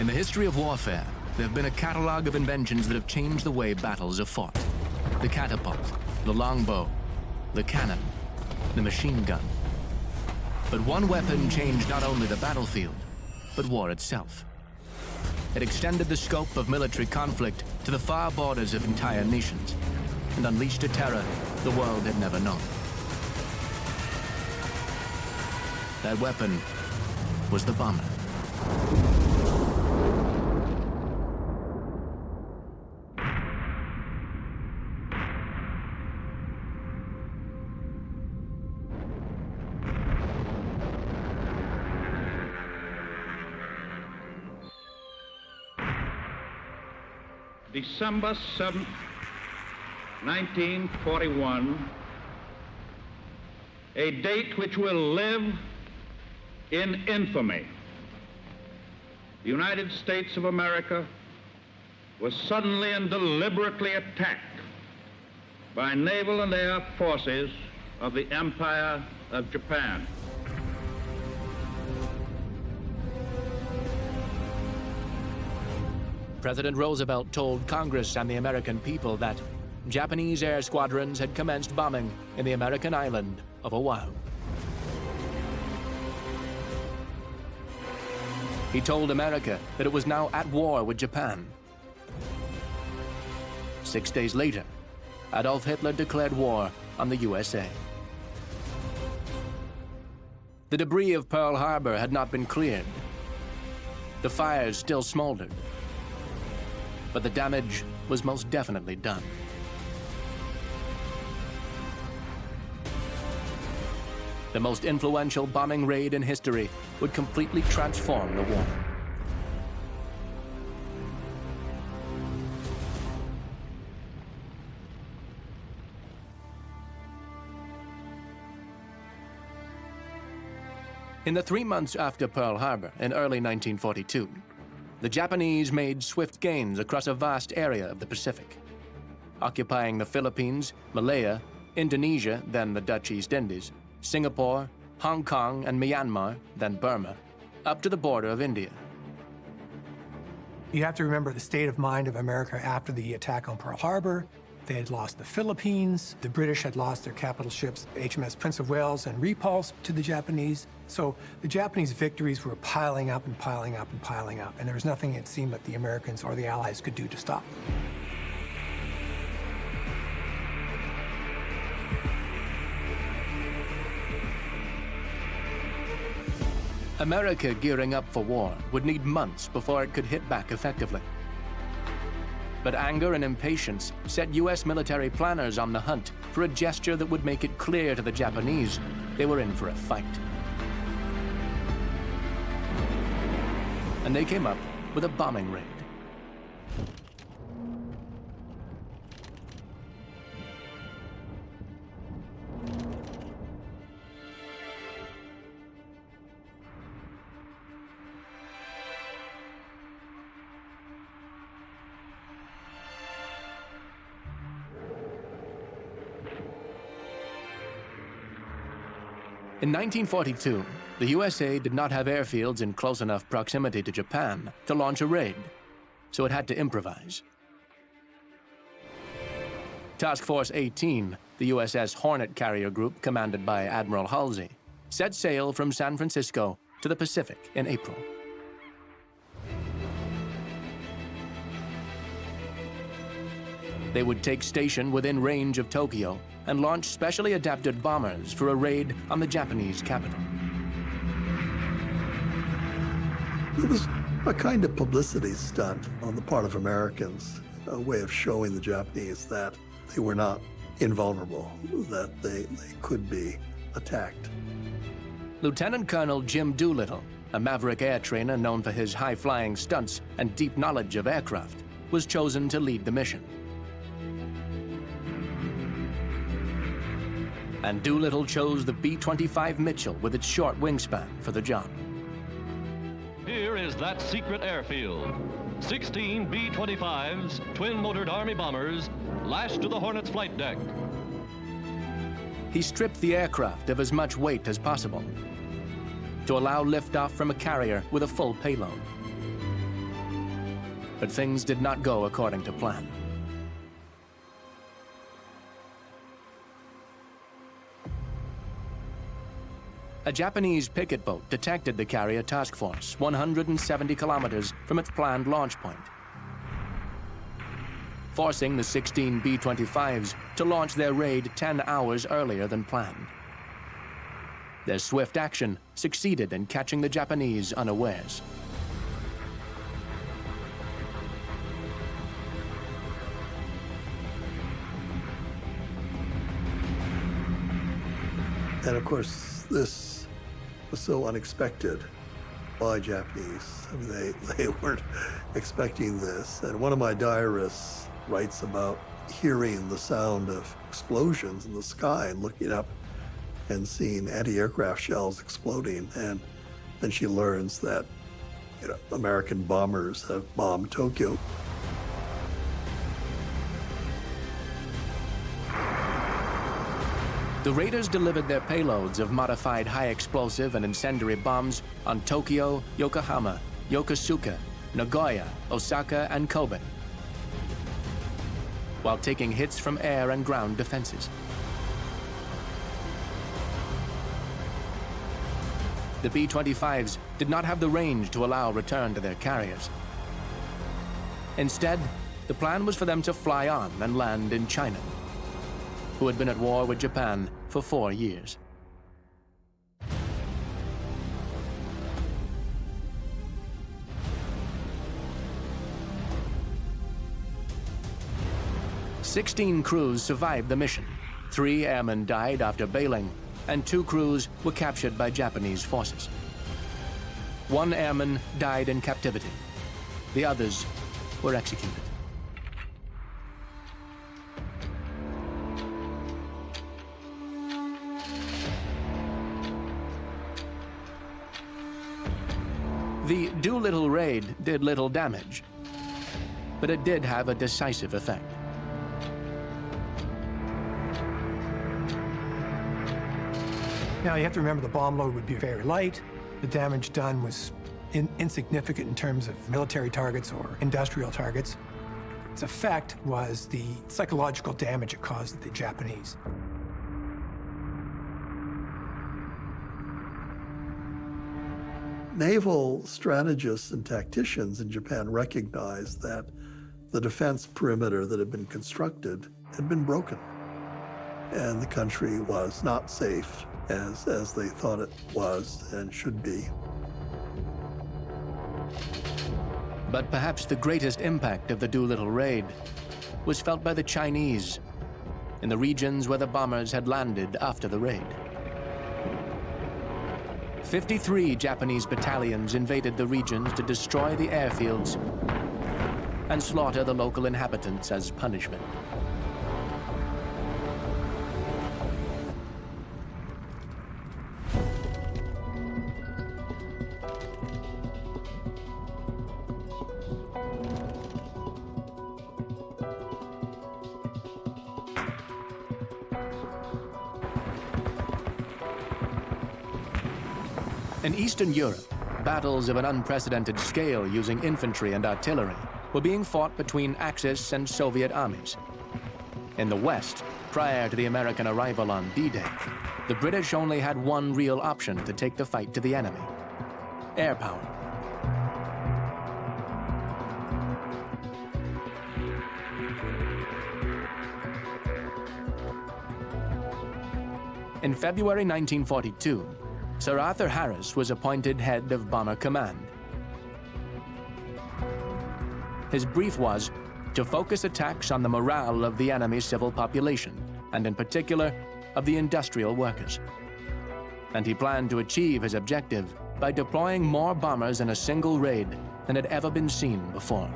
In the history of warfare, there have been a catalog of inventions that have changed the way battles are fought. The catapult, the longbow, the cannon, the machine gun. But one weapon changed not only the battlefield, but war itself. It extended the scope of military conflict to the far borders of entire nations and unleashed a terror the world had never known. That weapon was the bomber. December 7th, 1941, a date which will live in infamy. The United States of America was suddenly and deliberately attacked by naval and air forces of the Empire of Japan. President Roosevelt told Congress and the American people that Japanese air squadrons had commenced bombing in the American island of Oahu. He told America that it was now at war with Japan. 6 days later, Adolf Hitler declared war on the USA. The debris of Pearl Harbor had not been cleared. The fires still smoldered. But the damage was most definitely done. The most influential bombing raid in history would completely transform the war. In the 3 months after Pearl Harbor, in early 1942, the Japanese made swift gains across a vast area of the Pacific, occupying the Philippines, Malaya, Indonesia, then the Dutch East Indies, Singapore, Hong Kong, and Myanmar, then Burma, up to the border of India. You have to remember the state of mind of America after the attack on Pearl Harbor. They had lost the Philippines. The British had lost their capital ships, HMS Prince of Wales and Repulse, to the Japanese. So the Japanese victories were piling up and piling up and piling up, and there was nothing, it seemed, that the Americans or the Allies could do to stop them. America gearing up for war would need months before it could hit back effectively. But anger and impatience set U.S. military planners on the hunt for a gesture that would make it clear to the Japanese they were in for a fight. And they came up with a bombing raid. In 1942, the USA did not have airfields in close enough proximity to Japan to launch a raid, so it had to improvise. Task Force 18, the USS Hornet carrier group commanded by Admiral Halsey, set sail from San Francisco to the Pacific in April. They would take station within range of Tokyo and launch specially adapted bombers for a raid on the Japanese capital. It was a kind of publicity stunt on the part of Americans, a way of showing the Japanese that they were not invulnerable, that they could be attacked. Lieutenant Colonel Jim Doolittle, a maverick air trainer known for his high-flying stunts and deep knowledge of aircraft, was chosen to lead the mission. And Doolittle chose the B-25 Mitchell with its short wingspan for the job. Here is that secret airfield. 16 B-25s, twin-motored Army bombers, lashed to the Hornet's flight deck. He stripped the aircraft of as much weight as possible to allow liftoff from a carrier with a full payload. but things did not go according to plan. A Japanese picket boat detected the carrier task force 170 kilometers from its planned launch point, forcing the 16 B-25s to launch their raid 10 hours earlier than planned. Their swift action succeeded in catching the Japanese unawares. And of course, this was so unexpected by Japanese. I mean, they weren't expecting this. And one of my diarists writes about hearing the sound of explosions in the sky and looking up and seeing anti-aircraft shells exploding. And then she learns that, American bombers have bombed Tokyo. The raiders delivered their payloads of modified high-explosive and incendiary bombs on Tokyo, Yokohama, Yokosuka, Nagoya, Osaka, and Kobe, while taking hits from air and ground defenses. The B-25s did not have the range to allow return to their carriers. Instead, the plan was for them to fly on and land in China, who had been at war with Japan for 4 years. "16 crews survived the mission. 3 airmen died after bailing, and 2 crews were captured by Japanese forces. 1 airman died in captivity. The others were executed. The Doolittle Raid did little damage, but it did have a decisive effect. Now, you have to remember the bomb load would be very light. The damage done was insignificant in terms of military targets or industrial targets. Its effect was the psychological damage it caused the Japanese. Naval strategists and tacticians in Japan recognized that the defense perimeter that had been constructed had been broken, and the country was not safe as they thought it was and should be. But perhaps the greatest impact of the Doolittle Raid was felt by the Chinese in the regions where the bombers had landed after the raid. 53 Japanese battalions invaded the regions to destroy the airfields and slaughter the local inhabitants as punishment. In Eastern Europe, battles of an unprecedented scale using infantry and artillery were being fought between Axis and Soviet armies. In the West, prior to the American arrival on D-Day, the British only had one real option to take the fight to the enemy: air power. In February 1942, Sir Arthur Harris was appointed head of Bomber Command. His brief was to focus attacks on the morale of the enemy civil population, and in particular, of the industrial workers. And he planned to achieve his objective by deploying more bombers in a single raid than had ever been seen before.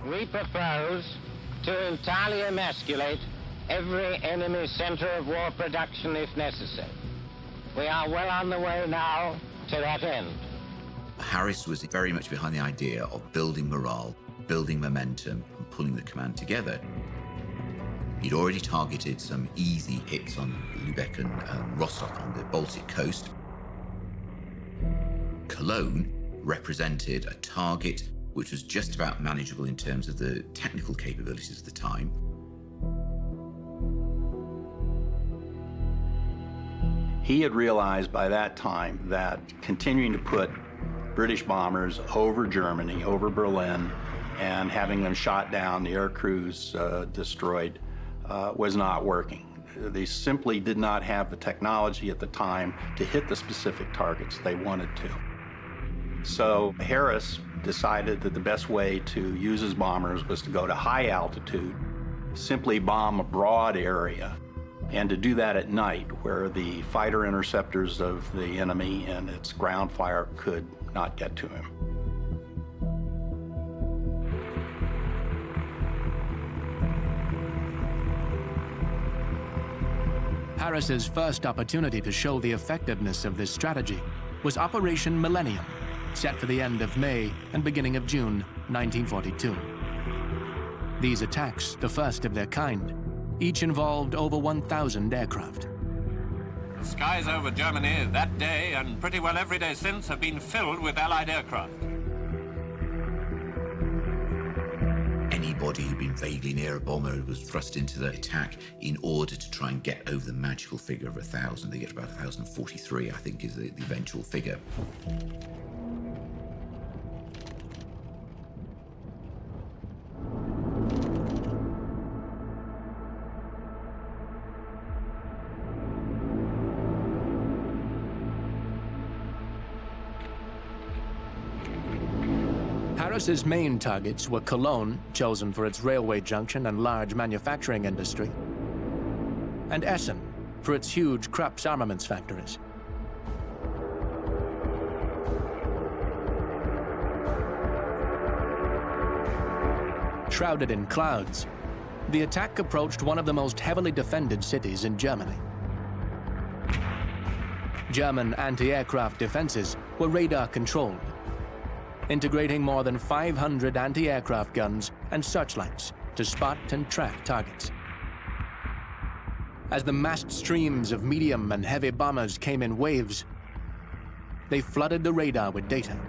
We propose to entirely emasculate every enemy center of war production if necessary. We are well on the way now to that end. Harris was very much behind the idea of building morale, building momentum, and pulling the command together. He'd already targeted some easy hits on Lübeck and Rostock on the Baltic coast. Cologne represented a target which was just about manageable in terms of the technical capabilities of the time. He had realized by that time that continuing to put British bombers over Germany, over Berlin, and having them shot down, the air crews destroyed, was not working. They simply did not have the technology at the time to hit the specific targets they wanted to. So Harris decided that the best way to use his bombers was to go to high altitude, simply bomb a broad area, and to do that at night where the fighter interceptors of the enemy and its ground fire could not get to him. Harris's first opportunity to show the effectiveness of this strategy was Operation Millennium, set for the end of May and beginning of June 1942. These attacks, the first of their kind, each involved over 1,000 aircraft. The skies over Germany that day and pretty well every day since have been filled with Allied aircraft. Anybody who'd been vaguely near a bomber was thrust into the attack in order to try and get over the magical figure of 1,000. They get about 1,043, I think, is the eventual figure. Harris's main targets were Cologne, chosen for its railway junction and large manufacturing industry, and Essen, for its huge Krupp's armaments factories. Shrouded in clouds, the attack approached one of the most heavily defended cities in Germany. German anti-aircraft defenses were radar-controlled, integrating more than 500 anti-aircraft guns and searchlights to spot and track targets. As the massed streams of medium and heavy bombers came in waves, they flooded the radar with data.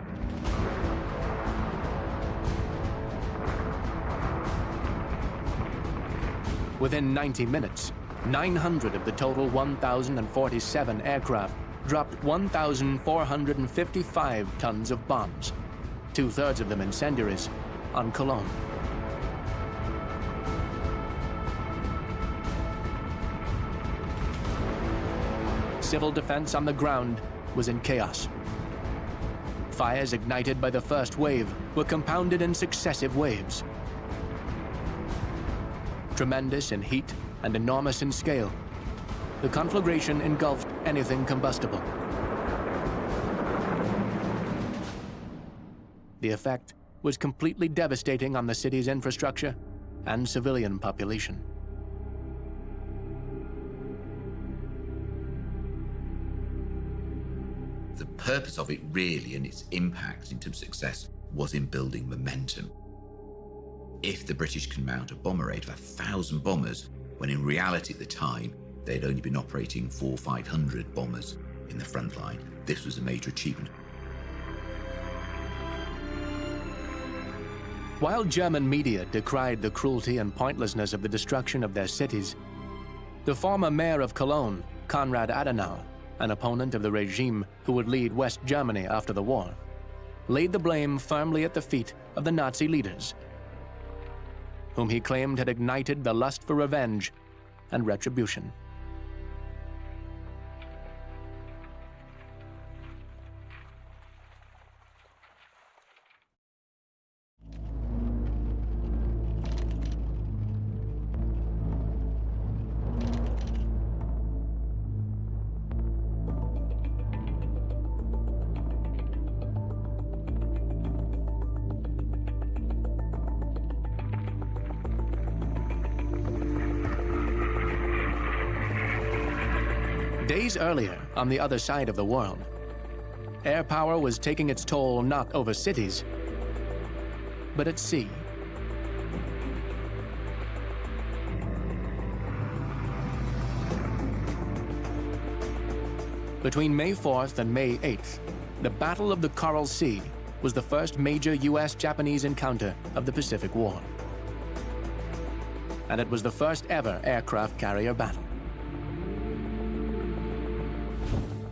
Within 90 minutes, 900 of the total 1,047 aircraft dropped 1,455 tons of bombs, two-thirds of them incendiaries, on Cologne. Civil defense on the ground was in chaos. Fires ignited by the first wave were compounded in successive waves. Tremendous in heat and enormous in scale, the conflagration engulfed anything combustible. The effect was completely devastating on the city's infrastructure and civilian population. The purpose of it really, and its impact in terms of success, was in building momentum. If the British can mount a bomber raid of 1,000 bombers, when in reality at the time, they'd only been operating 400 or 500 bombers in the front line, this was a major achievement. While German media decried the cruelty and pointlessness of the destruction of their cities, the former mayor of Cologne, Konrad Adenauer, an opponent of the regime who would lead West Germany after the war, laid the blame firmly at the feet of the Nazi leaders, whom he claimed had ignited the lust for revenge and retribution. Days earlier, on the other side of the world, air power was taking its toll not over cities, but at sea. Between May 4th and May 8th, the Battle of the Coral Sea was the first major US-Japanese encounter of the Pacific War. And it was the first ever aircraft carrier battle.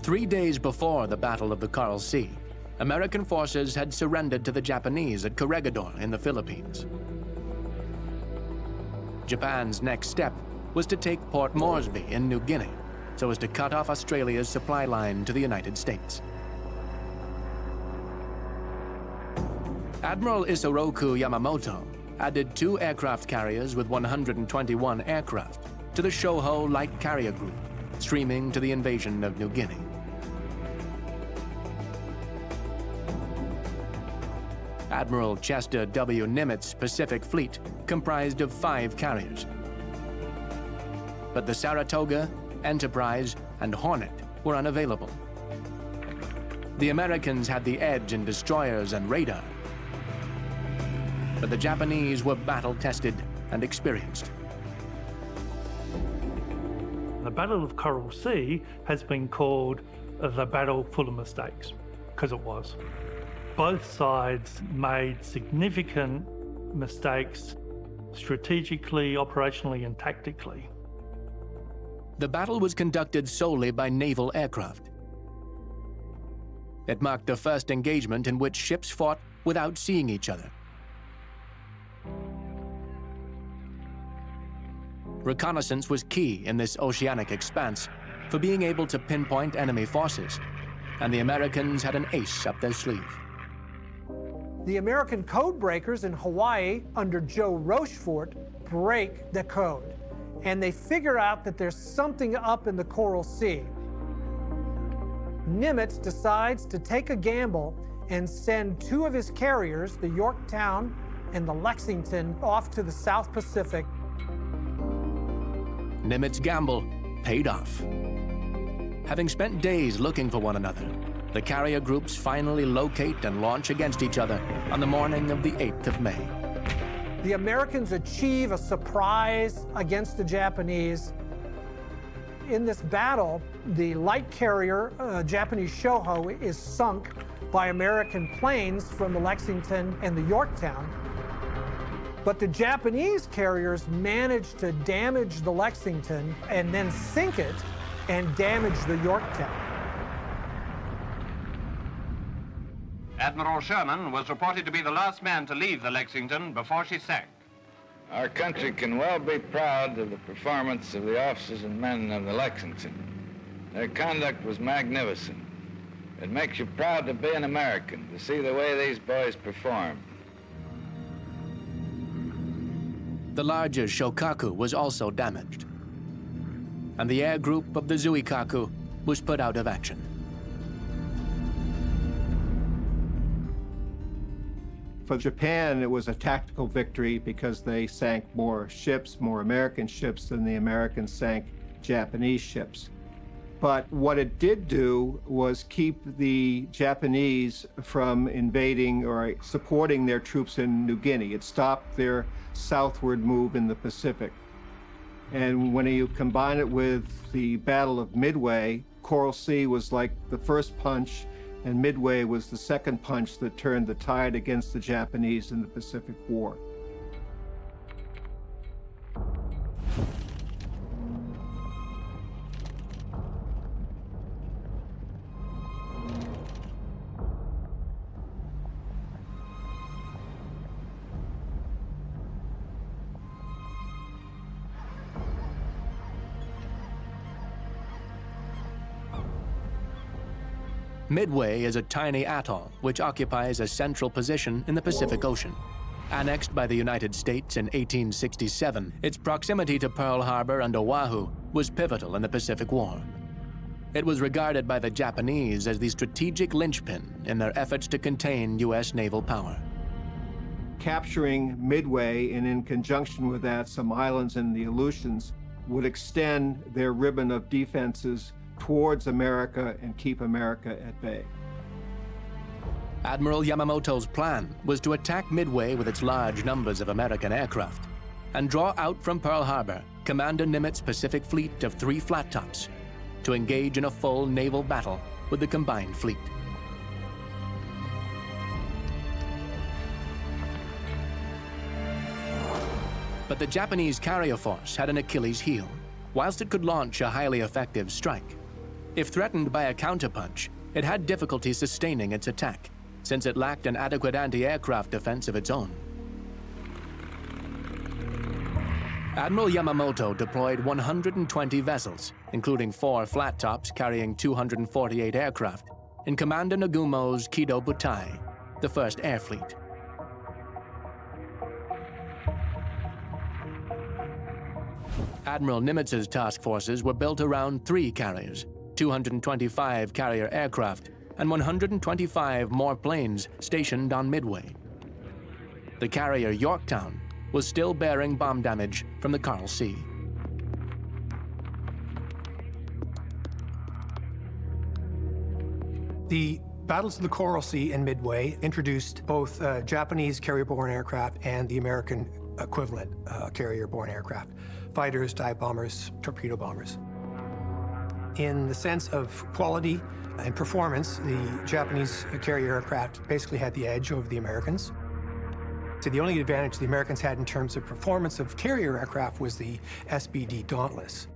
3 days before the Battle of the Coral Sea, American forces had surrendered to the Japanese at Corregidor in the Philippines. Japan's next step was to take Port Moresby in New Guinea, so as to cut off Australia's supply line to the United States. Admiral Isoroku Yamamoto added 2 aircraft carriers with 121 aircraft to the Shoho Light Carrier Group, streaming to the invasion of New Guinea. Admiral Chester W. Nimitz' Pacific Fleet comprised of 5 carriers. But the Saratoga, Enterprise, and Hornet were unavailable. The Americans had the edge in destroyers and radar, but the Japanese were battle-tested and experienced. The Battle of Coral Sea has been called the battle full of mistakes, because it was. Both sides made significant mistakes strategically, operationally, and tactically. The battle was conducted solely by naval aircraft. It marked the first engagement in which ships fought without seeing each other. Reconnaissance was key in this oceanic expanse for being able to pinpoint enemy forces, and the Americans had an ace up their sleeve. The American code breakers in Hawaii under Joe Rochefort break the code, and they figure out that there's something up in the Coral Sea. Nimitz decides to take a gamble and send 2 of his carriers, the Yorktown and the Lexington, off to the South Pacific. Nimitz's gamble paid off. Having spent days looking for one another, the carrier groups finally locate and launch against each other on the morning of the 8th of May. The Americans achieve a surprise against the Japanese. In this battle, the light carrier, Japanese Shoho, is sunk by American planes from the Lexington and the Yorktown. But the Japanese carriers managed to damage the Lexington and then sink it and damage the Yorktown. Admiral Sherman was reported to be the last man to leave the Lexington before she sank. Our country can well be proud of the performance of the officers and men of the Lexington. Their conduct was magnificent. It makes you proud to be an American, to see the way these boys performed. The larger Shokaku was also damaged, and the air group of the Zuikaku was put out of action. For Japan, it was a tactical victory because they sank more ships, more American ships, than the Americans sank Japanese ships. But what it did do was keep the Japanese from invading or supporting their troops in New Guinea. It stopped their southward move in the Pacific. And when you combine it with the Battle of Midway, Coral Sea was like the first punch, and Midway was the second punch that turned the tide against the Japanese in the Pacific War. Midway is a tiny atoll which occupies a central position in the Pacific Ocean. Annexed by the United States in 1867, its proximity to Pearl Harbor and Oahu was pivotal in the Pacific War. It was regarded by the Japanese as the strategic linchpin in their efforts to contain U.S. naval power. Capturing Midway, and in conjunction with that, some islands in the Aleutians, would extend their ribbon of defenses towards America and keep America at bay. Admiral Yamamoto's plan was to attack Midway with its large numbers of American aircraft and draw out from Pearl Harbor Commander Nimitz's Pacific Fleet of 3 flat tops to engage in a full naval battle with the combined fleet. But the Japanese carrier force had an Achilles heel. Whilst it could launch a highly effective strike, if threatened by a counterpunch, it had difficulty sustaining its attack, since it lacked an adequate anti-aircraft defense of its own. Admiral Yamamoto deployed 120 vessels, including 4 flat tops carrying 248 aircraft, in Commander Nagumo's Kido Butai, the first air fleet. Admiral Nimitz's task forces were built around 3 carriers, 225 carrier aircraft, and 125 more planes stationed on Midway. The carrier Yorktown was still bearing bomb damage from the Coral Sea. The battles of the Coral Sea and Midway introduced both Japanese carrier-borne aircraft and the American equivalent carrier-borne aircraft, fighters, dive bombers, torpedo bombers. In the sense of quality and performance, the Japanese carrier aircraft basically had the edge over the Americans. So the only advantage the Americans had in terms of performance of carrier aircraft was the SBD Dauntless.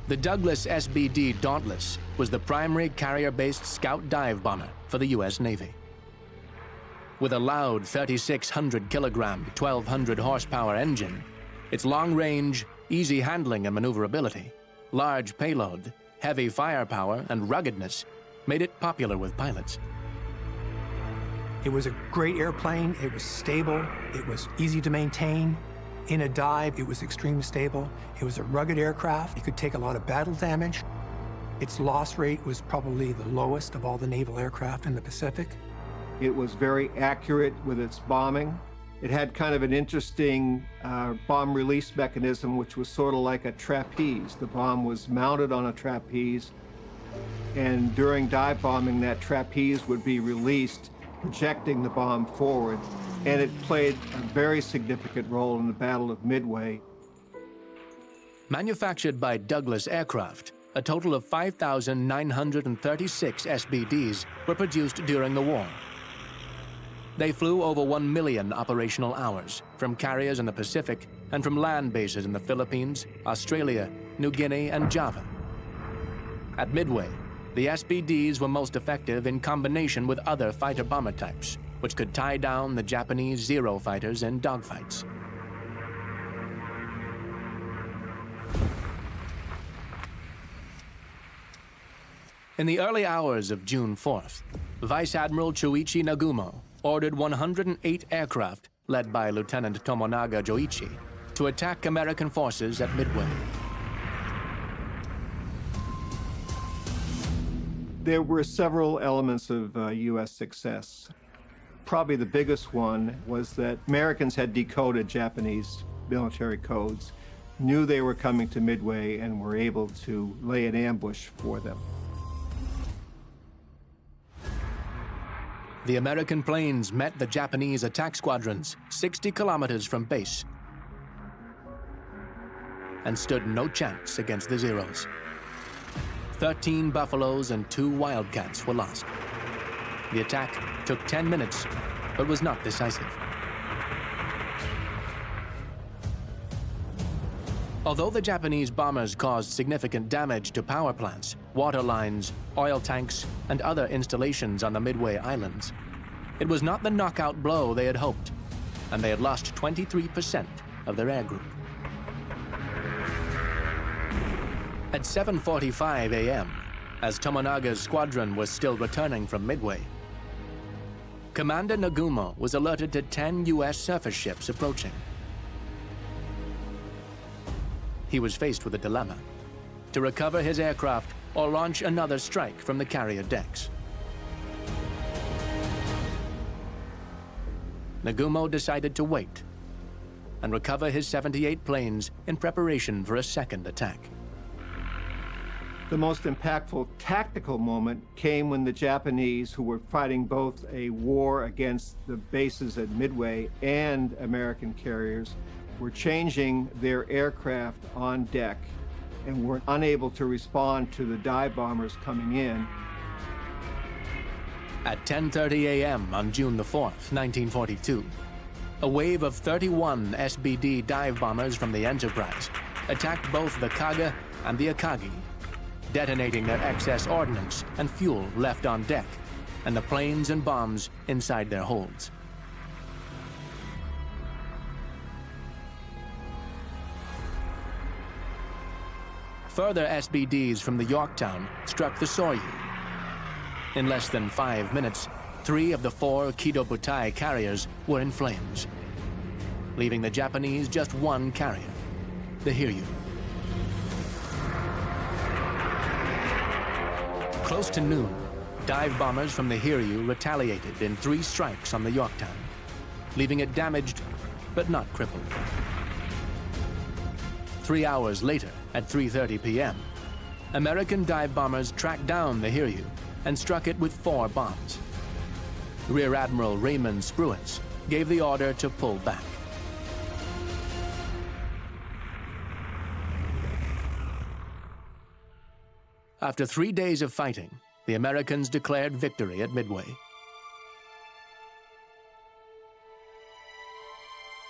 The Douglas SBD Dauntless was the primary carrier-based scout dive bomber for the U.S. Navy. With a loud 3,600-kilogram, 1,200-horsepower engine, its long range, easy handling and maneuverability, large payload, heavy firepower, and ruggedness made it popular with pilots. It was a great airplane. It was stable. It was easy to maintain. In a dive, it was extremely stable. It was a rugged aircraft. It could take a lot of battle damage. Its loss rate was probably the lowest of all the naval aircraft in the Pacific. It was very accurate with its bombing. It had kind of an interesting bomb release mechanism, which was sort of like a trapeze. The bomb was mounted on a trapeze, and during dive bombing, that trapeze would be released, projecting the bomb forward, and it played a very significant role in the Battle of Midway. Manufactured by Douglas Aircraft, a total of 5,936 SBDs were produced during the war. They flew over 1 million operational hours from carriers in the Pacific and from land bases in the Philippines, Australia, New Guinea, and Java. At Midway, the SBDs were most effective in combination with other fighter-bomber types, which could tie down the Japanese Zero fighters in dogfights. In the early hours of June 4th, Vice Admiral Chuichi Nagumo ordered 108 aircraft, led by Lieutenant Tomonaga Joichi, to attack American forces at Midway. There were several elements of U.S. success. Probably the biggest one was that Americans had decoded Japanese military codes, knew they were coming to Midway, and were able to lay an ambush for them. The American planes met the Japanese attack squadrons 60 kilometers from base and stood no chance against the Zeros. 13 Buffaloes and 2 Wildcats were lost. The attack took 10 minutes, but was not decisive. Although the Japanese bombers caused significant damage to power plants, water lines, oil tanks, and other installations on the Midway Islands, it was not the knockout blow they had hoped, and they had lost 23% of their air group. At 7:45 a.m., as Tomonaga's squadron was still returning from Midway, Commander Nagumo was alerted to 10 U.S. surface ships approaching. He was faced with a dilemma: to recover his aircraft or launch another strike from the carrier decks. Nagumo decided to wait and recover his 78 planes in preparation for a second attack. The most impactful tactical moment came when the Japanese, who were fighting both a war against the bases at Midway and American carriers, were changing their aircraft on deck and were unable to respond to the dive bombers coming in. At 10:30 a.m. on June the 4th, 1942, a wave of 31 SBD dive bombers from the Enterprise attacked both the Kaga and the Akagi, detonating their excess ordnance and fuel left on deck, and the planes and bombs inside their holds. Further SBDs from the Yorktown struck the Soryu. In less than 5 minutes, 3 of the 4 Kido-Butai carriers were in flames, leaving the Japanese just 1 carrier, the Hiryu. Close to noon, dive bombers from the Hiryu retaliated in 3 strikes on the Yorktown, leaving it damaged but not crippled. 3 hours later, at 3:30 p.m., American dive bombers tracked down the Hiryu and struck it with 4 bombs. Rear Admiral Raymond Spruance gave the order to pull back. After 3 days of fighting, the Americans declared victory at Midway.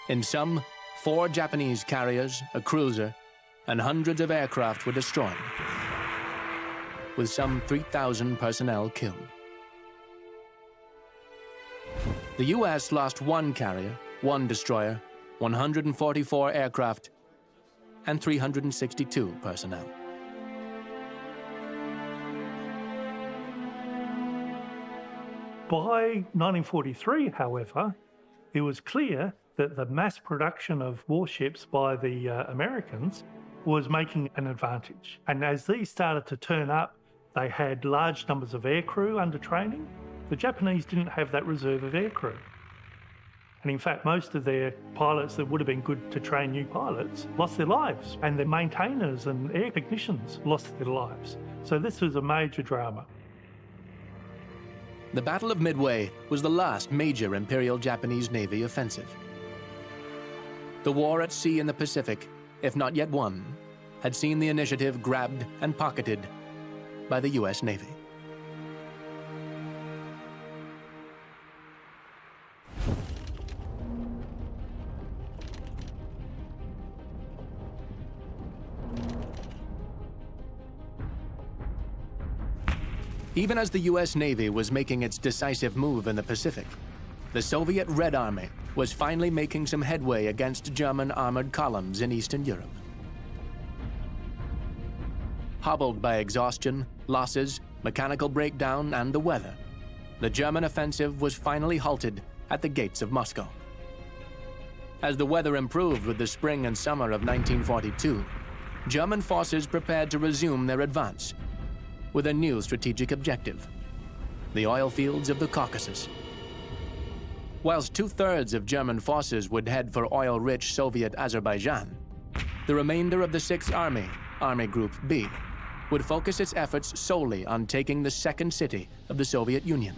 In sum, 4 Japanese carriers, a cruiser, and hundreds of aircraft were destroyed, with some 3,000 personnel killed. The U.S. lost 1 carrier, 1 destroyer, 144 aircraft, and 362 personnel. By 1943, however, it was clear that the mass production of warships by the Americans was making an advantage. And as these started to turn up, they had large numbers of aircrew under training. The Japanese didn't have that reserve of aircrew. And in fact, most of their pilots that would have been good to train new pilots lost their lives, and their maintainers and air technicians lost their lives. So this was a major drama. The Battle of Midway was the last major Imperial Japanese Navy offensive. The war at sea in the Pacific, if not yet won, had seen the initiative grabbed and pocketed by the U.S. Navy. Even as the U.S. Navy was making its decisive move in the Pacific, the Soviet Red Army was finally making some headway against German armored columns in Eastern Europe. Hobbled by exhaustion, losses, mechanical breakdown, and the weather, the German offensive was finally halted at the gates of Moscow. As the weather improved with the spring and summer of 1942, German forces prepared to resume their advance with a new strategic objective: the oil fields of the Caucasus. Whilst 2/3 of German forces would head for oil-rich Soviet Azerbaijan, the remainder of the 6th Army, Army Group B, would focus its efforts solely on taking the second city of the Soviet Union,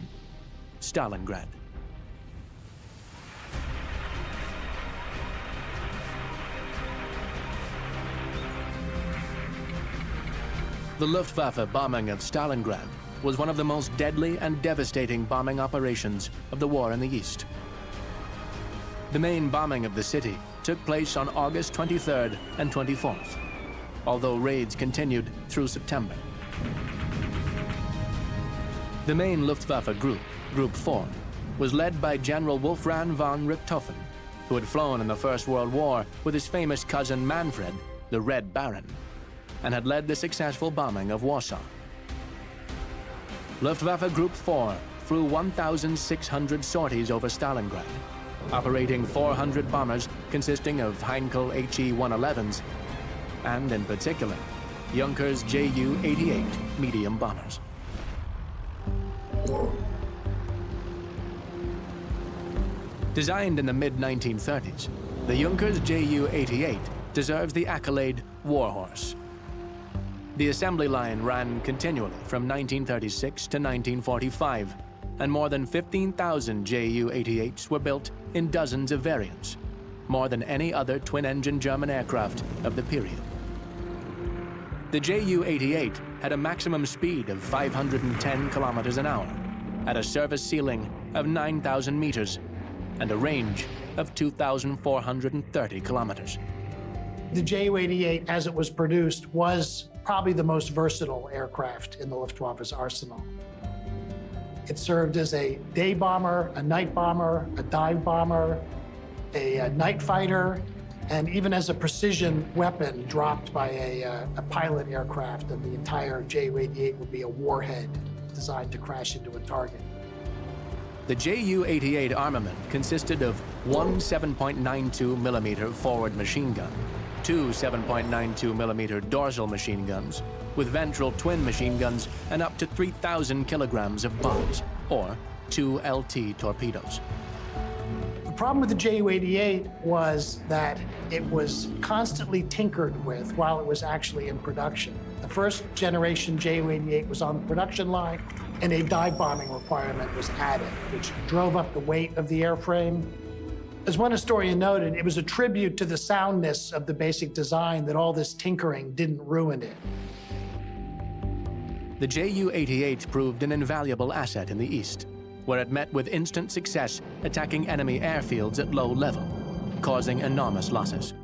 Stalingrad. The Luftwaffe bombing of Stalingrad was one of the most deadly and devastating bombing operations of the war in the East. The main bombing of the city took place on August 23rd and 24th, although raids continued through September. The main Luftwaffe group, Group 4, was led by General Wolfram von Richthofen, who had flown in the First World War with his famous cousin Manfred, the Red Baron, and had led the successful bombing of Warsaw. Luftwaffe Group 4 flew 1,600 sorties over Stalingrad, operating 400 bombers consisting of Heinkel HE-111s and, in particular, Junkers Ju-88 medium bombers. Designed in the mid-1930s, the Junkers Ju-88 deserves the accolade Warhorse. The assembly line ran continually from 1936 to 1945, and more than 15,000 Ju-88s were built in dozens of variants, more than any other twin-engine German aircraft of the period. The Ju-88 had a maximum speed of 510 kilometers an hour, at a service ceiling of 9,000 meters and a range of 2,430 kilometers. The Ju-88, as it was produced, was probably the most versatile aircraft in the Luftwaffe's arsenal. It served as a day bomber, a night bomber, a dive bomber, a night fighter, and even as a precision weapon dropped by a pilot aircraft, and the entire Ju-88 would be a warhead designed to crash into a target. The Ju-88 armament consisted of one 7.92 millimeter forward machine gun, two 7.92 millimeter dorsal machine guns, with ventral twin machine guns and up to 3,000 kilograms of bombs, or 2 LT torpedoes. The problem with the Ju-88 was that it was constantly tinkered with while it was actually in production. The first generation Ju-88 was on the production line, and a dive bombing requirement was added, which drove up the weight of the airframe. As one historian noted, it was a tribute to the soundness of the basic design that all this tinkering didn't ruin it. The Ju-88 proved an invaluable asset in the East, where it met with instant success attacking enemy airfields at low level, causing enormous losses.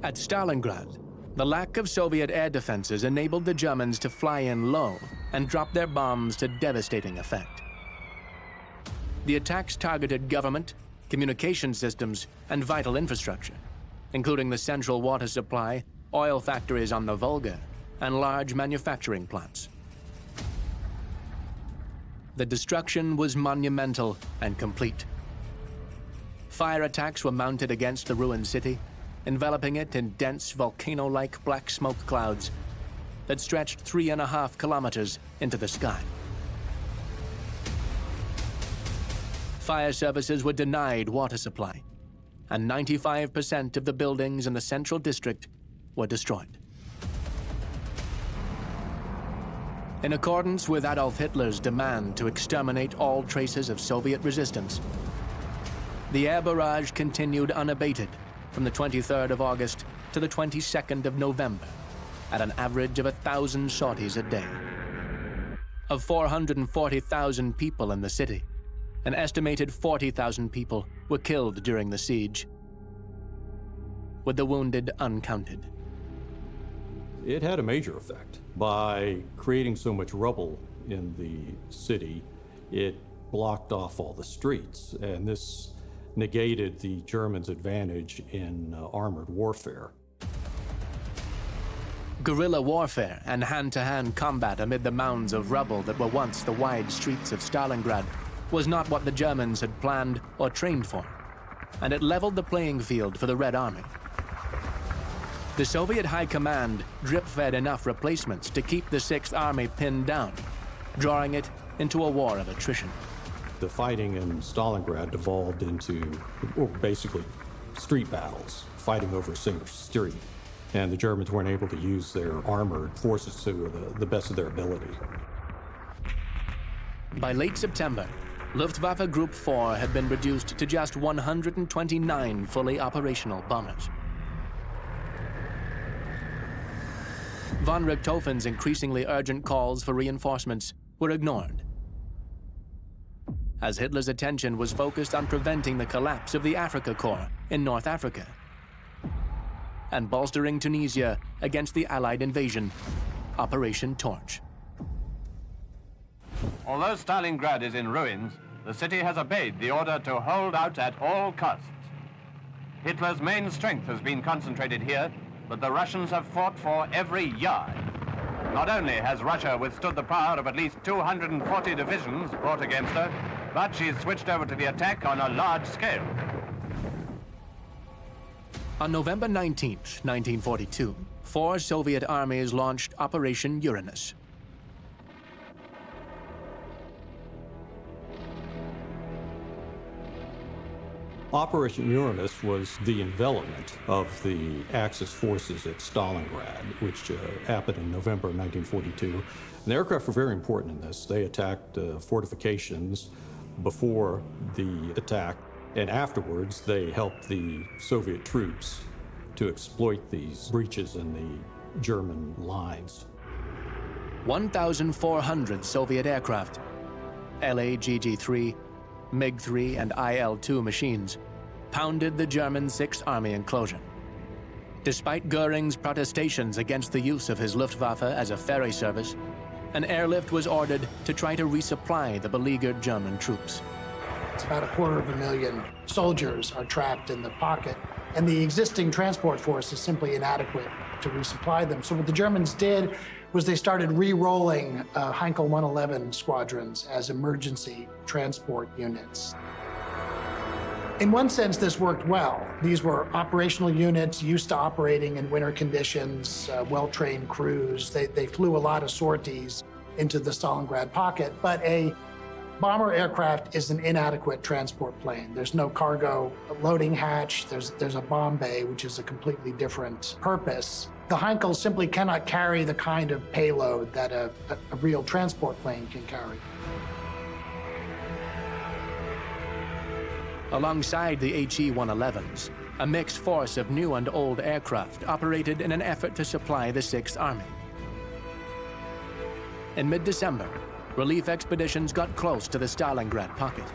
At Stalingrad, the lack of Soviet air defenses enabled the Germans to fly in low and drop their bombs to devastating effect. The attacks targeted government, communication systems, and vital infrastructure, including the central water supply, oil factories on the Volga, and large manufacturing plants. The destruction was monumental and complete. Fire attacks were mounted against the ruined city, enveloping it in dense volcano-like black smoke clouds that stretched 3.5 kilometers into the sky. Fire services were denied water supply, and 95% of the buildings in the central district were destroyed. In accordance with Adolf Hitler's demand to exterminate all traces of Soviet resistance, the air barrage continued unabated from the 23rd of August to the 22nd of November, at an average of 1,000 sorties a day. Of 440,000 people in the city, an estimated 40,000 people were killed during the siege, with the wounded uncounted. It had a major effect. By creating so much rubble in the city, it blocked off all the streets, and this negated the Germans' advantage in armored warfare. Guerrilla warfare and hand-to-hand combat amid the mounds of rubble that were once the wide streets of Stalingrad was not what the Germans had planned or trained for, and it leveled the playing field for the Red Army. The Soviet High Command drip-fed enough replacements to keep the 6th Army pinned down, drawing it into a war of attrition. The fighting in Stalingrad devolved into basically street battles, fighting over a single street. And the Germans weren't able to use their armored forces to the best of their ability. By late September, Luftwaffe Group 4 had been reduced to just 129 fully operational bombers. Von Richthofen's increasingly urgent calls for reinforcements were ignored, as Hitler's attention was focused on preventing the collapse of the Afrika Korps in North Africa and bolstering Tunisia against the Allied invasion, Operation Torch. Although Stalingrad is in ruins, the city has obeyed the order to hold out at all costs. Hitler's main strength has been concentrated here, but the Russians have fought for every yard. Not only has Russia withstood the power of at least 240 divisions brought against her, but she's switched over to the attack on a large scale. On November 19, 1942, 4 Soviet armies launched Operation Uranus. Operation Uranus was the envelopment of the Axis forces at Stalingrad, which happened in November of 1942. And the aircraft were very important in this. They attacked fortifications before the attack, and afterwards they helped the Soviet troops to exploit these breaches in the German lines. 1,400 Soviet aircraft, LAGG-3, MiG-3, and IL-2 machines, pounded the German 6th Army enclosure. Despite Goering's protestations against the use of his Luftwaffe as a ferry service, an airlift was ordered to try to resupply the beleaguered German troops. It's about 250,000 soldiers are trapped in the pocket, and the existing transport force is simply inadequate to resupply them. So what the Germans did was they started re-rolling Heinkel 111 squadrons as emergency transport units. In one sense, this worked well. These were operational units used to operating in winter conditions, well-trained crews. They flew a lot of sorties into the Stalingrad pocket, but a bomber aircraft is an inadequate transport plane. There's no cargo loading hatch. There's a bomb bay, which is a completely different purpose. The Heinkel simply cannot carry the kind of payload that a real transport plane can carry. Alongside the HE-111s, a mixed force of new and old aircraft operated in an effort to supply the 6th Army. In mid-December, relief expeditions got close to the Stalingrad pocket,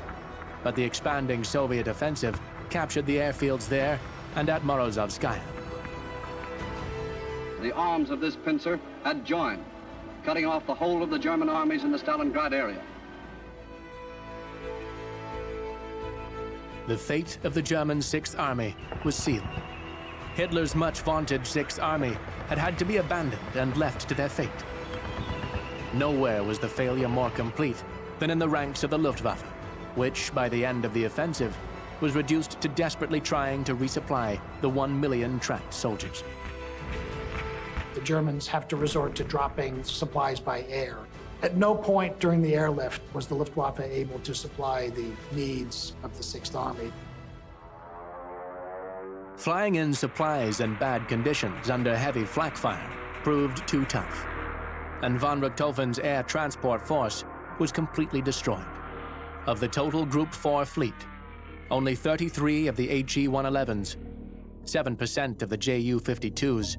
but the expanding Soviet offensive captured the airfields there and at Morozovskaya. The arms of this pincer had joined, cutting off the whole of the German armies in the Stalingrad area. The fate of the German 6th Army was sealed. Hitler's much-vaunted 6th Army had to be abandoned and left to their fate. Nowhere was the failure more complete than in the ranks of the Luftwaffe, which, by the end of the offensive, was reduced to desperately trying to resupply the 1 million trapped soldiers. The Germans have to resort to dropping supplies by air. At no point during the airlift was the Luftwaffe able to supply the needs of the 6th Army. Flying in supplies in bad conditions under heavy flak fire proved too tough, and von Richthofen's air transport force was completely destroyed. Of the total Group 4 fleet, only 33 of the HE-111s, 7% of the Ju-52s,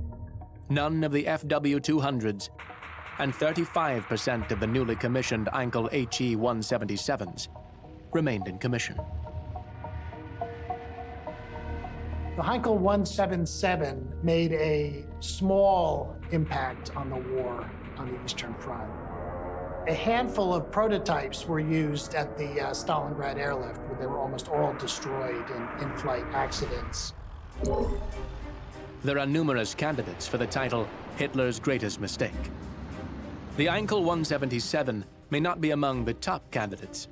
none of the FW-200s, and 35% of the newly commissioned Heinkel HE-177s remained in commission. The Heinkel 177 made a small impact on the war on the Eastern Front. A handful of prototypes were used at the Stalingrad airlift, where they were almost all destroyed in in-flight accidents. There are numerous candidates for the title Hitler's Greatest Mistake. The Heinkel 177 may not be among the top candidates,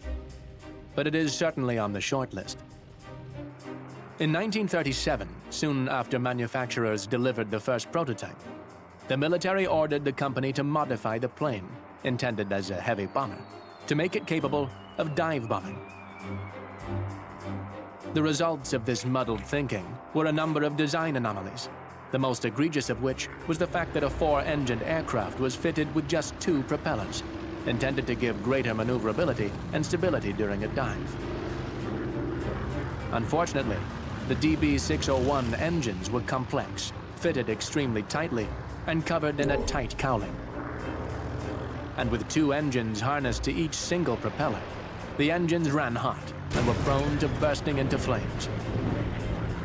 but it is certainly on the short list. In 1937, soon after manufacturers delivered the first prototype, the military ordered the company to modify the plane, intended as a heavy bomber, to make it capable of dive bombing. The results of this muddled thinking were a number of design anomalies, the most egregious of which was the fact that a 4-engined aircraft was fitted with just 2 propellers, intended to give greater maneuverability and stability during a dive. Unfortunately, the DB-601 engines were complex, fitted extremely tightly, and covered in a tight cowling. And with 2 engines harnessed to each single propeller, the engines ran hot and were prone to bursting into flames.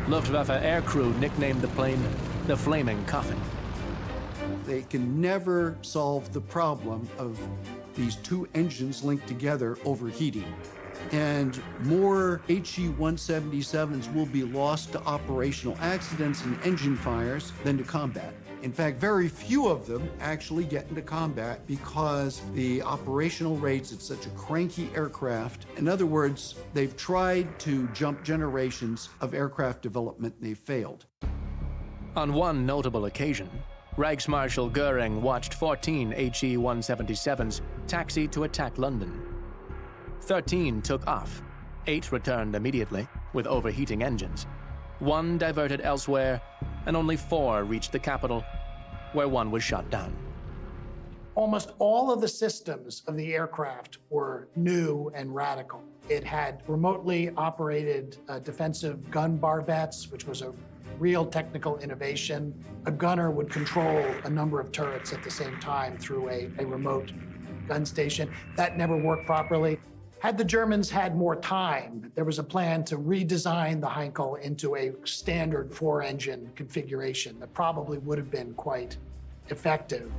Luftwaffe aircrew nicknamed the plane the Flaming Coffin. They can never solve the problem of these 2 engines linked together overheating. And more HE-177s will be lost to operational accidents and engine fires than to combat. In fact, very few of them actually get into combat because the operational rates, it's such a cranky aircraft. In other words, they've tried to jump generations of aircraft development, and they've failed. On one notable occasion, Reichsmarshal Goering watched 14 HE-177s taxi to attack London. 13 took off, 8 returned immediately with overheating engines. 1 diverted elsewhere, and only 4 reached the capital, where 1 was shot down. Almost all of the systems of the aircraft were new and radical. It had remotely operated defensive gun barbettes, which was a real technical innovation. A gunner would control a number of turrets at the same time through a remote gun station. That never worked properly. Had the Germans had more time, there was a plan to redesign the Heinkel into a standard 4-engine configuration that probably would have been quite effective.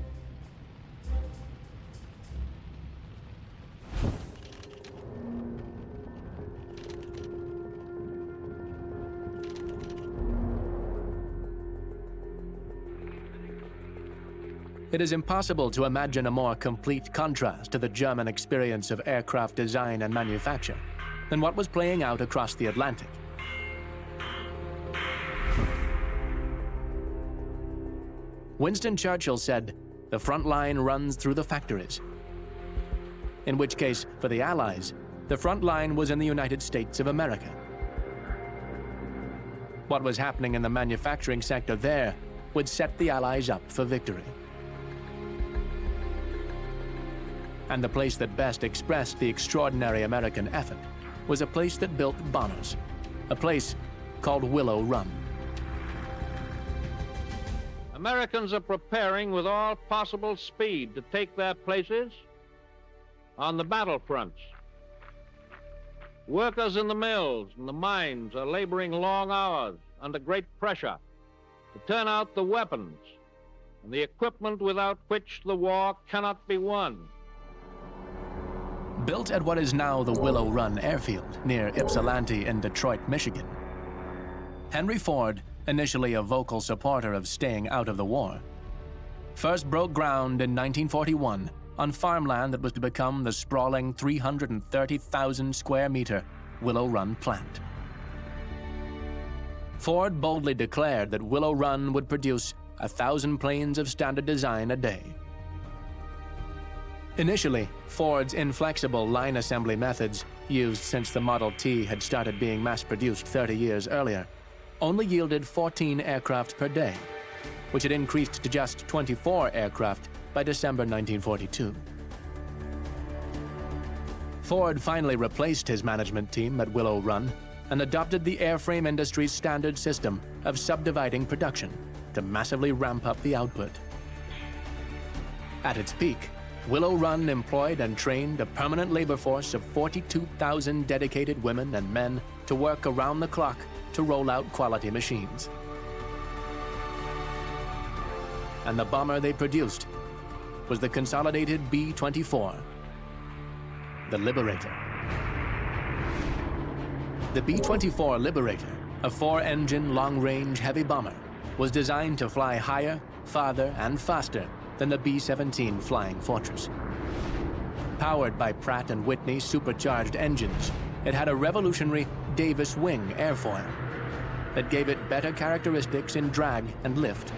It is impossible to imagine a more complete contrast to the German experience of aircraft design and manufacture than what was playing out across the Atlantic. Winston Churchill said, "The front line runs through the factories." In which case, for the Allies, the front line was in the United States of America. What was happening in the manufacturing sector there would set the Allies up for victory. And the place that best expressed the extraordinary American effort was a place that built bombers, a place called Willow Run. Americans are preparing with all possible speed to take their places on the battlefronts. Workers in the mills and the mines are laboring long hours under great pressure to turn out the weapons and the equipment without which the war cannot be won. Built at what is now the Willow Run airfield near Ypsilanti in Detroit, Michigan, Henry Ford, initially a vocal supporter of staying out of the war, first broke ground in 1941 on farmland that was to become the sprawling 330,000 square meter Willow Run plant. Ford boldly declared that Willow Run would produce 1,000 planes of standard design a day. Initially, Ford's inflexible line assembly methods, used since the Model T had started being mass-produced 30 years earlier, only yielded 14 aircraft per day, which had increased to just 24 aircraft by December 1942. Ford finally replaced his management team at Willow Run and adopted the airframe industry's standard system of subdividing production to massively ramp up the output. At its peak, Willow Run employed and trained a permanent labor force of 42,000 dedicated women and men to work around the clock to roll out quality machines. And the bomber they produced was the consolidated B-24, the Liberator. The B-24 Liberator, a 4-engine, long-range heavy bomber, was designed to fly higher, farther, and faster than the B-17 Flying Fortress. Powered by Pratt & Whitney supercharged engines, it had a revolutionary Davis wing airfoil that gave it better characteristics in drag and lift.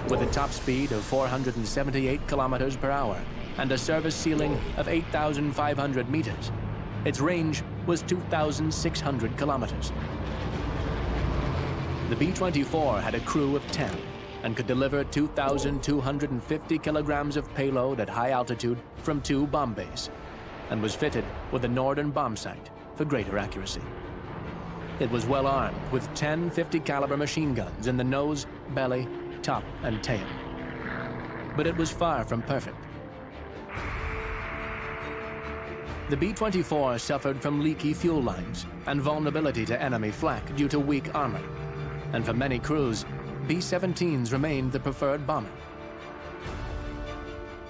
With a top speed of 478 kilometers per hour and a service ceiling of 8,500 meters, its range was 2,600 kilometers. The B-24 had a crew of 10 and could deliver 2,250 kilograms of payload at high altitude from 2 bomb bays, and was fitted with a Norden bomb sight for greater accuracy. It was well armed with 10 50 caliber machine guns in the nose, belly, top, and tail. But it was far from perfect. The B-24 suffered from leaky fuel lines and vulnerability to enemy flak due to weak armor, and for many crews, B-17s remained the preferred bomber.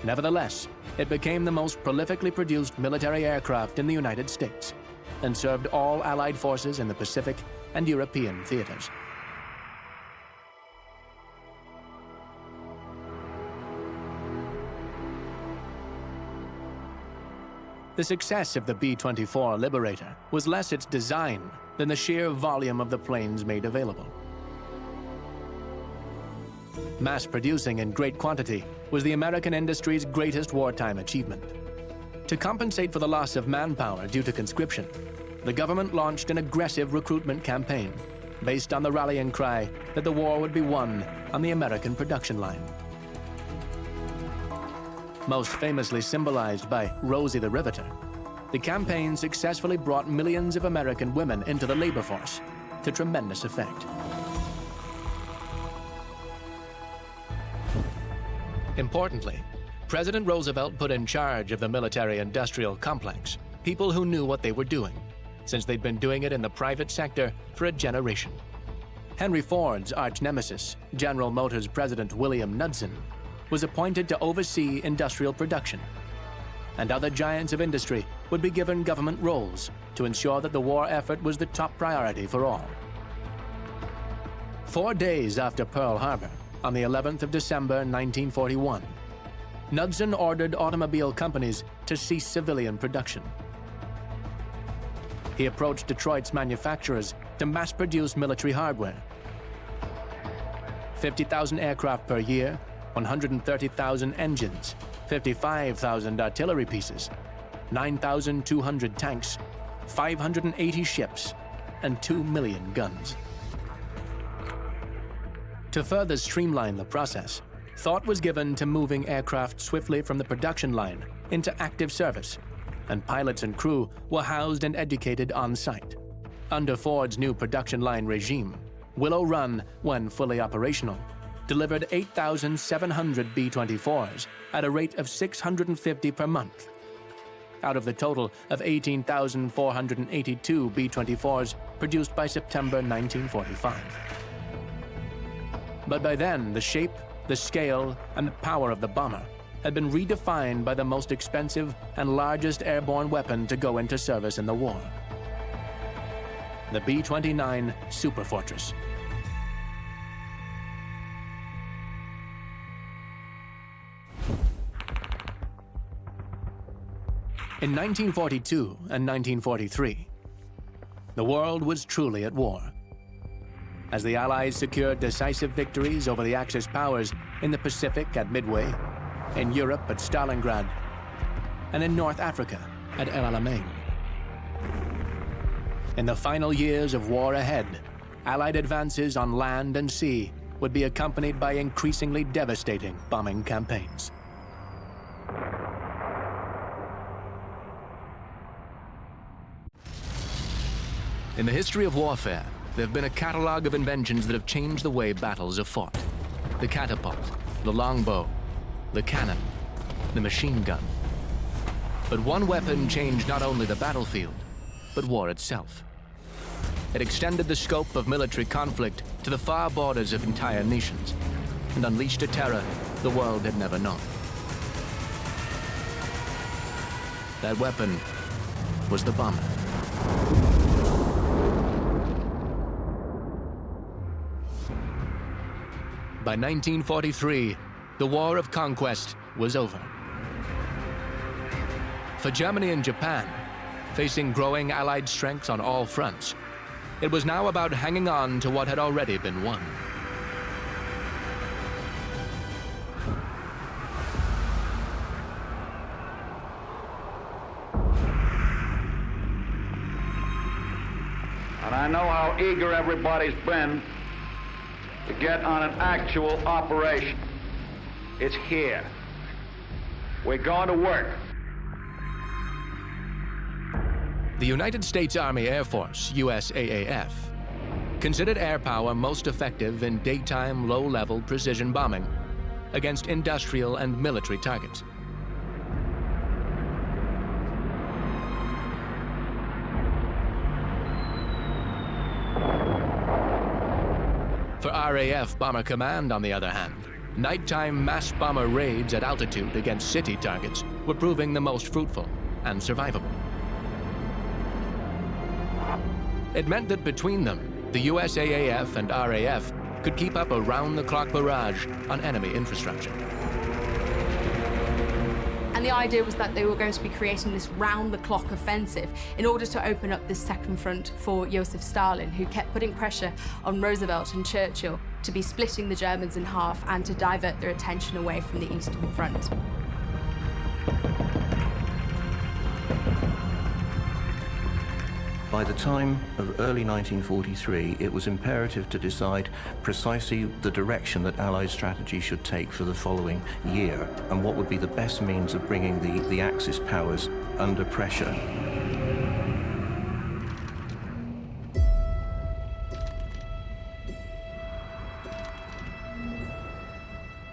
Nevertheless, it became the most prolifically produced military aircraft in the United States and served all Allied forces in the Pacific and European theaters. The success of the B-24 Liberator was less its design than the sheer volume of the planes made available. Mass producing in great quantity was the American industry's greatest wartime achievement. To compensate for the loss of manpower due to conscription, the government launched an aggressive recruitment campaign based on the rallying cry that the war would be won on the American production line. Most famously symbolized by Rosie the Riveter, the campaign successfully brought millions of American women into the labor force to tremendous effect. Importantly, President Roosevelt put in charge of the military-industrial complex people who knew what they were doing, since they'd been doing it in the private sector for a generation. Henry Ford's arch-nemesis, General Motors President William Knudsen, was appointed to oversee industrial production, and other giants of industry would be given government roles to ensure that the war effort was the top priority for all. 4 days after Pearl Harbor, on the 11th of December 1941, Knudsen ordered automobile companies to cease civilian production. He approached Detroit's manufacturers to mass-produce military hardware. 50,000 aircraft per year, 130,000 engines, 55,000 artillery pieces, 9,200 tanks, 580 ships, and 2 million guns. To further streamline the process, thought was given to moving aircraft swiftly from the production line into active service, and pilots and crew were housed and educated on site. Under Ford's new production line regime, Willow Run, when fully operational, delivered 8,700 B-24s at a rate of 650 per month. Out of the total of 18,482 B-24s produced by September 1945. But by then, the shape, the scale, and the power of the bomber had been redefined by the most expensive and largest airborne weapon to go into service in the war: the B-29 Superfortress. In 1942 and 1943, the world was truly at war, as the Allies secured decisive victories over the Axis powers in the Pacific at Midway, in Europe at Stalingrad, and in North Africa at El Alamein. In the final years of war ahead, Allied advances on land and sea would be accompanied by increasingly devastating bombing campaigns. In the history of warfare, there have been a catalog of inventions that have changed the way battles are fought. The catapult, the longbow, the cannon, the machine gun. But one weapon changed not only the battlefield, but war itself. It extended the scope of military conflict to the far borders of entire nations and unleashed a terror the world had never known. That weapon was the bomber. By 1943, the war of conquest was over. For Germany and Japan, facing growing Allied strength on all fronts, it was now about hanging on to what had already been won. And I know how eager everybody's been to get on an actual operation. It's here. We're going to work. The United States Army Air Force, USAAF, considered air power most effective in daytime, low-level precision bombing against industrial and military targets. For RAF Bomber Command, on the other hand, nighttime mass bomber raids at altitude against city targets were proving the most fruitful and survivable. It meant that between them, the USAAF and RAF could keep up a round-the-clock barrage on enemy infrastructure. And the idea was that they were going to be creating this round-the-clock offensive in order to open up this second front for Joseph Stalin, who kept putting pressure on Roosevelt and Churchill to be splitting the Germans in half and to divert their attention away from the Eastern Front. By the time of early 1943, it was imperative to decide precisely the direction that Allied strategy should take for the following year, and what would be the best means of bringing the Axis powers under pressure.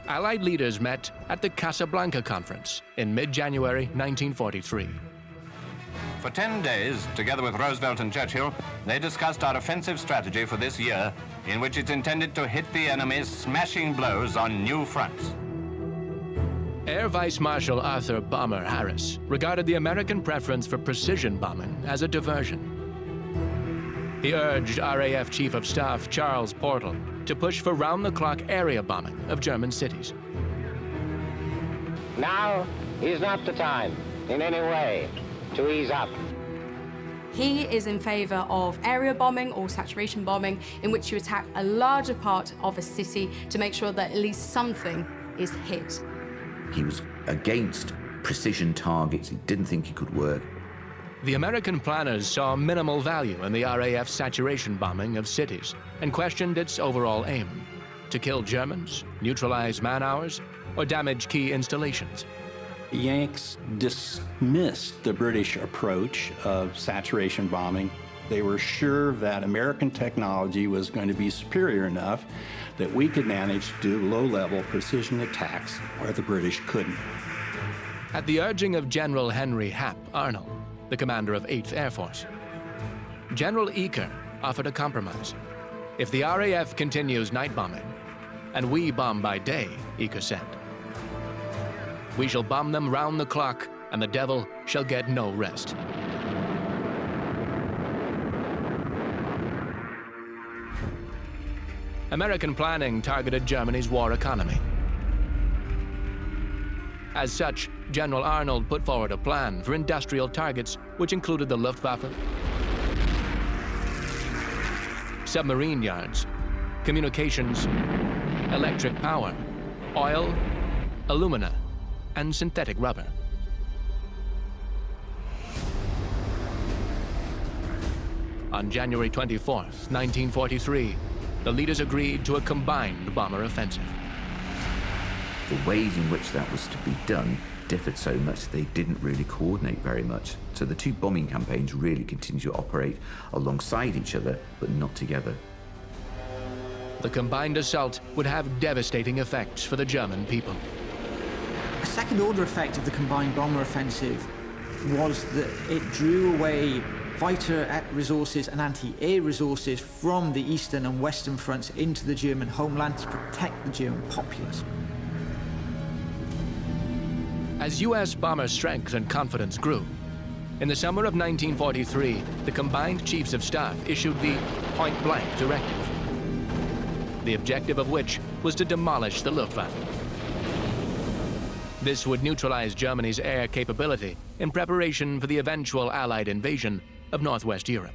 Allied leaders met at the Casablanca Conference in mid-January 1943. For 10 days, together with Roosevelt and Churchill, they discussed our offensive strategy for this year, in which it's intended to hit the enemy's smashing blows on new fronts. Air Vice Marshal Arthur Bomber Harris regarded the American preference for precision bombing as a diversion. He urged RAF Chief of Staff Charles Portal to push for round-the-clock area bombing of German cities. Now is not the time, in any way, to ease up. He is in favor of area bombing or saturation bombing, in which you attack a larger part of a city to make sure that at least something is hit. He was against precision targets. He didn't think it could work. The American planners saw minimal value in the RAF saturation bombing of cities and questioned its overall aim: to kill Germans, neutralize man-hours, or damage key installations. The Yanks dismissed the British approach of saturation bombing. They were sure that American technology was going to be superior enough that we could manage to do low-level precision attacks where the British couldn't. At the urging of General Henry Hap Arnold, the commander of 8th Air Force, General Eaker offered a compromise. If the RAF continues night bombing, and we bomb by day, Eaker said, we shall bomb them round the clock, and the devil shall get no rest. American planning targeted Germany's war economy. As such, General Arnold put forward a plan for industrial targets, which included the Luftwaffe, submarine yards, communications, electric power, oil, alumina, and synthetic rubber. On January 24th, 1943, the leaders agreed to a combined bomber offensive. The ways in which that was to be done differed so much they didn't really coordinate very much. So the two bombing campaigns really continued to operate alongside each other, but not together. The combined assault would have devastating effects for the German people. A second-order effect of the combined bomber offensive was that it drew away fighter resources and anti-air resources from the eastern and western fronts into the German homeland to protect the German populace. As U.S. bomber strength and confidence grew, in the summer of 1943, the combined chiefs of staff issued the point-blank directive, the objective of which was to demolish the Luftwaffe. This would neutralize Germany's air capability in preparation for the eventual Allied invasion of Northwest Europe.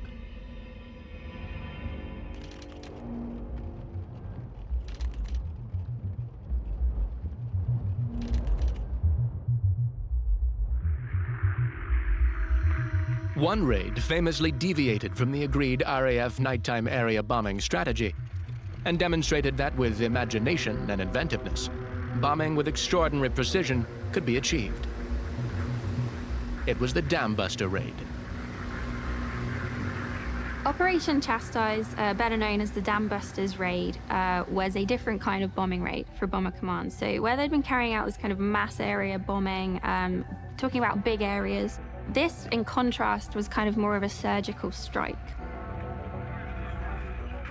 One raid famously deviated from the agreed RAF nighttime area bombing strategy and demonstrated that with imagination and inventiveness, bombing with extraordinary precision could be achieved. It was the Dam Buster raid. Operation Chastise, better known as the Dam Busters raid, was a different kind of bombing raid for Bomber Command. So where they'd been carrying out this kind of mass area bombing, talking about big areas, this, in contrast, was kind of more of a surgical strike.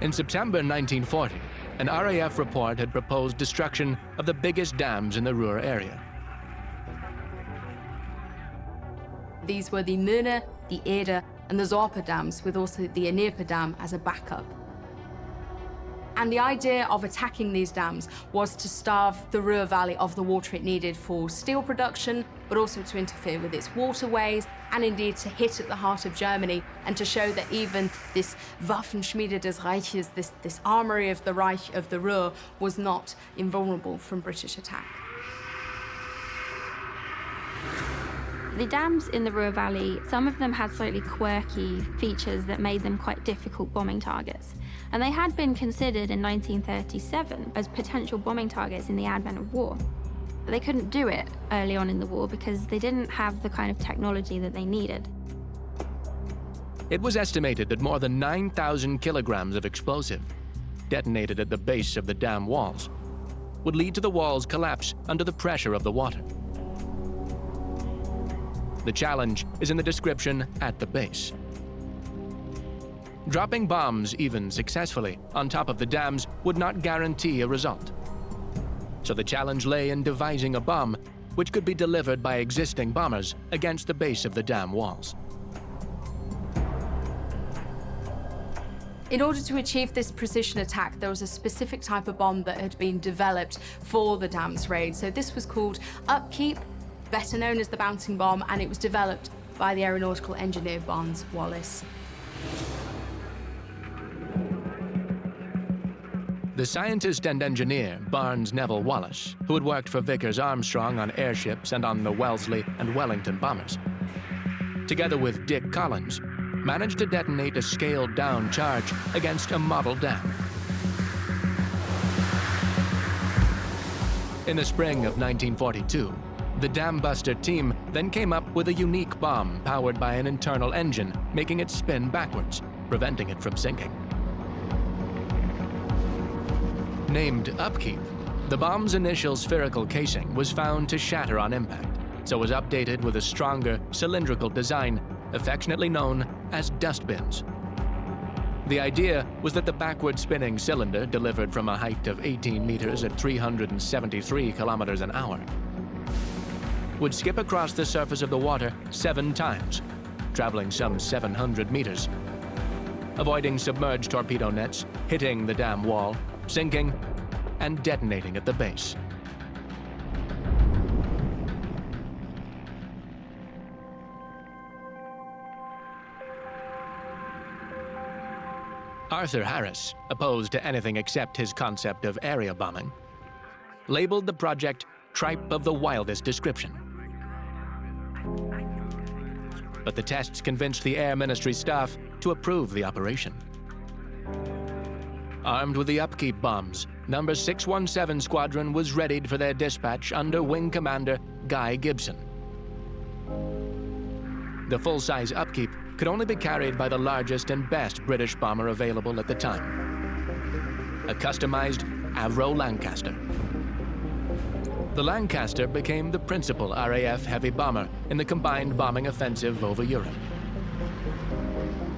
In September 1940, an RAF report had proposed destruction of the biggest dams in the Ruhr area. These were the Möhne, the Eder, and the Zorpa dams, with also the Anirpa dam as a backup. And the idea of attacking these dams was to starve the Ruhr Valley of the water it needed for steel production, but also to interfere with its waterways, and indeed to hit at the heart of Germany, and to show that even this Waffenschmiede des Reiches, this armory of the Reich of the Ruhr, was not invulnerable from British attack. The dams in the Ruhr Valley, some of them had slightly quirky features that made them quite difficult bombing targets. And they had been considered in 1937 as potential bombing targets in the advent of war. But they couldn't do it early on in the war because they didn't have the kind of technology that they needed. It was estimated that more than 9,000 kilograms of explosive, detonated at the base of the dam walls, would lead to the walls' collapse under the pressure of the water. The challenge is in the description at the base. Dropping bombs, even successfully, on top of the dams would not guarantee a result. So the challenge lay in devising a bomb which could be delivered by existing bombers against the base of the dam walls. In order to achieve this precision attack, there was a specific type of bomb that had been developed for the dams raid. So this was called Upkeep, better known as the bouncing bomb, and it was developed by the aeronautical engineer Barnes Wallis. The scientist and engineer, Barnes Neville Wallis, who had worked for Vickers Armstrong on airships and on the Wellesley and Wellington bombers, together with Dick Collins, managed to detonate a scaled-down charge against a model dam. In the spring of 1942, the Dam Buster team then came up with a unique bomb powered by an internal engine, making it spin backwards, preventing it from sinking. Named Upkeep, the bomb's initial spherical casing was found to shatter on impact, so was updated with a stronger, cylindrical design, affectionately known as dustbins. The idea was that the backward spinning cylinder, delivered from a height of 18 meters at 373 kilometers an hour, would skip across the surface of the water 7 times, traveling some 700 meters, avoiding submerged torpedo nets, hitting the dam wall, sinking, and detonating at the base. Arthur Harris, opposed to anything except his concept of area bombing, labeled the project tripe of the wildest description. But the tests convinced the Air Ministry staff to approve the operation. Armed with the Upkeep bombs, No. 617 Squadron was readied for their dispatch under Wing Commander Guy Gibson. The full-size Upkeep could only be carried by the largest and best British bomber available at the time, a customized Avro Lancaster. The Lancaster became the principal RAF heavy bomber in the combined bombing offensive over Europe.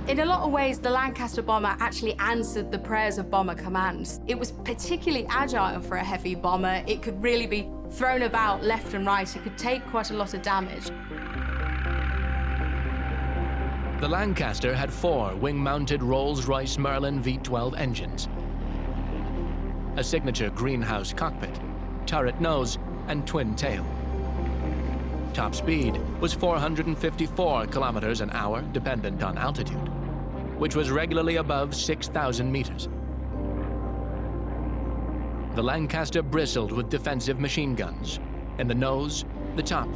In a lot of ways, the Lancaster bomber actually answered the prayers of bomber commands. It was particularly agile for a heavy bomber. It could really be thrown about left and right. It could take quite a lot of damage. The Lancaster had 4 wing-mounted Rolls-Royce Merlin V12 engines, a signature greenhouse cockpit, turret nose, and twin tail. Top speed was 454 kilometers an hour, dependent on altitude, which was regularly above 6,000 meters. The Lancaster bristled with defensive machine guns in the nose, the top,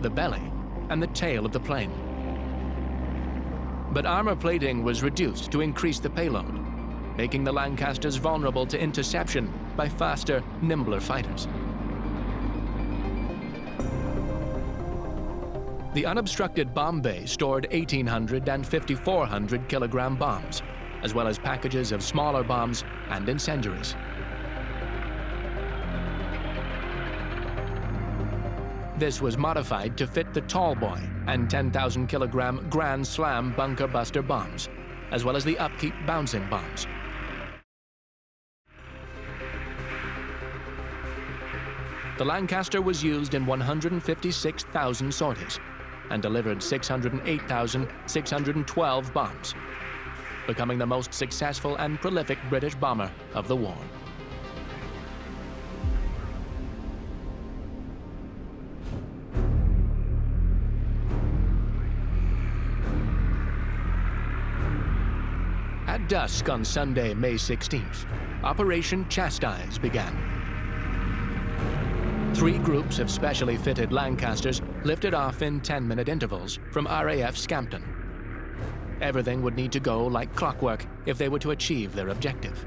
the belly, and the tail of the plane. But armor plating was reduced to increase the payload, making the Lancasters vulnerable to interception by faster, nimbler fighters. The unobstructed bomb bay stored 1,800 and 5,400 kilogram bombs, as well as packages of smaller bombs and incendiaries. This was modified to fit the Tall Boy and 10,000 kilogram Grand Slam bunker buster bombs, as well as the Upkeep bouncing bombs. The Lancaster was used in 156,000 sorties and delivered 608,612 bombs, becoming the most successful and prolific British bomber of the war. At dusk on Sunday, May 16th, Operation Chastise began. 3 groups of specially fitted Lancasters lifted off in 10-minute intervals from RAF Scampton. Everything would need to go like clockwork if they were to achieve their objective.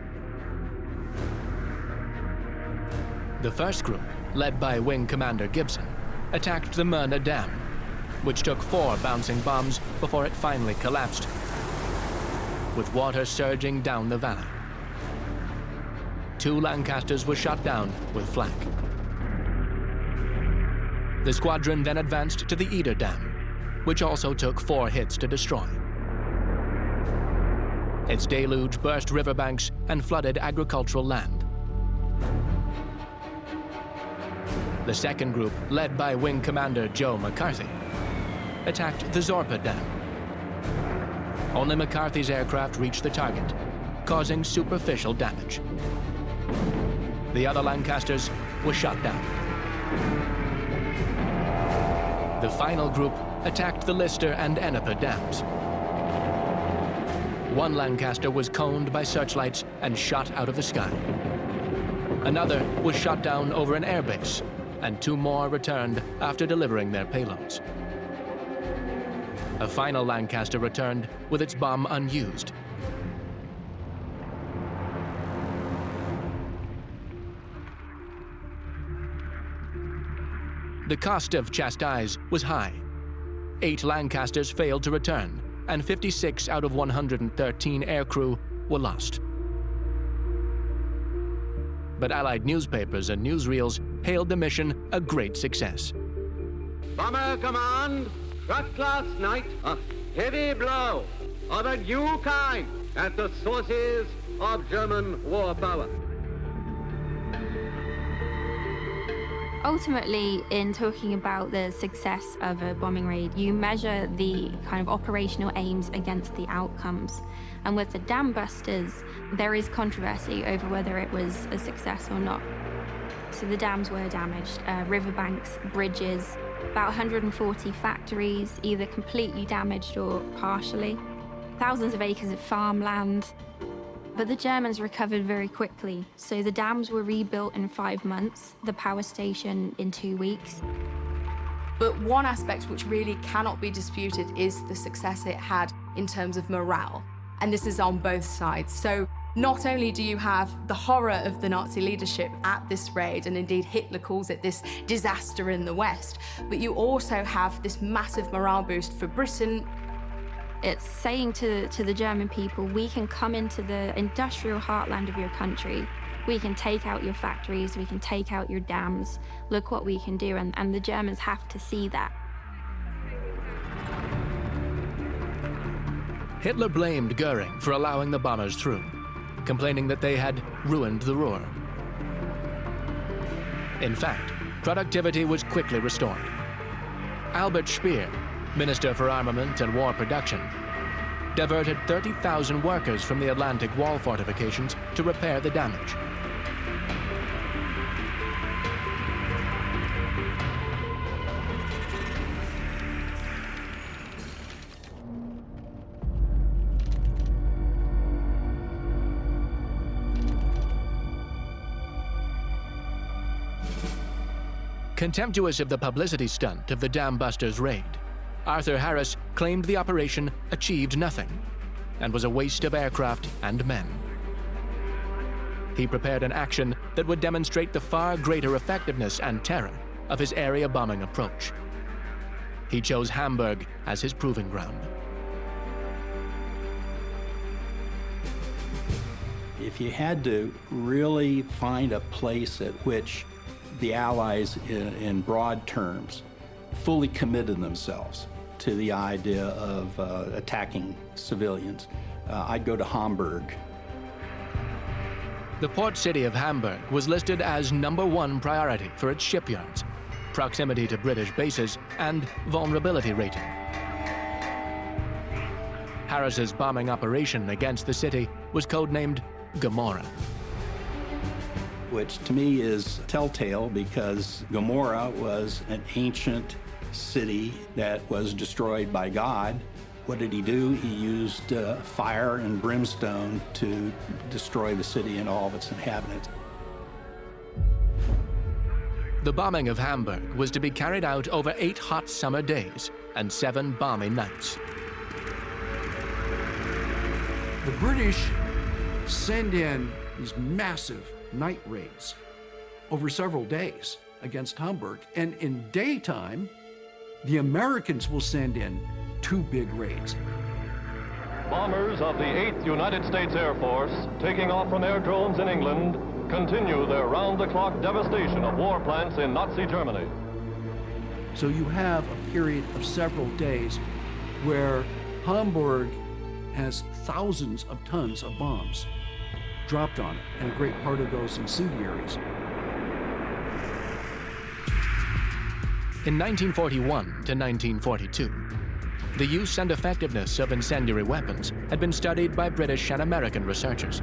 The first group, led by Wing Commander Gibson, attacked the Myrna Dam, which took 4 bouncing bombs before it finally collapsed, with water surging down the valley. 2 Lancasters were shot down with flak. The squadron then advanced to the Eder Dam, which also took 4 hits to destroy. Its deluge burst riverbanks and flooded agricultural land. The second group, led by Wing Commander Joe McCarthy, attacked the Zorpa Dam. Only McCarthy's aircraft reached the target, causing superficial damage. The other Lancasters were shot down. The final group attacked the Lister and Ennepa dams. 1 Lancaster was coned by searchlights and shot out of the sky. Another was shot down over an airbase, and 2 more returned after delivering their payloads. A final Lancaster returned with its bomb unused. The cost of Chastise was high. 8 Lancasters failed to return, and 56 out of 113 aircrew were lost. But Allied newspapers and newsreels hailed the mission a great success. Bomber Command struck last night a heavy blow of a new kind at the sources of German war power. Ultimately, in talking about the success of a bombing raid, you measure the kind of operational aims against the outcomes. And with the dam busters, there is controversy over whether it was a success or not. So the dams were damaged, riverbanks, bridges, about 140 factories, either completely damaged or partially, thousands of acres of farmland. But the Germans recovered very quickly. So the dams were rebuilt in 5 months, the power station in 2 weeks. But one aspect which really cannot be disputed is the success it had in terms of morale. And this is on both sides. So not only do you have the horror of the Nazi leadership at this raid, and indeed Hitler calls it this disaster in the West, but you also have this massive morale boost for Britain. It's saying to the German people, we can come into the industrial heartland of your country. We can take out your factories, we can take out your dams. Look what we can do, and the Germans have to see that. Hitler blamed Goering for allowing the bombers through, complaining that they had ruined the Ruhr. In fact, productivity was quickly restored. Albert Speer, Minister for Armament and War Production, diverted 30,000 workers from the Atlantic Wall fortifications to repair the damage. Contemptuous of the publicity stunt of the Dam Busters raid, Arthur Harris claimed the operation achieved nothing and was a waste of aircraft and men. He prepared an action that would demonstrate the far greater effectiveness and terror of his area bombing approach. He chose Hamburg as his proving ground. If you had to really find a place at which the Allies, in broad terms, fully committed themselves to the idea of attacking civilians, I'd go to Hamburg. The port city of Hamburg was listed as #1 priority for its shipyards, proximity to British bases, and vulnerability rating. Harris's bombing operation against the city was codenamed Gomorrah. Which to me is telltale, because Gomorrah was an ancient city that was destroyed by God. What did he do? He used fire and brimstone to destroy the city and all of its inhabitants. The bombing of Hamburg was to be carried out over 8 hot summer days and 7 balmy nights. The British send in these massive night raids over several days against Hamburg, and in daytime, the Americans will send in 2 big raids. Bombers of the 8th United States Air Force, taking off from aerodromes in England, continue their round-the-clock devastation of war plants in Nazi Germany. So you have a period of several days where Hamburg has thousands of tons of bombs dropped on it, and a great part of those incendiaries. In 1941 to 1942, the use and effectiveness of incendiary weapons had been studied by British and American researchers.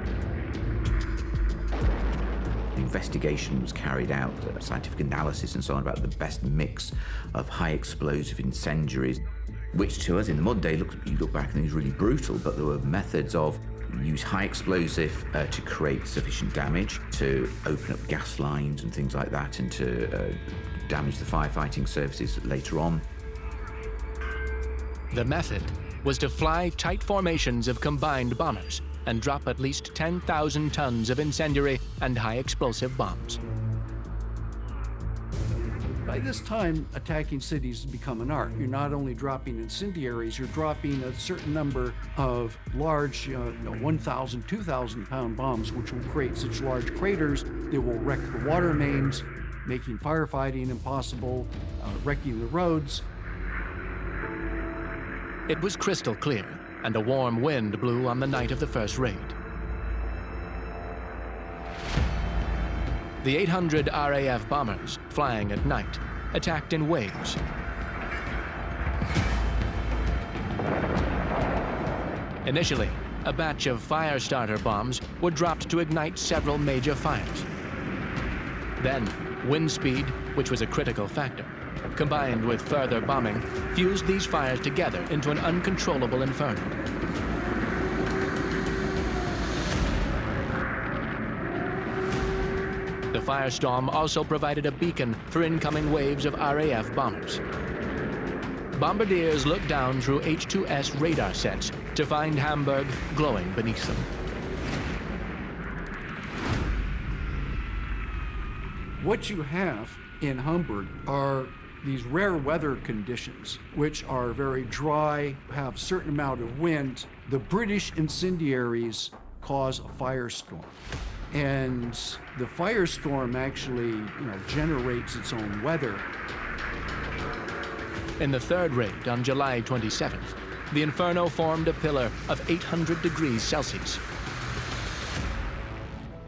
Investigation was carried out, scientific analysis and so on about the best mix of high explosive incendiaries, which to us in the modern day, you look back and it was really brutal, but there were methods of use high explosive to create sufficient damage, to open up gas lines and things like that, and to damage the firefighting services later on. The method was to fly tight formations of combined bombers and drop at least 10,000 tons of incendiary and high explosive bombs. By this time, attacking cities has become an art. You're not only dropping incendiaries, you're dropping a certain number of large, 1,000, 2,000 pound bombs, which will create such large craters that will wreck the water mains, making firefighting impossible, wrecking the roads. It was crystal clear, and a warm wind blew on the night of the first raid. The 800 RAF bombers, flying at night, attacked in waves. Initially, a batch of fire starter bombs were dropped to ignite several major fires. Then, wind speed, which was a critical factor, combined with further bombing, fused these fires together into an uncontrollable inferno. The firestorm also provided a beacon for incoming waves of RAF bombers. Bombardiers looked down through H-2S radar sets to find Hamburg glowing beneath them. What you have in Hamburg are these rare weather conditions, which are very dry, have a certain amount of wind. The British incendiaries cause a firestorm. And the firestorm actually, generates its own weather. In the third raid on July 27th, the inferno formed a pillar of 800 degrees Celsius.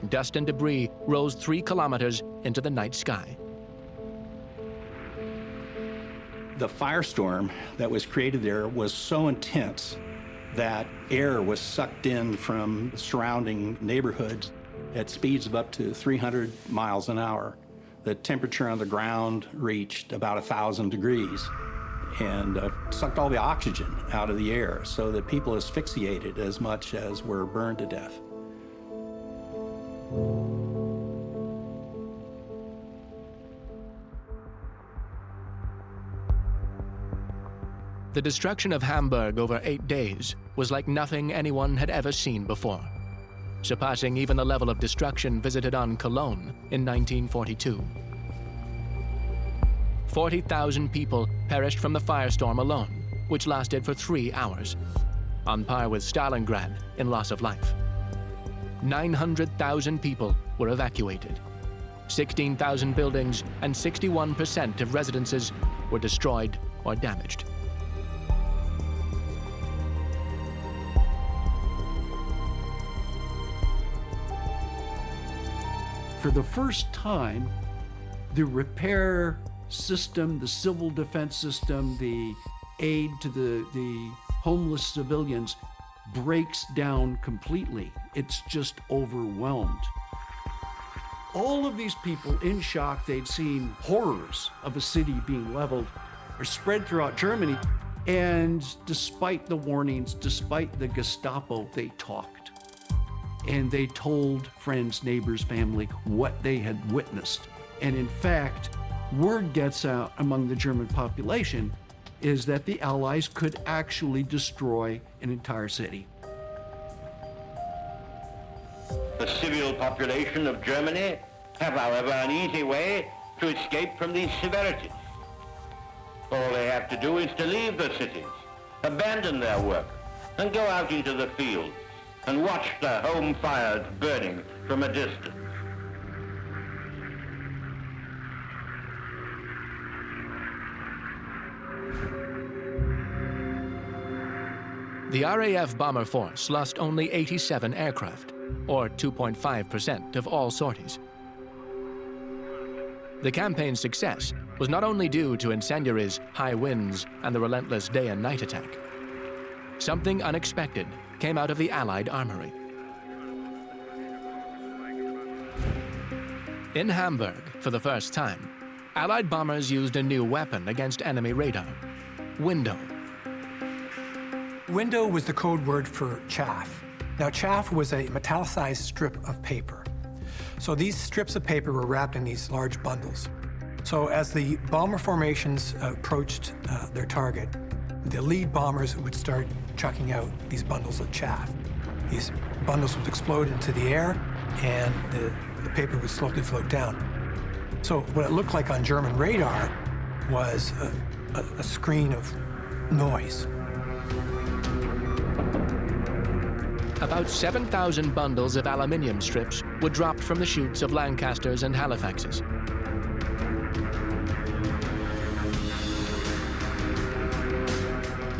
Dust and debris rose 3 kilometers into the night sky. The firestorm that was created there was so intense that air was sucked in from surrounding neighborhoods at speeds of up to 300 miles an hour. The temperature on the ground reached about 1,000 degrees and sucked all the oxygen out of the air so that people asphyxiated as much as were burned to death. The destruction of Hamburg over 8 days was like nothing anyone had ever seen before, surpassing even the level of destruction visited on Cologne in 1942. 40,000 people perished from the firestorm alone, which lasted for 3 hours, on par with Stalingrad in loss of life. 900,000 people were evacuated. 16,000 buildings and 61% of residences were destroyed or damaged. For the first time, the repair system, the civil defense system, the aid to the homeless civilians breaks down completely. It's just overwhelmed. All of these people in shock, they'd seen horrors of a city being leveled, are spread throughout Germany. And despite the warnings, despite the Gestapo, they talked. And they told friends, neighbors, family what they had witnessed. And in fact, word gets out among the German population is that the Allies could actually destroy an entire city. The civil population of Germany have, however, an easy way to escape from these severities. All they have to do is to leave the cities, abandon their work, and go out into the fields and watch their home fires burning from a distance. The RAF bomber force lost only 87 aircraft, or 2.5% of all sorties. The campaign's success was not only due to incendiaries, high winds, and the relentless day and night attack. Something unexpected came out of the Allied armory. In Hamburg, for the first time, Allied bombers used a new weapon against enemy radar: window. Window was the code word for chaff. Now, chaff was a metallicized strip of paper. So these strips of paper were wrapped in these large bundles. So as the bomber formations approached their target, the lead bombers would start chucking out these bundles of chaff. These bundles would explode into the air, and the paper would slowly float down. So what it looked like on German radar was a screen of noise. About 7,000 bundles of aluminium strips were dropped from the chutes of Lancasters and Halifaxes.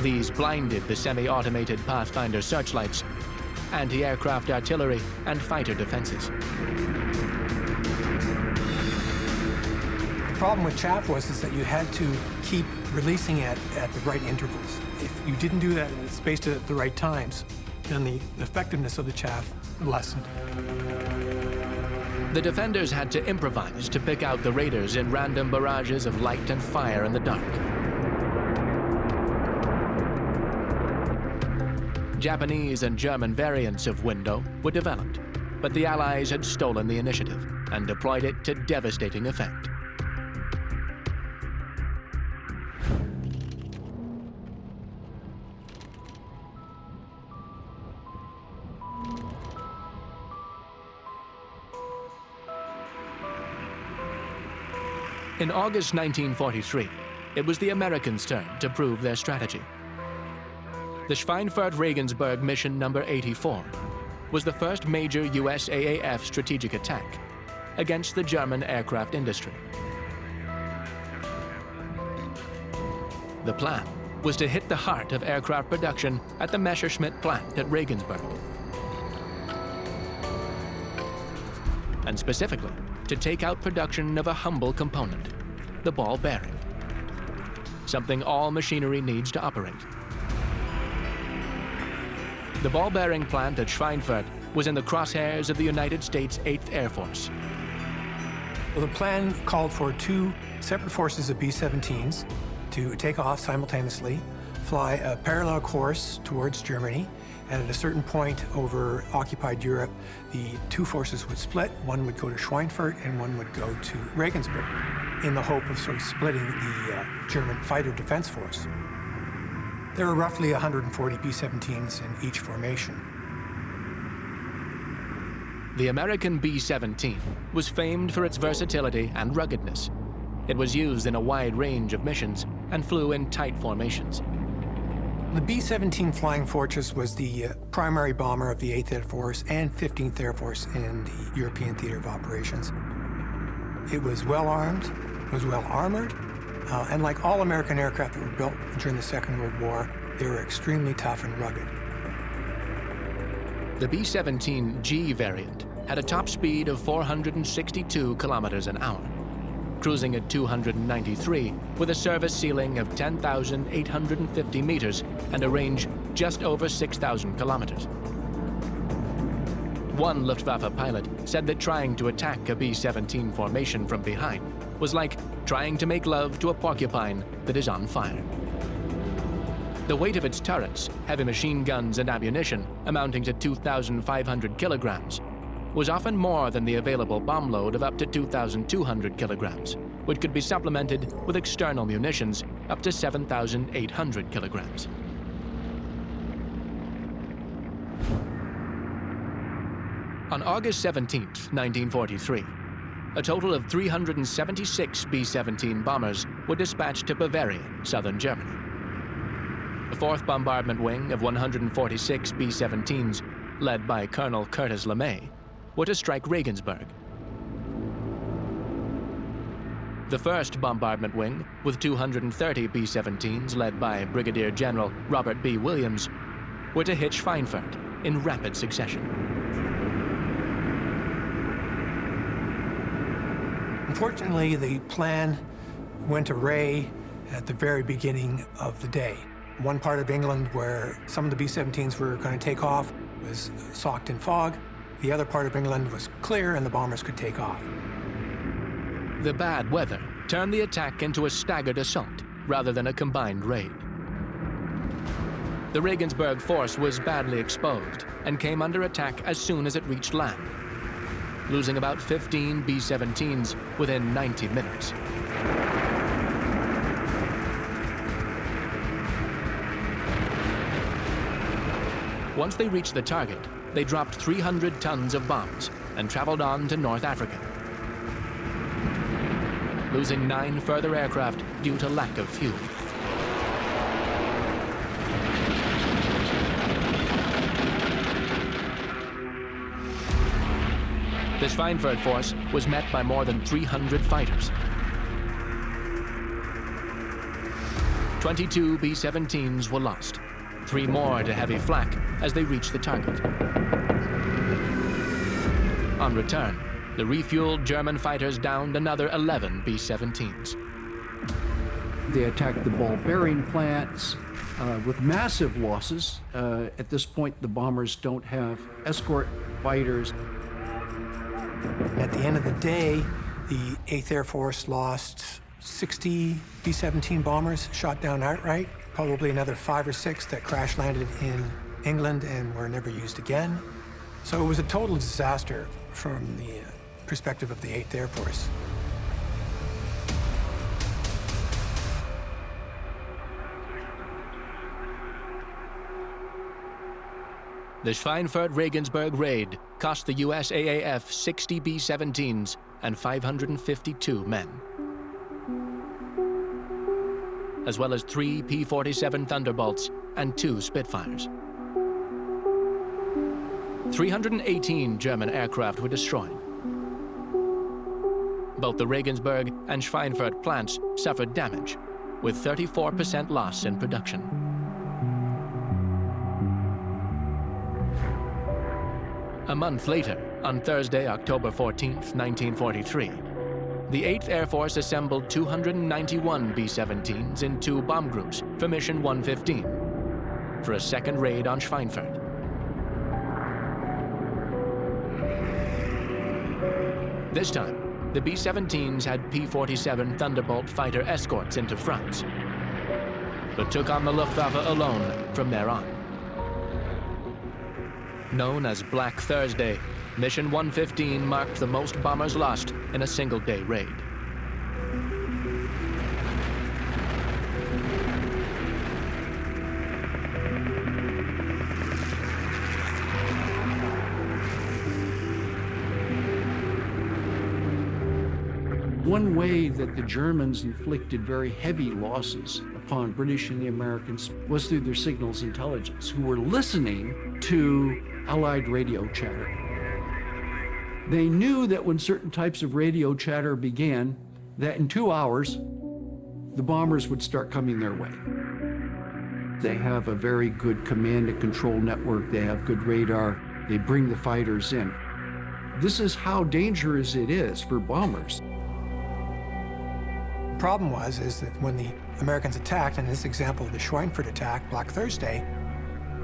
These blinded the semi-automated Pathfinder searchlights, anti-aircraft artillery, and fighter defenses. The problem with chaff was that you had to keep releasing it at the right intervals. If you didn't do that and spaced it at the right times, then the effectiveness of the chaff lessened. The defenders had to improvise to pick out the raiders in random barrages of light and fire in the dark. Japanese and German variants of window were developed, but the Allies had stolen the initiative and deployed it to devastating effect. In August 1943, it was the Americans' turn to prove their strategy. The Schweinfurt-Regensburg Mission Number 84 was the first major USAAF strategic attack against the German aircraft industry. The plan was to hit the heart of aircraft production at the Messerschmitt plant at Regensburg, and specifically to take out production of a humble component, the ball bearing, something all machinery needs to operate. The ball bearing plant at Schweinfurt was in the crosshairs of the United States 8th Air Force. Well, the plan called for 2 separate forces of B-17s to take off simultaneously, fly a parallel course towards Germany, and at a certain point over occupied Europe, the 2 forces would split. One would go to Schweinfurt and one would go to Regensburg, in the hope of sort of splitting the German fighter defense force. There were roughly 140 B-17s in each formation. The American B-17 was famed for its versatility and ruggedness. It was used in a wide range of missions and flew in tight formations. The B-17 Flying Fortress was the primary bomber of the 8th Air Force and 15th Air Force in the European theater of operations. It was well-armed, it was well-armored, and like all American aircraft that were built during the Second World War, they were extremely tough and rugged. The B-17G variant had a top speed of 462 kilometers an hour, cruising at 293 with a service ceiling of 10,850 meters and a range just over 6,000 kilometers. One Luftwaffe pilot said that trying to attack a B-17 formation from behind was like trying to make love to a porcupine that is on fire. The weight of its turrets, heavy machine guns and ammunition amounting to 2,500 kilograms, was often more than the available bomb load of up to 2,200 kilograms. which could be supplemented with external munitions up to 7,800 kilograms. On August 17, 1943, a total of 376 B-17 bombers were dispatched to Bavaria, southern Germany. The 4th Bombardment Wing of 146 B-17s, led by Colonel Curtis LeMay, were to strike Regensburg. The 1st Bombardment Wing, with 230 B-17s led by Brigadier General Robert B. Williams, were to hit Schweinfurt in rapid succession. Unfortunately, the plan went awry at the very beginning of the day. One part of England where some of the B-17s were going to take off was socked in fog. The other part of England was clear and the bombers could take off. The bad weather turned the attack into a staggered assault rather than a combined raid. The Regensburg force was badly exposed and came under attack as soon as it reached land, losing about 15 B-17s within 90 minutes. Once they reached the target, they dropped 300 tons of bombs and traveled on to North Africa, losing 9 further aircraft due to lack of fuel. The Schweinfurt force was met by more than 300 fighters. 22 B-17s were lost, 3 more to heavy flak as they reached the target. On return, the refueled German fighters downed another 11 B-17s. They attacked the ball bearing plants with massive losses. At this point, the bombers don't have escort fighters. At the end of the day, the 8th Air Force lost 60 B-17 bombers shot down outright, probably another 5 or 6 that crash landed in England and were never used again. So it was a total disaster from the perspective of the 8th Air Force. The Schweinfurt-Regensburg raid cost the USAAF 60 B-17s and 552 men, as well as 3 P-47 Thunderbolts and 2 Spitfires. 318 German aircraft were destroyed. Both the Regensburg and Schweinfurt plants suffered damage, with 34% loss in production. A month later, on Thursday, October 14th, 1943, the 8th Air Force assembled 291 B-17s in 2 bomb groups for Mission 115 for a second raid on Schweinfurt. This time, the B-17s had P-47 Thunderbolt fighter escorts into France, but took on the Luftwaffe alone from there on. Known as Black Thursday, Mission 115 marked the most bombers lost in a single-day raid. One way that the Germans inflicted very heavy losses upon British and the Americans was through their signals intelligence, who were listening to Allied radio chatter. They knew that when certain types of radio chatter began, that in 2 hours, the bombers would start coming their way. They have a very good command and control network. They have good radar. They bring the fighters in. This is how dangerous it is for bombers. The problem is that when the Americans attacked, in this example of the Schweinfurt attack, Black Thursday,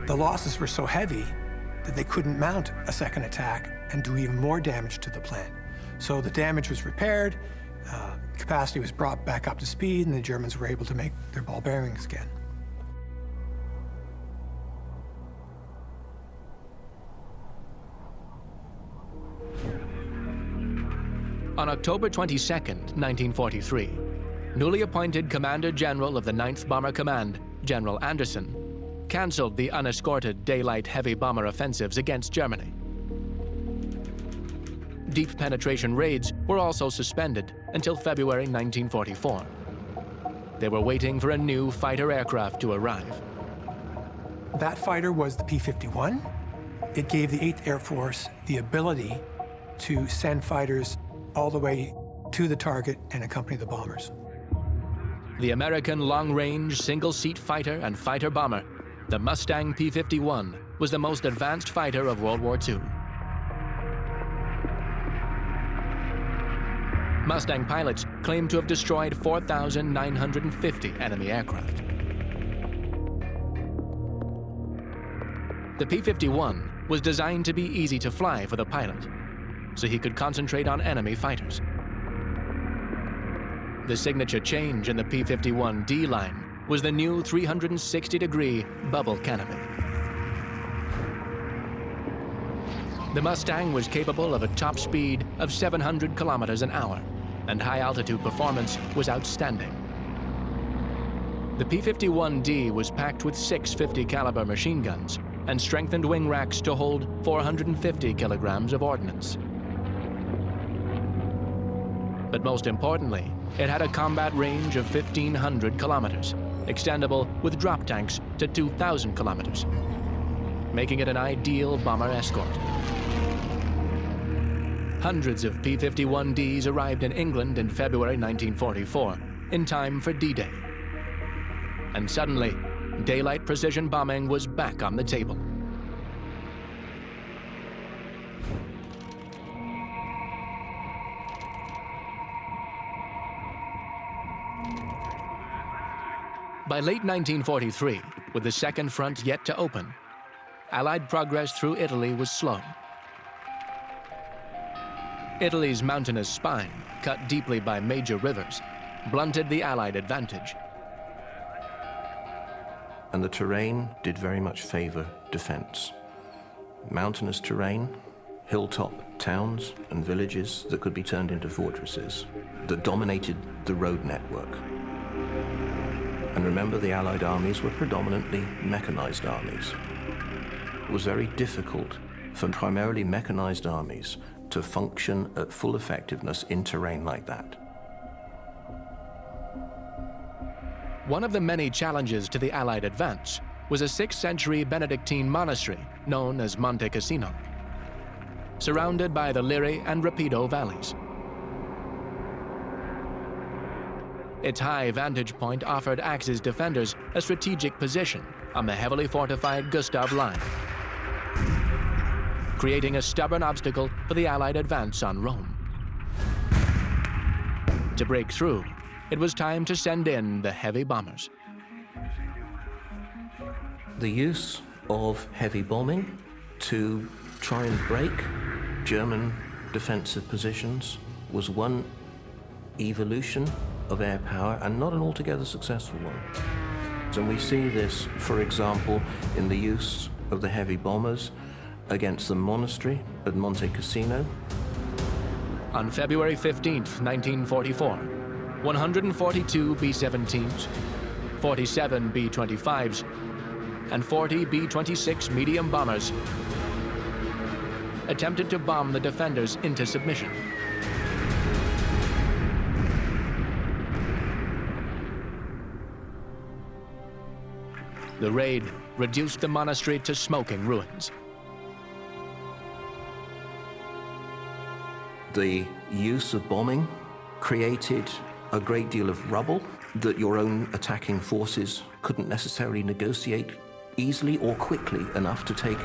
the losses were so heavy that they couldn't mount a second attack and do even more damage to the plant. So the damage was repaired, capacity was brought back up to speed, and the Germans were able to make their ball bearings again. On October 22, 1943, newly appointed Commander General of the 9th Bomber Command, General Anderson, canceled the unescorted daylight heavy bomber offensives against Germany. Deep penetration raids were also suspended until February 1944. They were waiting for a new fighter aircraft to arrive. That fighter was the P-51. It gave the 8th Air Force the ability to send fighters all the way to the target and accompany the bombers. The American long-range single-seat fighter and fighter bomber, the Mustang P-51, was the most advanced fighter of World War II. Mustang pilots claimed to have destroyed 4,950 enemy aircraft. The P-51 was designed to be easy to fly for the pilot, so he could concentrate on enemy fighters. The signature change in the P-51D line was the new 360-degree bubble canopy. The Mustang was capable of a top speed of 700 kilometers an hour, and high-altitude performance was outstanding. The P-51D was packed with 650 caliber machine guns and strengthened wing racks to hold 450 kilograms of ordnance. But most importantly, it had a combat range of 1,500 kilometers, extendable with drop tanks to 2,000 kilometers, making it an ideal bomber escort. Hundreds of P-51Ds arrived in England in February 1944, in time for D-Day. And suddenly, daylight precision bombing was back on the table. By late 1943, with the second front yet to open, Allied progress through Italy was slow. Italy's mountainous spine, cut deeply by major rivers, blunted the Allied advantage. And the terrain did very much favor defense. Mountainous terrain, hilltop towns and villages that could be turned into fortresses, that dominated the road network. And remember, the Allied armies were predominantly mechanized armies. It was very difficult for primarily mechanized armies to function at full effectiveness in terrain like that. One of the many challenges to the Allied advance was a 6th century Benedictine monastery known as Monte Cassino, surrounded by the Liri and Rapido valleys. Its high vantage point offered Axis defenders a strategic position on the heavily fortified Gustav Line, creating a stubborn obstacle for the Allied advance on Rome. To break through, it was time to send in the heavy bombers. The use of heavy bombing to try and break German defensive positions was one evolution of air power, and not an altogether successful one. And we see this, for example, in the use of the heavy bombers against the monastery at Monte Cassino. On February 15th, 1944, 142 B-17s, 47 B-25s, and 40 B-26 medium bombers attempted to bomb the defenders into submission. The raid reduced the monastery to smoking ruins. The use of bombing created a great deal of rubble that your own attacking forces couldn't necessarily negotiate easily or quickly enough to take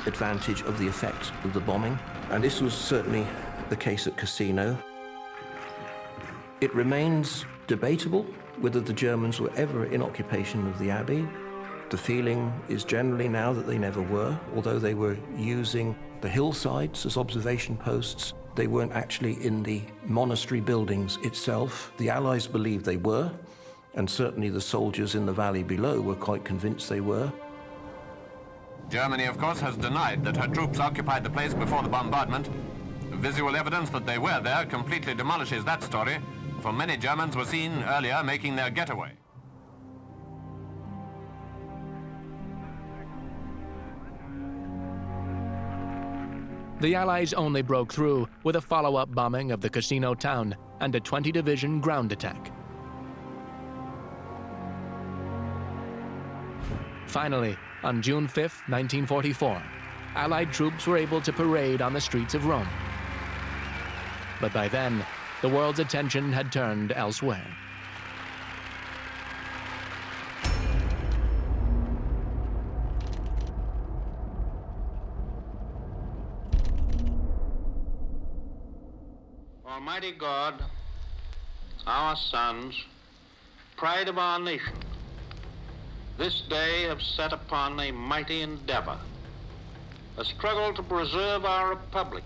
advantage of the effect of the bombing. And this was certainly the case at Cassino. It remains debatable whether the Germans were ever in occupation of the abbey. The feeling is generally now that they never were, although they were using the hillsides as observation posts. They weren't actually in the monastery buildings itself. The Allies believed they were, and certainly the soldiers in the valley below were quite convinced they were. Germany, of course, has denied that her troops occupied the place before the bombardment. Visual evidence that they were there completely demolishes that story, for many Germans were seen earlier making their getaway. The Allies only broke through with a follow-up bombing of the casino town and a 20-division ground attack. Finally, on June 5, 1944, Allied troops were able to parade on the streets of Rome. But by then, the world's attention had turned elsewhere. Almighty God, our sons, pride of our nation, this day have set upon a mighty endeavor, a struggle to preserve our republic,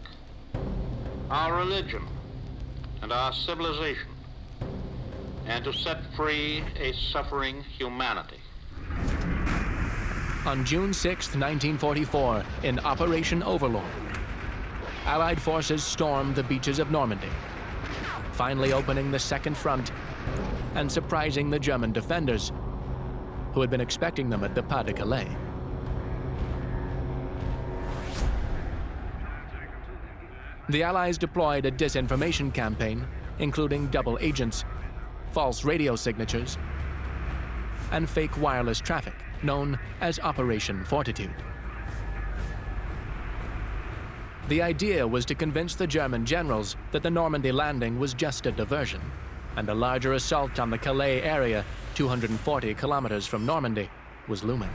our religion, and our civilization, and to set free a suffering humanity. On June 6, 1944, in Operation Overlord, Allied forces stormed the beaches of Normandy, finally opening the second front and surprising the German defenders, who had been expecting them at the Pas de Calais. The Allies deployed a disinformation campaign, including double agents, false radio signatures, and fake wireless traffic, known as Operation Fortitude. The idea was to convince the German generals that the Normandy landing was just a diversion, and a larger assault on the Calais area, 240 kilometers from Normandy, was looming.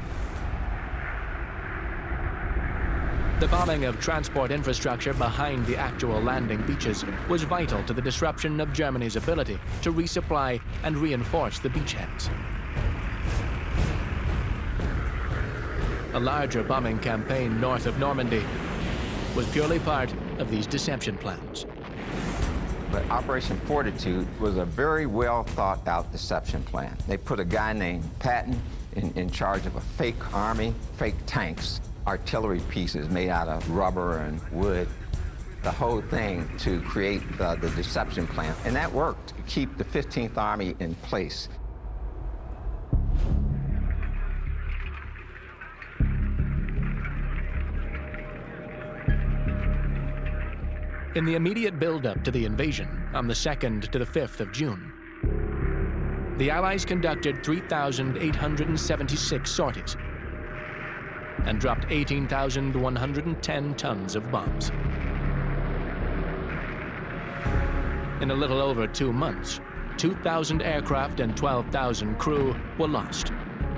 The bombing of transport infrastructure behind the actual landing beaches was vital to the disruption of Germany's ability to resupply and reinforce the beachheads. A larger bombing campaign north of Normandy was purely part of these deception plans. But Operation Fortitude was a very well thought out deception plan. They put a guy named Patton in charge of a fake army, fake tanks, artillery pieces made out of rubber and wood, the whole thing to create the deception plan. And that worked to keep the 15th Army in place. In the immediate build-up to the invasion, on the 2nd to the 5th of June, the Allies conducted 3,876 sorties and dropped 18,110 tons of bombs. In a little over 2 months, 2,000 aircraft and 12,000 crew were lost,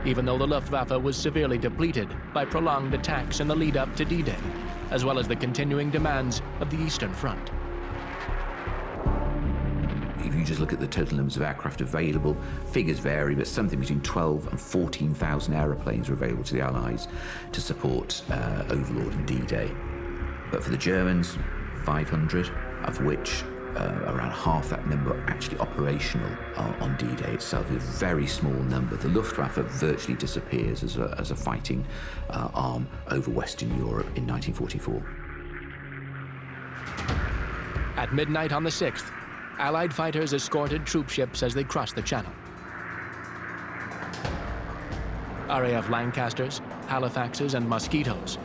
even though the Luftwaffe was severely depleted by prolonged attacks in the lead-up to D-Day, as well as the continuing demands of the Eastern Front. If you just look at the total numbers of aircraft available, figures vary, but something between 12 and 14,000 aeroplanes were available to the Allies to support Overlord and D-Day. But for the Germans, 500, of which around half that number are actually operational on D-Day itself. A very small number. The Luftwaffe virtually disappears as a fighting arm over Western Europe in 1944. At midnight on the 6th, Allied fighters escorted troop ships as they crossed the Channel. RAF Lancasters, Halifaxes, and Mosquitoes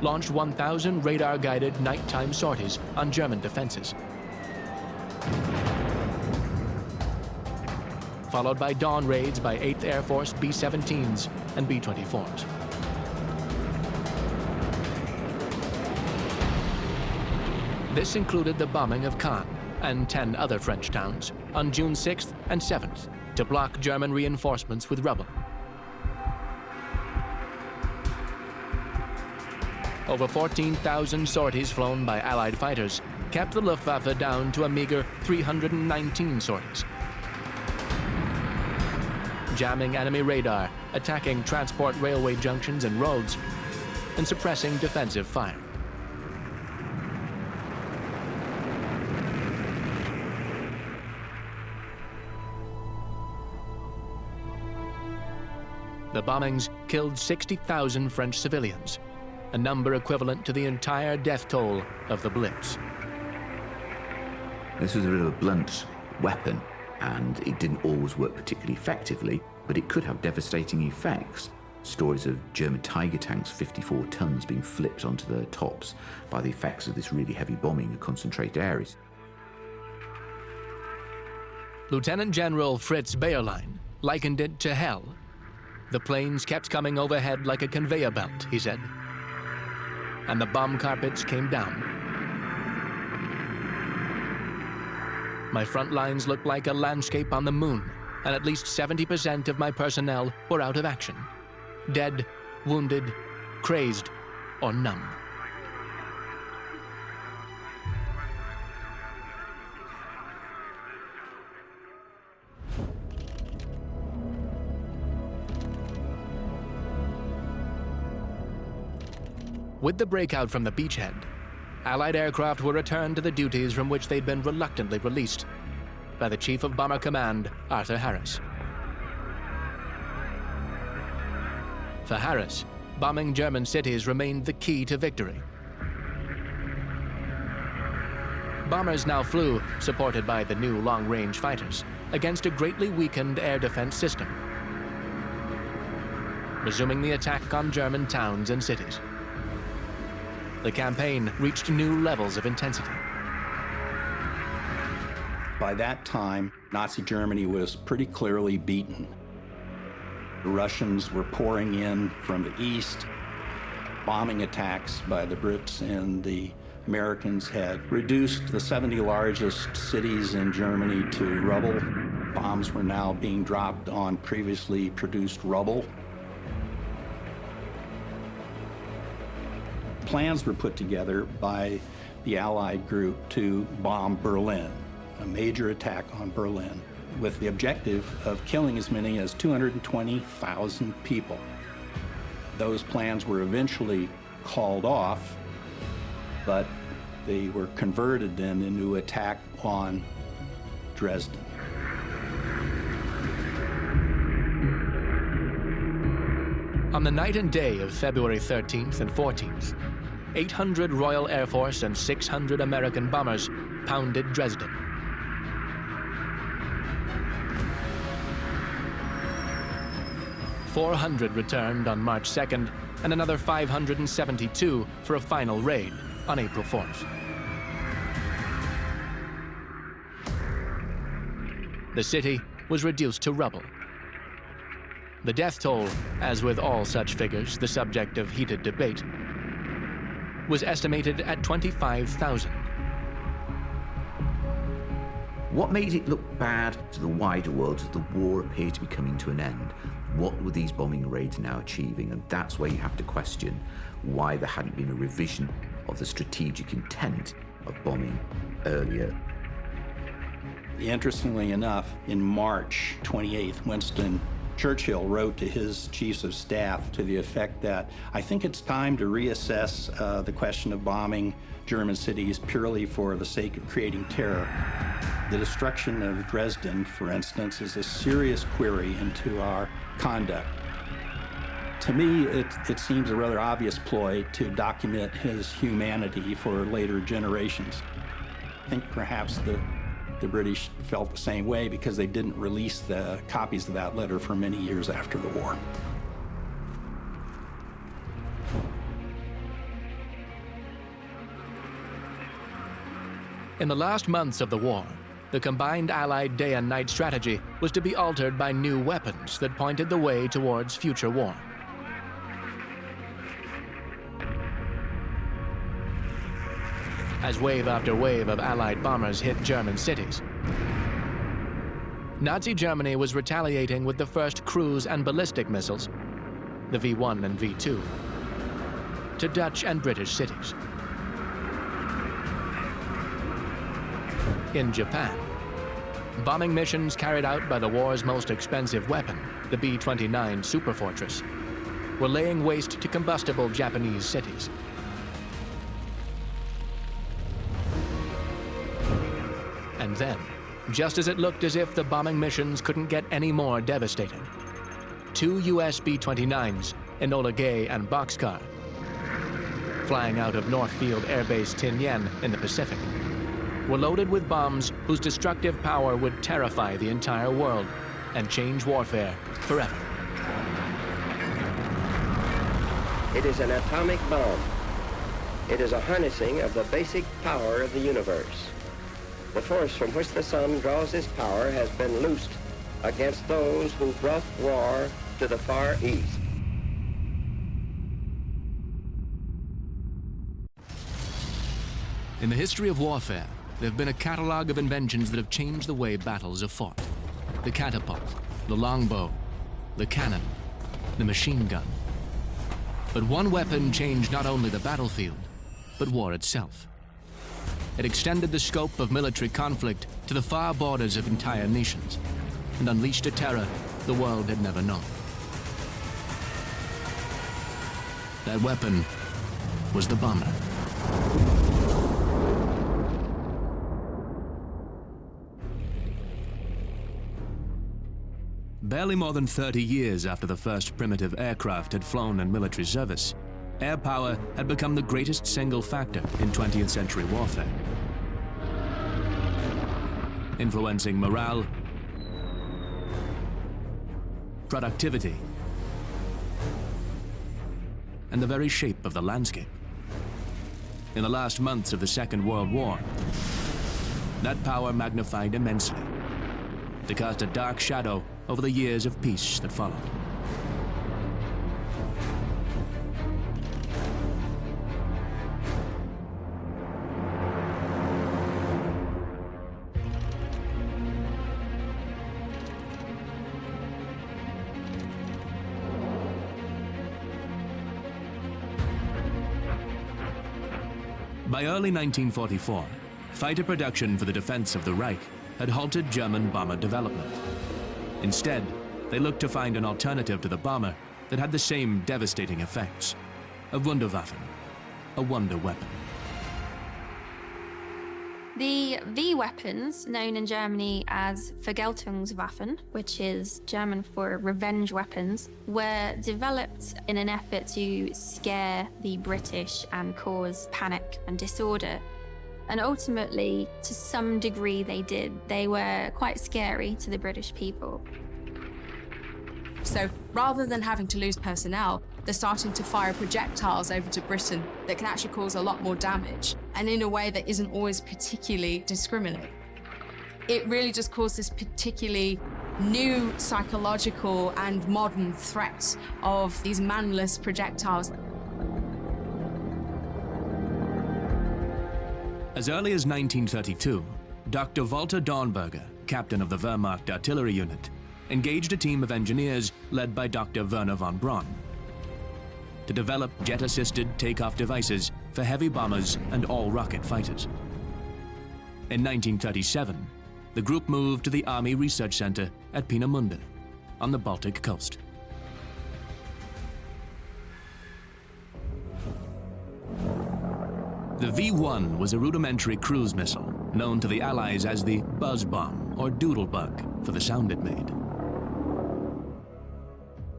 launched 1,000 radar-guided nighttime sorties on German defenses, followed by dawn raids by 8th Air Force B-17s and B-24s. This included the bombing of Caen and 10 other French towns on June 6th and 7th to block German reinforcements with rubble. Over 14,000 sorties flown by Allied fighters kept the Luftwaffe down to a meager 319 sorties. Jamming enemy radar, attacking transport railway junctions and roads, and suppressing defensive fire. The bombings killed 60,000 French civilians a number equivalent to the entire death toll of the Blitz. This was a bit of a blunt weapon, and it didn't always work particularly effectively, but it could have devastating effects. Stories of German Tiger tanks, 54 tons, being flipped onto their tops by the effects of this really heavy bombing in concentrated areas. Lieutenant General Fritz Bayerlein likened it to hell. The planes kept coming overhead like a conveyor belt, he said, and the bomb carpets came down. My front lines looked like a landscape on the moon, and at least 70% of my personnel were out of action. Dead, wounded, crazed, or numb. With the breakout from the beachhead, Allied aircraft were returned to the duties from which they'd been reluctantly released by the Chief of Bomber Command, Arthur Harris. For Harris, bombing German cities remained the key to victory. Bombers now flew, supported by the new long-range fighters, against a greatly weakened air defense system, resuming the attack on German towns and cities. The campaign reached new levels of intensity. By that time, Nazi Germany was pretty clearly beaten. The Russians were pouring in from the east. Bombing attacks by the Brits and the Americans had reduced the 70 largest cities in Germany to rubble. Bombs were now being dropped on previously produced rubble. Plans were put together by the Allied group to bomb Berlin, a major attack on Berlin, with the objective of killing as many as 220,000 people. Those plans were eventually called off, but they were converted then into attack on Dresden. On the night and day of February 13th and 14th, 800 Royal Air Force and 600 American bombers pounded Dresden. .400 returned on March 2nd, and another 572 for a final raid on April 4th. The city was reduced to rubble. The death toll, as with all such figures, the subject of heated debate, was estimated at 25,000. What made it look bad to the wider world as the war appeared to be coming to an end? What were these bombing raids now achieving? And that's where you have to question why there hadn't been a revision of the strategic intent of bombing earlier. Interestingly enough, in March 28th, Winston Churchill wrote to his chiefs of staff to the effect that, I think it's time to reassess the question of bombing German cities purely for the sake of creating terror. The destruction of Dresden, for instance, is a serious query into our conduct. To me, it seems a rather obvious ploy to document his humanity for later generations. I think perhaps the British felt the same way because they didn't release the copies of that letter for many years after the war. In the last months of the war, the combined Allied day and night strategy was to be altered by new weapons that pointed the way towards future war. As wave after wave of Allied bombers hit German cities, Nazi Germany was retaliating with the first cruise and ballistic missiles, the V-1 and V-2, to Dutch and British cities. In Japan, bombing missions carried out by the war's most expensive weapon, the B-29 Superfortress, were laying waste to combustible Japanese cities. And then, just as it looked as if the bombing missions couldn't get any more devastating, 2 US B-29s, Enola Gay and Boxcar, flying out of Northfield Air Base Tinian in the Pacific, were loaded with bombs whose destructive power would terrify the entire world and change warfare forever. It is an atomic bomb. It is a harnessing of the basic power of the universe. The force from which the sun draws its power has been loosed against those who brought war to the Far East. In the history of warfare, there have been a catalog of inventions that have changed the way battles are fought. The catapult, the longbow, the cannon, the machine gun. But one weapon changed not only the battlefield, but war itself. It extended the scope of military conflict to the far borders of entire nations and unleashed a terror the world had never known. That weapon was the bomber. Barely more than 30 years after the first primitive aircraft had flown in military service, air power had become the greatest single factor in 20th century warfare, influencing morale, productivity, and the very shape of the landscape. In the last months of the Second World War, that power magnified immensely to cast a dark shadow over the years of peace that followed. By early 1944, fighter production for the defense of the Reich had halted German bomber development. Instead, they looked to find an alternative to the bomber that had the same devastating effects: a Wunderwaffen, a wonder weapon. The V-weapons, known in Germany as Vergeltungswaffen, which is German for revenge weapons, were developed in an effort to scare the British and cause panic and disorder. And ultimately, to some degree they did. They were quite scary to the British people. So rather than having to lose personnel, they're starting to fire projectiles over to Britain that can actually cause a lot more damage, and in a way that isn't always particularly discriminate. It really just caused this particularly new psychological and modern threat of these manless projectiles. As early as 1932, Dr. Walter Dornberger, captain of the Wehrmacht artillery unit, engaged a team of engineers led by Dr. Werner von Braun to develop jet-assisted takeoff devices for heavy bombers and all-rocket fighters. In 1937, the group moved to the Army Research Center at Peenemünde on the Baltic coast. The V-1 was a rudimentary cruise missile known to the Allies as the buzz bomb or doodlebug for the sound it made.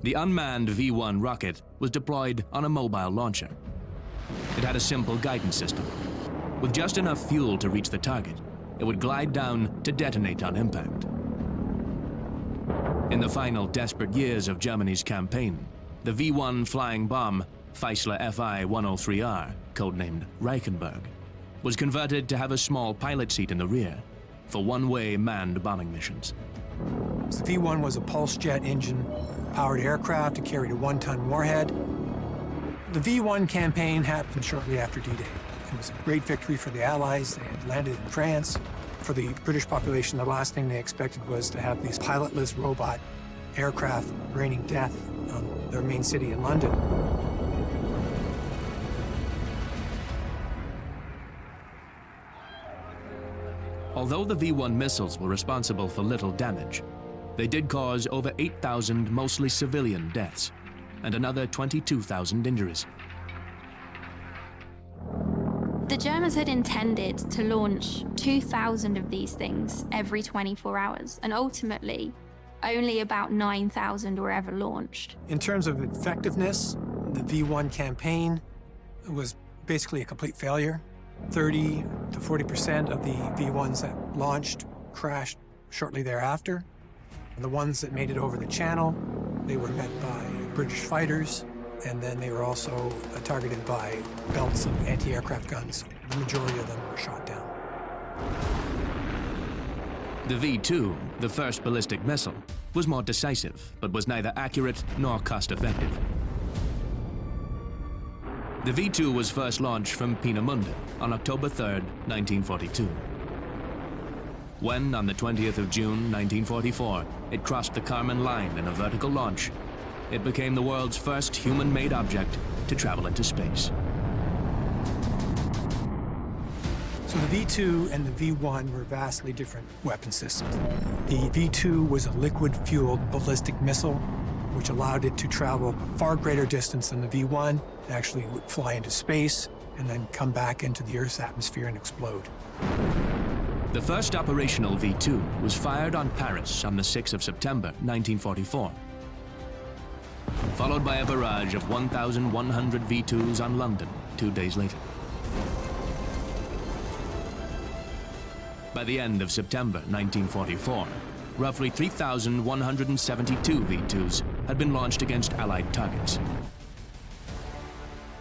The unmanned V-1 rocket was deployed on a mobile launcher. It had a simple guidance system. With just enough fuel to reach the target, it would glide down to detonate on impact. In the final desperate years of Germany's campaign, the V-1 flying bomb, Feisler Fi-103R, codenamed Reichenberg, was converted to have a small pilot seat in the rear for one-way manned bombing missions. The V-1 was a pulse jet engine-powered aircraft. It carried a one-ton warhead. The V-1 campaign happened shortly after D-Day. It was a great victory for the Allies. They had landed in France. For the British population, the last thing they expected was to have these pilotless robot aircraft raining death on their main city in London. Although the V-1 missiles were responsible for little damage, they did cause over 8,000 mostly civilian deaths and another 22,000 injuries. The Germans had intended to launch 2,000 of these things every 24 hours, and ultimately, only about 9,000 were ever launched. In terms of effectiveness, the V-1 campaign was basically a complete failure. 30 to 40% of the V-1s that launched crashed shortly thereafter. And the ones that made it over the channel, they were met by British fighters, and then they were also targeted by belts of anti-aircraft guns. The majority of them were shot down. The V-2, the first ballistic missile, was more decisive, but was neither accurate nor cost-effective. The V-2 was first launched from Peenemünde on October 3, 1942. When, on the 20th of June, 1944, it crossed the Kármán line in a vertical launch, it became the world's first human-made object to travel into space. So the V-2 and the V-1 were vastly different weapon systems. The V-2 was a liquid-fueled ballistic missile, which allowed it to travel far greater distance than the V-1. It actually would fly into space and then come back into the Earth's atmosphere and explode. The first operational V-2 was fired on Paris on the 6th of September, 1944, followed by a barrage of 1,100 V-2s on London 2 days later. By the end of September 1944, roughly 3,172 V-2s had been launched against Allied targets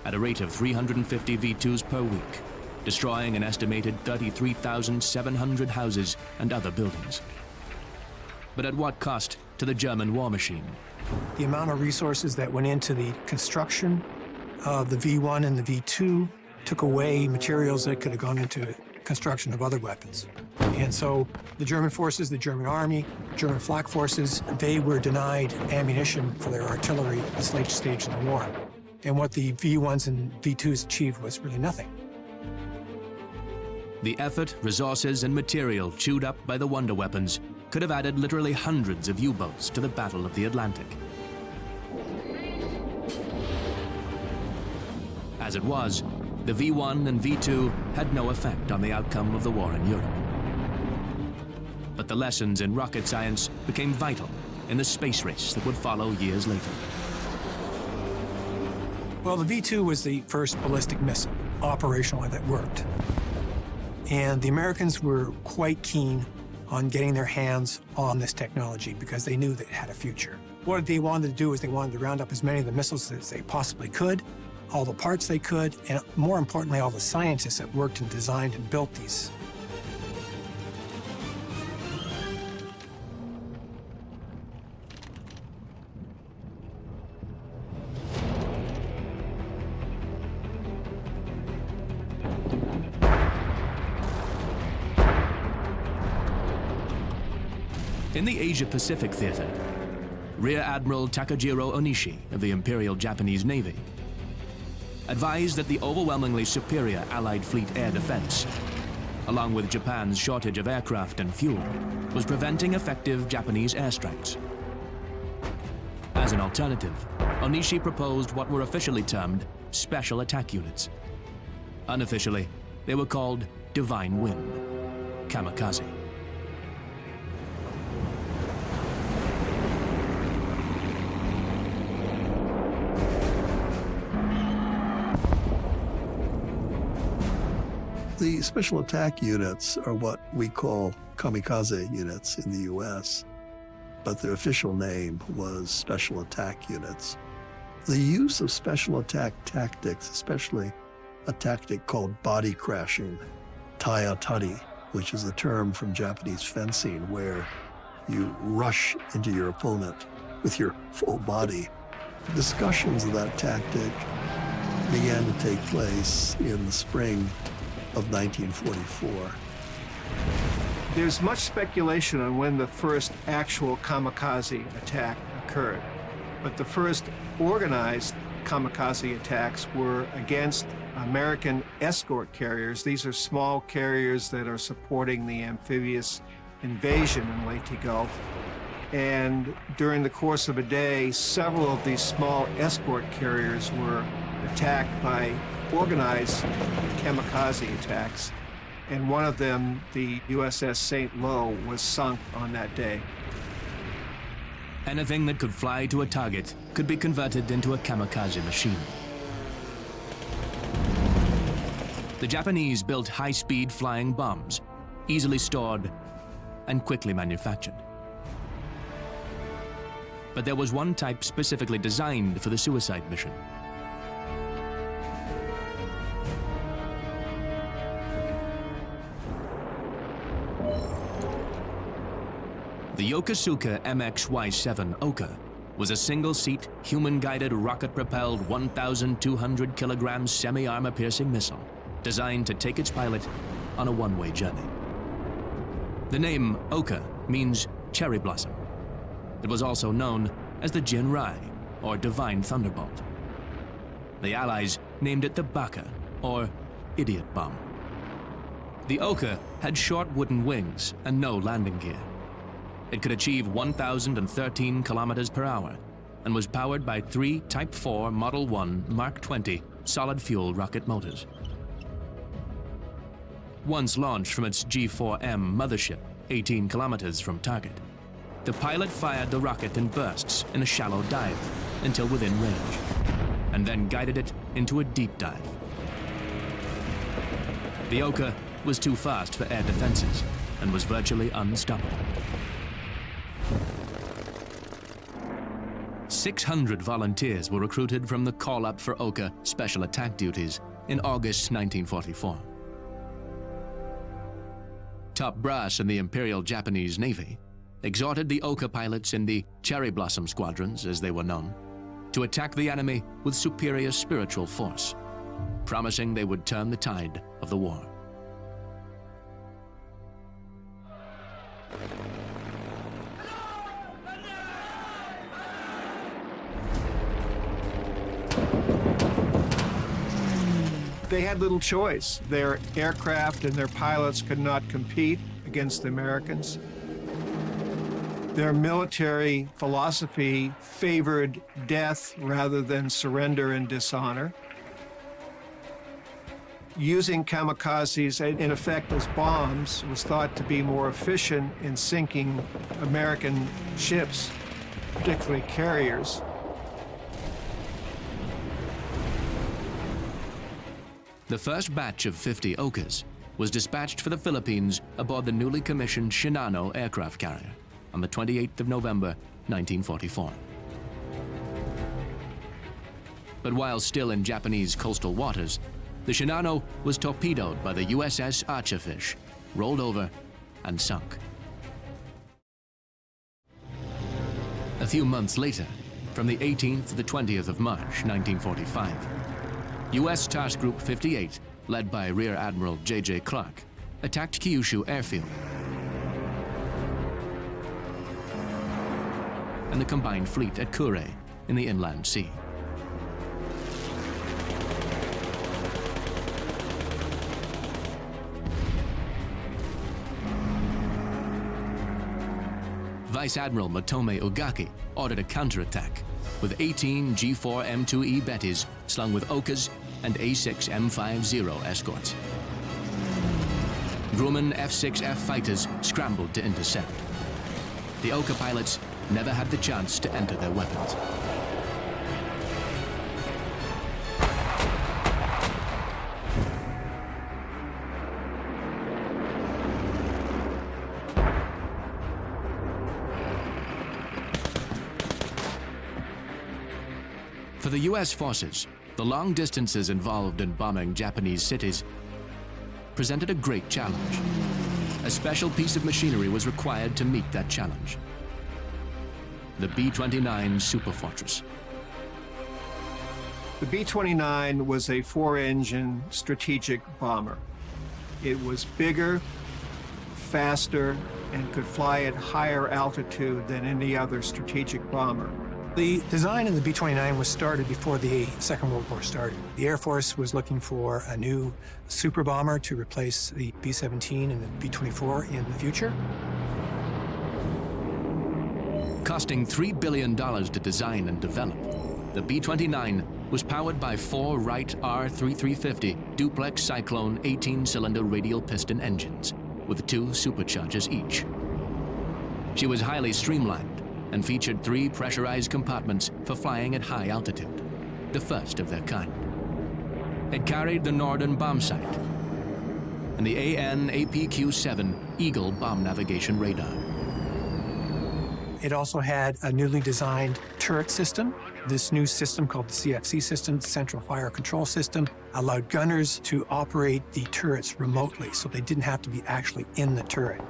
at a rate of 350 V-2s per week, destroying an estimated 33,700 houses and other buildings. But at what cost to the German war machine? The amount of resources that went into the construction of the V-1 and the V-2 took away materials that could have gone into construction of other weapons. And so the German forces, the German army, German flak forces, they were denied ammunition for their artillery at this late stage in the war. And what the V-1s and V-2s achieved was really nothing. The effort, resources, and material chewed up by the wonder weapons could have added literally hundreds of U-boats to the Battle of the Atlantic. As it was, the V-1 and V-2 had no effect on the outcome of the war in Europe. But the lessons in rocket science became vital in the space race that would follow years later. Well, the V-2 was the first ballistic missile, operational, that worked. And the Americans were quite keen on getting their hands on this technology because they knew that it had a future. What they wanted to do is they wanted to round up as many of the missiles as they possibly could, all the parts they could, and more importantly, all the scientists that worked and designed and built these. In the Asia-Pacific theater, Rear Admiral Takajiro Onishi of the Imperial Japanese Navy advised that the overwhelmingly superior Allied fleet air defense, along with Japan's shortage of aircraft and fuel, was preventing effective Japanese airstrikes. As an alternative, Onishi proposed what were officially termed special attack units. Unofficially, they were called Divine Wind, kamikaze. The special attack units are what we call kamikaze units in the U.S., but their official name was special attack units. The use of special attack tactics, especially a tactic called body crashing, taiatari, which is a term from Japanese fencing where you rush into your opponent with your full body. Discussions of that tactic began to take place in the spring of 1944. There's much speculation on when the first actual kamikaze attack occurred, but the first organized kamikaze attacks were against American escort carriers. These are small carriers that are supporting the amphibious invasion in Leyte Gulf. And during the course of a day, several of these small escort carriers were attacked by organized kamikaze attacks, and one of them, the USS St. Lo, was sunk on that day. Anything that could fly to a target could be converted into a kamikaze machine. The Japanese built high-speed flying bombs, easily stored and quickly manufactured. But there was one type specifically designed for the suicide mission. The Yokosuka MXY-7 Oka was a single-seat, human-guided, rocket-propelled 1,200-kilogram semi-armor-piercing missile designed to take its pilot on a one-way journey. The name Oka means cherry blossom. It was also known as the Jinrai, or Divine Thunderbolt. The Allies named it the Baka, or Idiot Bomb. The Oka had short wooden wings and no landing gear. It could achieve 1,013 kilometers per hour and was powered by 3 Type 4 Model 1 Mark 20 solid-fuel rocket motors. Once launched from its G4M mothership, 18 kilometers from target, the pilot fired the rocket in bursts in a shallow dive until within range, and then guided it into a deep dive. The Oka was too fast for air defenses and was virtually unstoppable. 600 volunteers were recruited from the call-up for Oka special attack duties in August 1944. Top brass in the Imperial Japanese Navy exhorted the Oka pilots in the Cherry Blossom Squadrons, as they were known, to attack the enemy with superior spiritual force, promising they would turn the tide of the war. They had little choice. Their aircraft and their pilots could not compete against the Americans. Their military philosophy favored death rather than surrender and dishonor. Using kamikazes, in effect as bombs, was thought to be more efficient in sinking American ships, particularly carriers. The first batch of 50 Okas was dispatched for the Philippines aboard the newly commissioned Shinano aircraft carrier on the 28th of November, 1944. But while still in Japanese coastal waters, the Shinano was torpedoed by the USS Archerfish, rolled over, and sunk. A few months later, from the 18th to the 20th of March, 1945, U.S. Task Group 58, led by Rear Admiral J.J. Clark, attacked Kyushu Airfield and the combined fleet at Kure in the Inland Sea. Vice Admiral Motome Ugaki ordered a counterattack with 18 G4 M2E Bettys slung with Okas and A6 M50 escorts. Grumman F-6F fighters scrambled to intercept. The Oka pilots never had the chance to enter their weapons. For the U.S. forces, the long distances involved in bombing Japanese cities presented a great challenge. A special piece of machinery was required to meet that challenge: the B-29 Superfortress. The B-29 was a 4-engine strategic bomber. It was bigger, faster, and could fly at higher altitude than any other strategic bomber. The design of the B-29 was started before the Second World War started. The Air Force was looking for a new super bomber to replace the B-17 and the B-24 in the future. Costing $3 billion to design and develop, the B-29 was powered by 4 Wright R-3350 duplex Cyclone 18-cylinder radial piston engines with 2 superchargers each. She was highly streamlined and featured 3 pressurized compartments for flying at high altitude, the first of their kind. It carried the Norden bomb sight, and the AN/APQ-7 Eagle bomb navigation radar. It also had a newly designed turret system. This new system, called the CFC system, Central Fire Control System, allowed gunners to operate the turrets remotely, so they didn't have to be actually in the turret.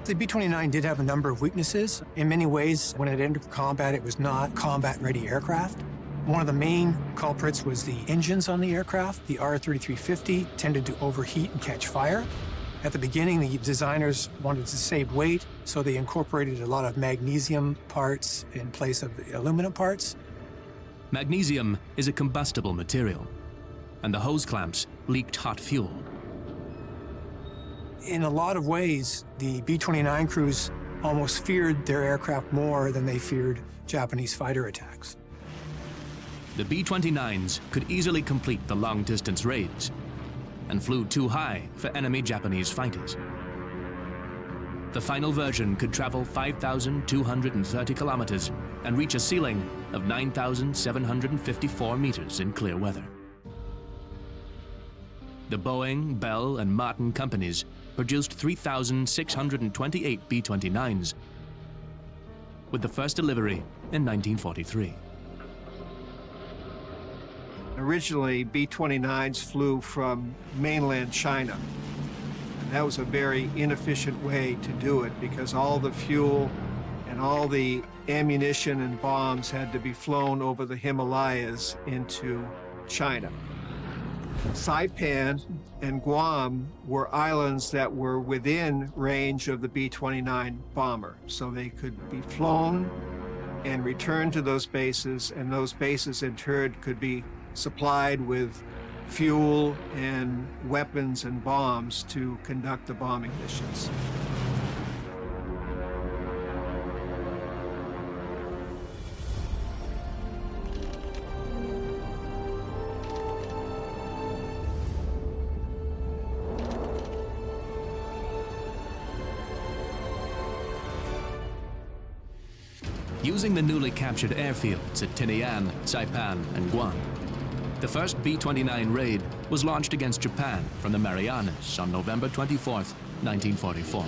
The B-29 did have a number of weaknesses. In many ways, when it entered combat, it was not combat-ready aircraft. One of the main culprits was the engines on the aircraft. The R-3350 tended to overheat and catch fire. At the beginning, the designers wanted to save weight, so they incorporated a lot of magnesium parts in place of the aluminum parts. Magnesium is a combustible material, and the hose clamps leaked hot fuel. In a lot of ways, the B-29 crews almost feared their aircraft more than they feared Japanese fighter attacks. The B-29s could easily complete the long-distance raids and flew too high for enemy Japanese fighters. The final version could travel 5,230 kilometers and reach a ceiling of 9,754 meters in clear weather. The Boeing, Bell, and Martin companies produced 3,628 B-29s, with the first delivery in 1943. Originally, B-29s flew from mainland China. And that was a very inefficient way to do it because all the fuel and all the ammunition and bombs had to be flown over the Himalayas into China. Saipan and Guam were islands that were within range of the B-29 bomber, so they could be flown and returned to those bases, and those bases in turn could be supplied with fuel and weapons and bombs to conduct the bombing missions. Using the newly captured airfields at Tinian, Saipan, and Guam, the first B-29 raid was launched against Japan from the Marianas on November 24, 1944.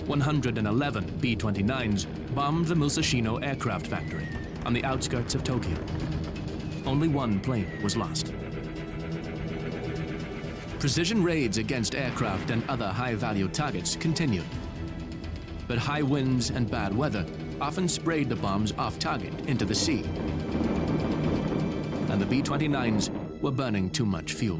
111 B-29s bombed the Musashino aircraft factory on the outskirts of Tokyo. Only one plane was lost. Precision raids against aircraft and other high-value targets continued. But high winds and bad weather often sprayed the bombs off target into the sea. And the B-29s were burning too much fuel.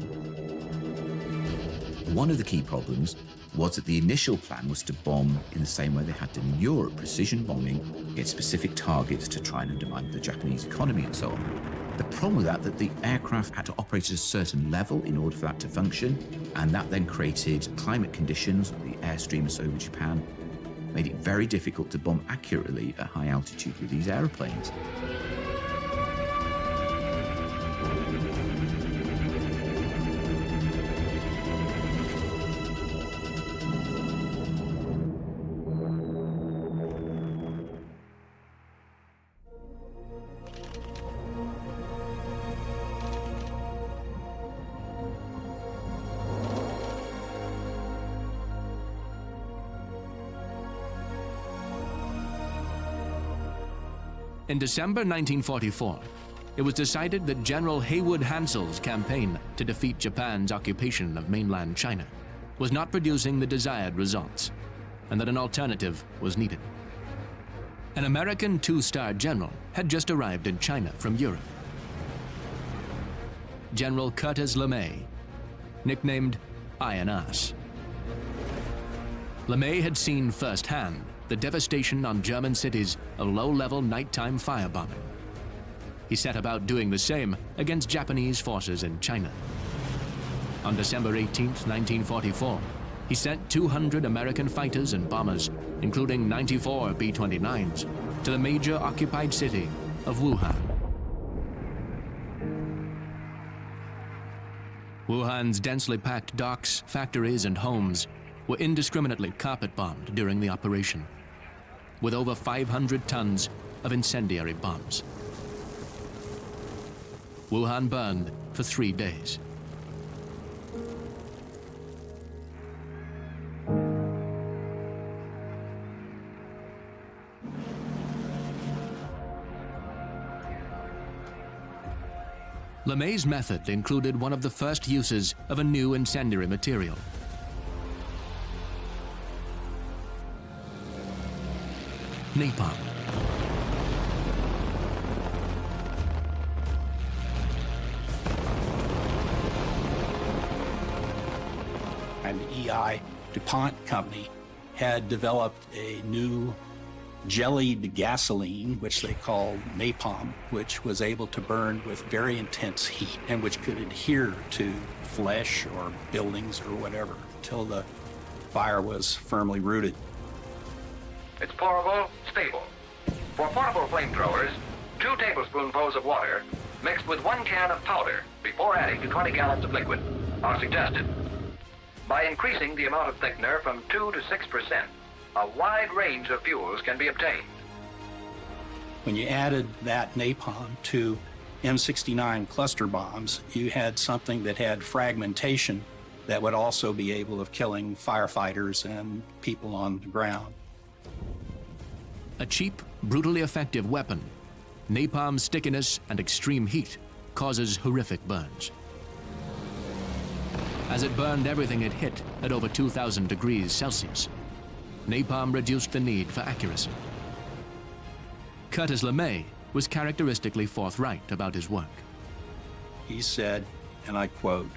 One of the key problems was that the initial plan was to bomb in the same way they had done in Europe, precision bombing against specific targets to try and undermine the Japanese economy and so on. The problem with that the aircraft had to operate at a certain level in order for that to function, and that then created climate conditions, the airstreams over Japan, made it very difficult to bomb accurately at high altitude with these aeroplanes. In December 1944, it was decided that General Haywood Hansel's campaign to defeat Japan's occupation of mainland China was not producing the desired results, and that an alternative was needed. An American two-star general had just arrived in China from Europe. General Curtis LeMay, nicknamed Iron Ass. LeMay had seen firsthand the devastation on German cities of low-level nighttime firebombing. He set about doing the same against Japanese forces in China. On December 18, 1944, he sent 200 American fighters and bombers, including 94 B-29s, to the major occupied city of Wuhan. Wuhan's densely packed docks, factories, and homes were indiscriminately carpet-bombed during the operation, with over 500 tons of incendiary bombs. Wuhan burned for 3 days. LeMay's method included one of the first uses of a new incendiary material. Napalm. And the EI DuPont company had developed a new jellied gasoline, which they called napalm, which was able to burn with very intense heat and which could adhere to flesh or buildings or whatever until the fire was firmly rooted. It's pourable, stable. For portable flamethrowers, 2 tablespoonfuls of water mixed with 1 can of powder before adding to 20 gallons of liquid are suggested. By increasing the amount of thickener from 2 to 6%, a wide range of fuels can be obtained. When you added that napalm to M69 cluster bombs, you had something that had fragmentation that would also be able of killing firefighters and people on the ground. A cheap, brutally effective weapon, napalm's stickiness and extreme heat causes horrific burns. As it burned everything it hit at over 2,000 degrees Celsius, napalm reduced the need for accuracy. Curtis LeMay was characteristically forthright about his work. He said, and I quote,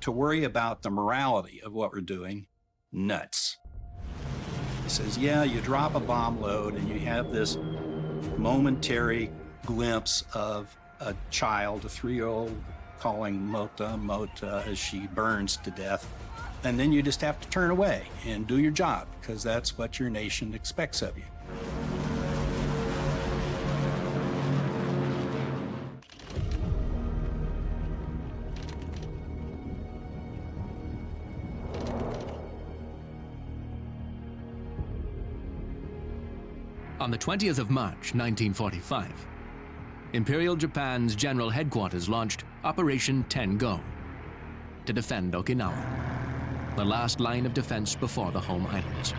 "To worry about the morality of what we're doing, nuts." He says, yeah, you drop a bomb load and you have this momentary glimpse of a child, a 3-year-old, calling Mota, Mota, as she burns to death. And then you just have to turn away and do your job because that's what your nation expects of you. On the 20th of March, 1945, Imperial Japan's General Headquarters launched Operation 10-Go to defend Okinawa, the last line of defense before the home islands.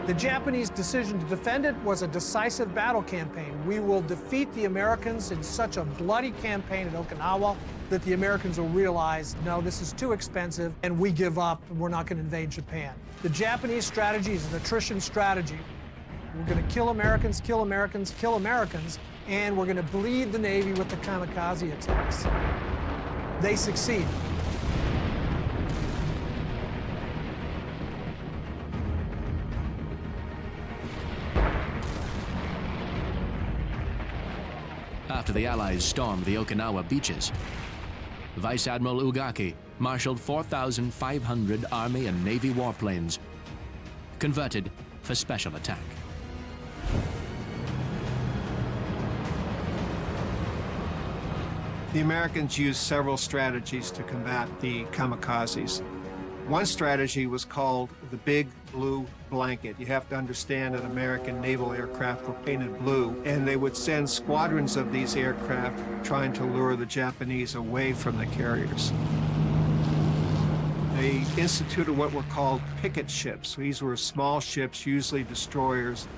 The Japanese decision to defend it was a decisive battle campaign. We will defeat the Americans in such a bloody campaign at Okinawa that the Americans will realize, no, this is too expensive, and we give up, and we're not going to invade Japan. The Japanese strategy is an attrition strategy. We're going to kill Americans, kill Americans, kill Americans, and we're going to bleed the Navy with the kamikaze attacks. They succeed. After the Allies stormed the Okinawa beaches, Vice Admiral Ugaki marshaled 4,500 Army and Navy warplanes, converted for special attack. The Americans used several strategies to combat the kamikazes. One strategy was called the Big Blue Blanket. You have to understand that American naval aircraft were painted blue, and they would send squadrons of these aircraft trying to lure the Japanese away from the carriers. They instituted what were called picket ships. These were small ships, usually destroyers,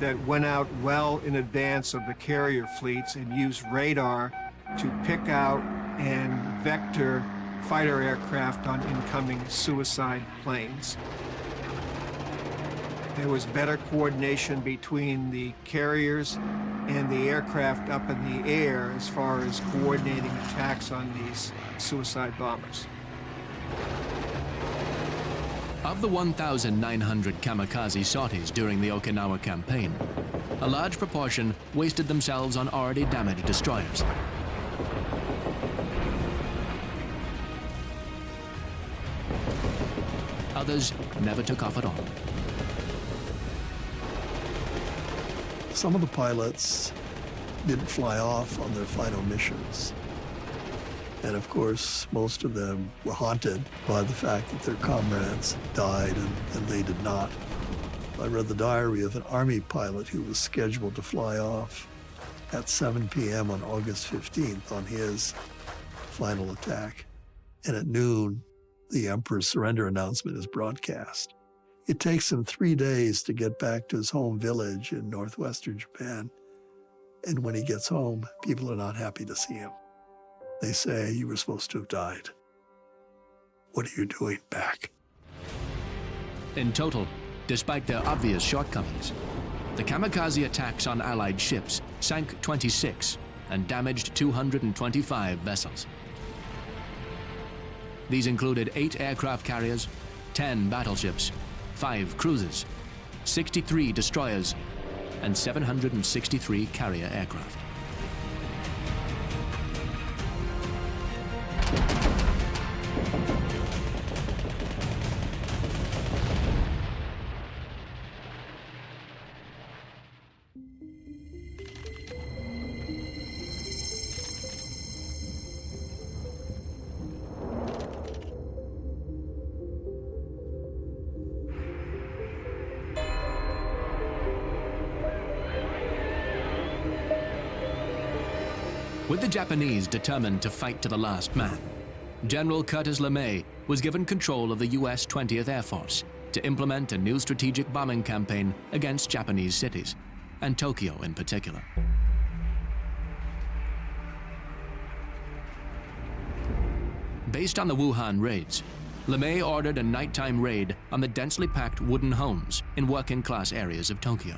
that went out well in advance of the carrier fleets and used radar to pick out and vector fighter aircraft on incoming suicide planes. There was better coordination between the carriers and the aircraft up in the air as far as coordinating attacks on these suicide bombers. Of the 1,900 kamikaze sorties during the Okinawa campaign, a large proportion wasted themselves on already damaged destroyers. Others never took off at all. Some of the pilots didn't fly off on their final missions. And of course, most of them were haunted by the fact that their comrades died and they did not. I read the diary of an Army pilot who was scheduled to fly off at 7 p.m. on August 15th on his final attack. And at noon, the Emperor's surrender announcement is broadcast. It takes him 3 days to get back to his home village in northwestern Japan. And when he gets home, people are not happy to see him. They say, "You were supposed to have died. What are you doing back?" In total, despite their obvious shortcomings, the kamikaze attacks on Allied ships sank 26 and damaged 225 vessels. These included 8 aircraft carriers, 10 battleships, 5 cruisers, 63 destroyers, and 763 carrier aircraft. With the Japanese determined to fight to the last man, General Curtis LeMay was given control of the U.S. 20th Air Force to implement a new strategic bombing campaign against Japanese cities, and Tokyo in particular. Based on the Wuhan raids, LeMay ordered a nighttime raid on the densely packed wooden homes in working-class areas of Tokyo.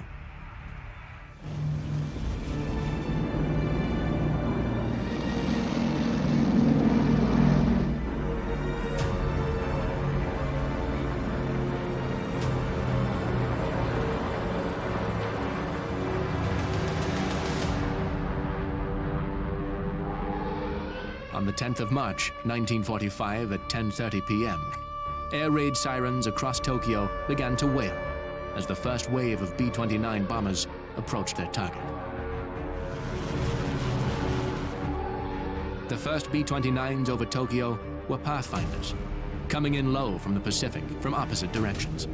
On the 10th of March, 1945 at 10:30 p.m., air raid sirens across Tokyo began to wail as the first wave of B-29 bombers approached their target. The first B-29s over Tokyo were Pathfinders, coming in low from the Pacific from opposite directions.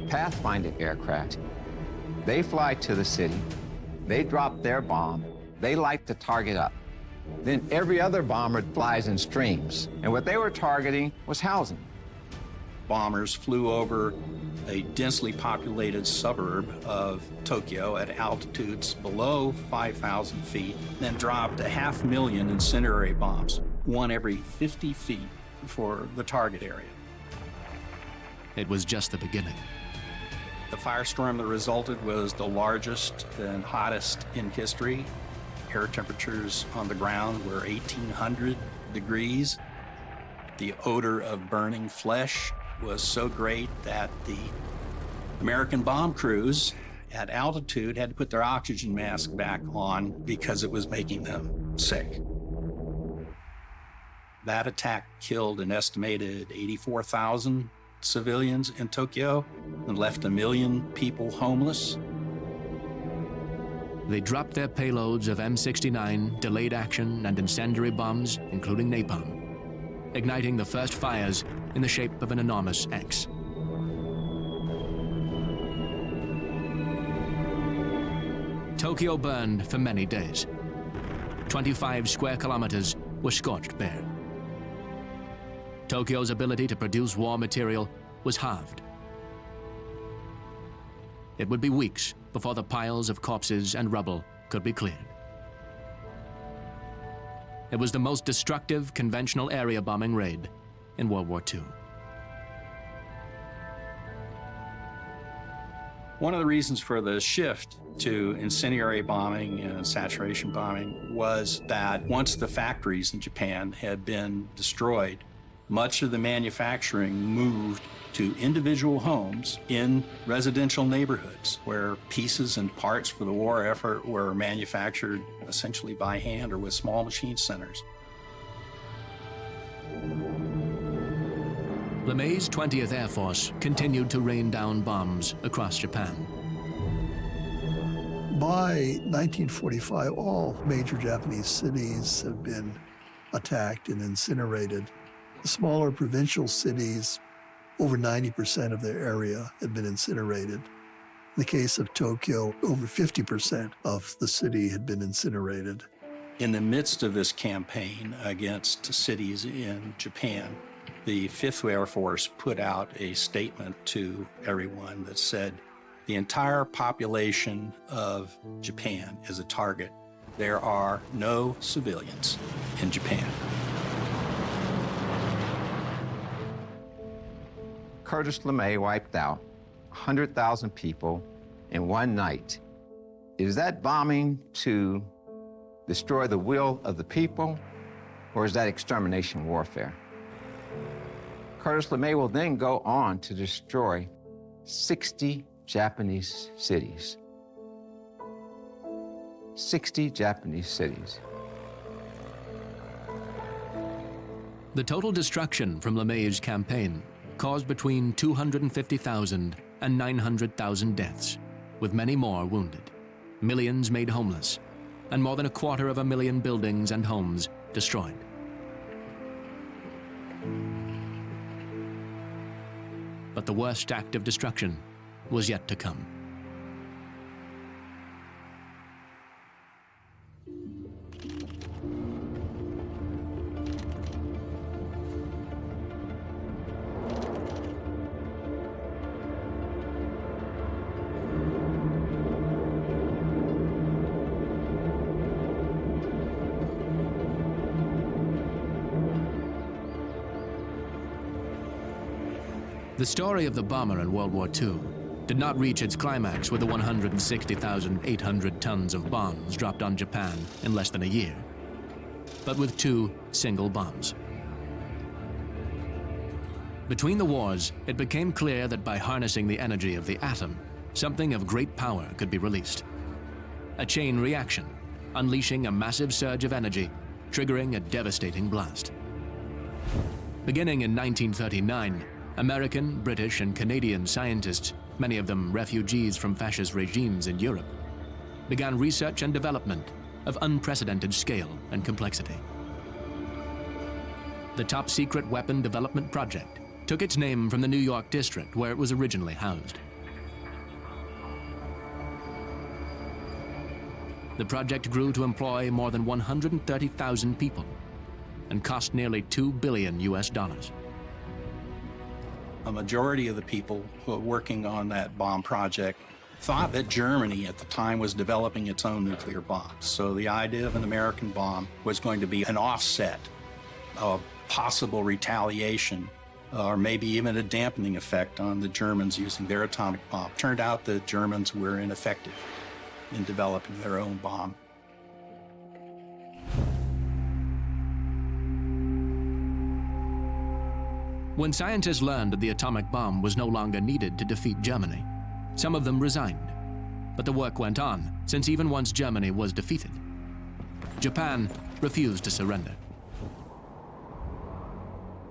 Pathfinder aircraft, they fly to the city, they drop their bomb, they light the target up. Then every other bomber flies in streams. And what they were targeting was housing. Bombers flew over a densely populated suburb of Tokyo at altitudes below 5,000 feet, then dropped 500,000 incendiary bombs, one every 50 feet for the target area. It was just the beginning. The firestorm that resulted was the largest and hottest in history. Air temperatures on the ground were 1,800 degrees. The odor of burning flesh was so great that the American bomb crews at altitude had to put their oxygen mask back on because it was making them sick. That attack killed an estimated 84,000 civilians in Tokyo and left 1 million people homeless. They dropped their payloads of M69, delayed action, and incendiary bombs, including napalm, igniting the first fires in the shape of an enormous X. Tokyo burned for many days. 25 square kilometers were scorched bare. Tokyo's ability to produce war material was halved. It would be weeks before the piles of corpses and rubble could be cleared. It was the most destructive conventional area bombing raid in World War II. One of the reasons for the shift to incendiary bombing and saturation bombing was that once the factories in Japan had been destroyed, much of the manufacturing moved to individual homes in residential neighborhoods where pieces and parts for the war effort were manufactured essentially by hand or with small machine centers. LeMay's 20th Air Force continued to rain down bombs across Japan. By 1945, all major Japanese cities have been attacked and incinerated. The smaller provincial cities over 90% of their area had been incinerated. In the case of Tokyo, over 50% of the city had been incinerated. In the midst of this campaign against cities in Japan, the 5th Air Force put out a statement to everyone that said, the entire population of Japan is a target. There are no civilians in Japan. Curtis LeMay wiped out 100,000 people in one night. Is that bombing to destroy the will of the people, or is that extermination warfare? Curtis LeMay will then go on to destroy 60 Japanese cities. 60 Japanese cities. The total destruction from LeMay's campaign caused between 250,000 and 900,000 deaths, with many more wounded, millions made homeless, and more than 250,000 buildings and homes destroyed. But the worst act of destruction was yet to come. The story of the bomber in World War II did not reach its climax with the 160,800 tons of bombs dropped on Japan in less than a year, but with 2 single bombs. Between the wars, it became clear that by harnessing the energy of the atom, something of great power could be released. A chain reaction, unleashing a massive surge of energy, triggering a devastating blast. Beginning in 1939, American, British, and Canadian scientists, many of them refugees from fascist regimes in Europe, began research and development of unprecedented scale and complexity. The top-secret weapon development project took its name from the New York district where it was originally housed. The project grew to employ more than 130,000 people and cost nearly $2 billion. A majority of the people who were working on that bomb project thought that Germany at the time was developing its own nuclear bombs. So the idea of an American bomb was going to be an offset, a possible retaliation, or maybe even a dampening effect on the Germans using their atomic bomb. Turned out the Germans were ineffective in developing their own bomb. When scientists learned that the atomic bomb was no longer needed to defeat Germany, some of them resigned. But the work went on, since even once Germany was defeated, Japan refused to surrender.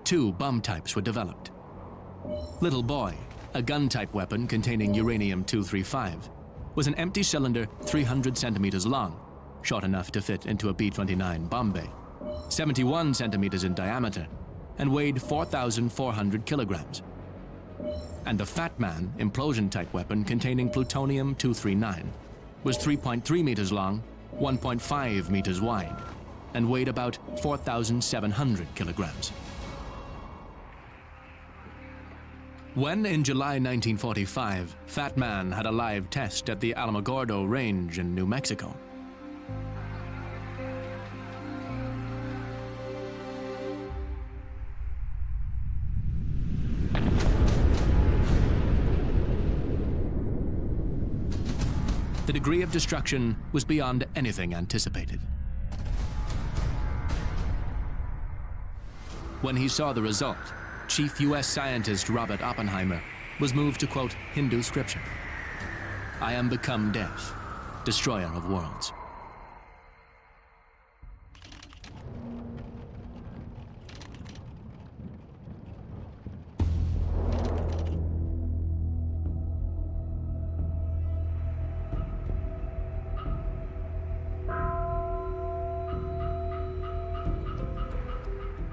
2 bomb types were developed. Little Boy, a gun-type weapon containing uranium-235, was an empty cylinder 300 centimeters long, short enough to fit into a B-29 bomb bay, 71 centimeters in diameter, and weighed 4,400 kilograms. And the Fat Man implosion-type weapon containing plutonium-239 was 3.3 meters long, 1.5 meters wide, and weighed about 4,700 kilograms. When, in July 1945, Fat Man had a live test at the Alamogordo Range in New Mexico, the degree of destruction was beyond anything anticipated. When he saw the result, Chief U.S. scientist Robert Oppenheimer was moved to quote Hindu scripture, "I am become death, destroyer of worlds."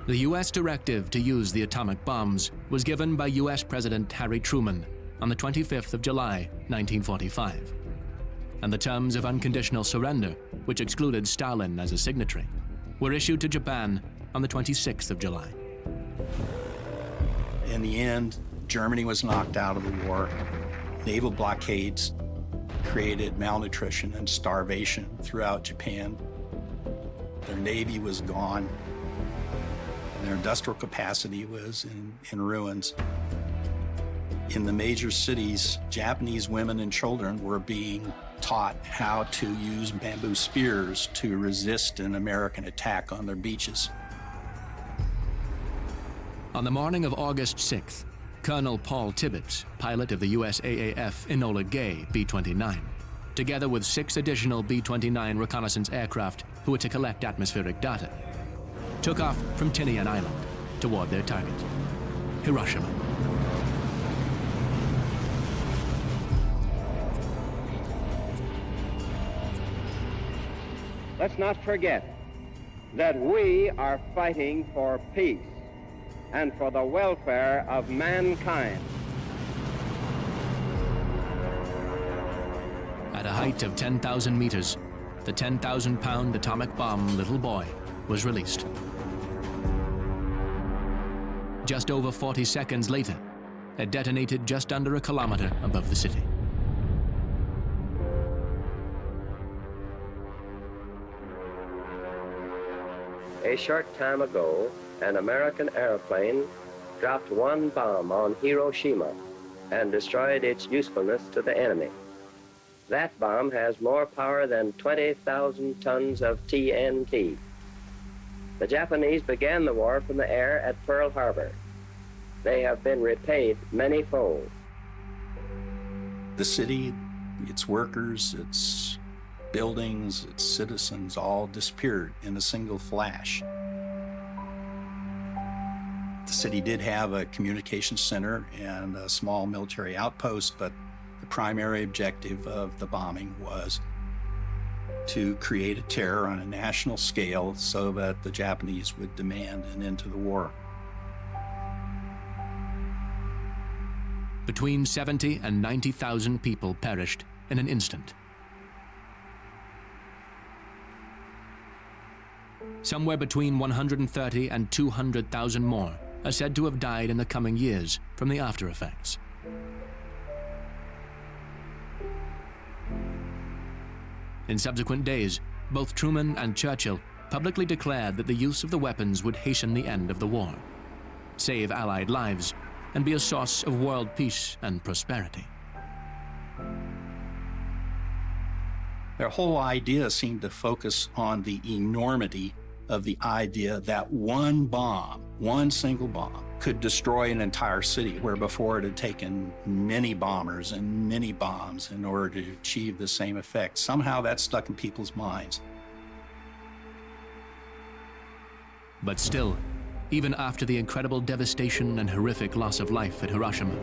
The U.S. directive to use the atomic bombs was given by U.S. President Harry Truman on the 25th of July, 1945. And the terms of unconditional surrender, which excluded Stalin as a signatory, were issued to Japan on the 26th of July. In the end, Germany was knocked out of the war. Naval blockades created malnutrition and starvation throughout Japan. Their navy was gone. Their industrial capacity was in ruins. In the major cities, Japanese women and children were being taught how to use bamboo spears to resist an American attack on their beaches. On the morning of August 6th, Colonel Paul Tibbets, pilot of the USAAF Enola Gay B-29, together with 6 additional B-29 reconnaissance aircraft who were to collect atmospheric data, took off from Tinian Island toward their target, Hiroshima. Let's not forget that we are fighting for peace and for the welfare of mankind. At a height of 10,000 meters, the 10,000-pound atomic bomb Little Boy was released. Just over 40 seconds later, it detonated just under a kilometer above the city. A short time ago, an American airplane dropped one bomb on Hiroshima and destroyed its usefulness to the enemy. That bomb has more power than 20,000 tons of TNT. The Japanese began the war from the air at Pearl Harbor. They have been repaid many-fold. The city, its workers, its buildings, its citizens all disappeared in a single flash. The city did have a communications center and a small military outpost, but the primary objective of the bombing was to create a terror on a national scale so that the Japanese would demand an end to the war. Between 70 and 90,000 people perished in an instant. Somewhere between 130 and 200,000 more are said to have died in the coming years from the after effects. In subsequent days, both Truman and Churchill publicly declared that the use of the weapons would hasten the end of the war, save Allied lives, and be a source of world peace and prosperity. Their whole idea seemed to focus on the enormity of the idea that one bomb, one single bomb, could destroy an entire city, where before it had taken many bombers and many bombs in order to achieve the same effect. Somehow that stuck in people's minds. But still, even after the incredible devastation and horrific loss of life at Hiroshima,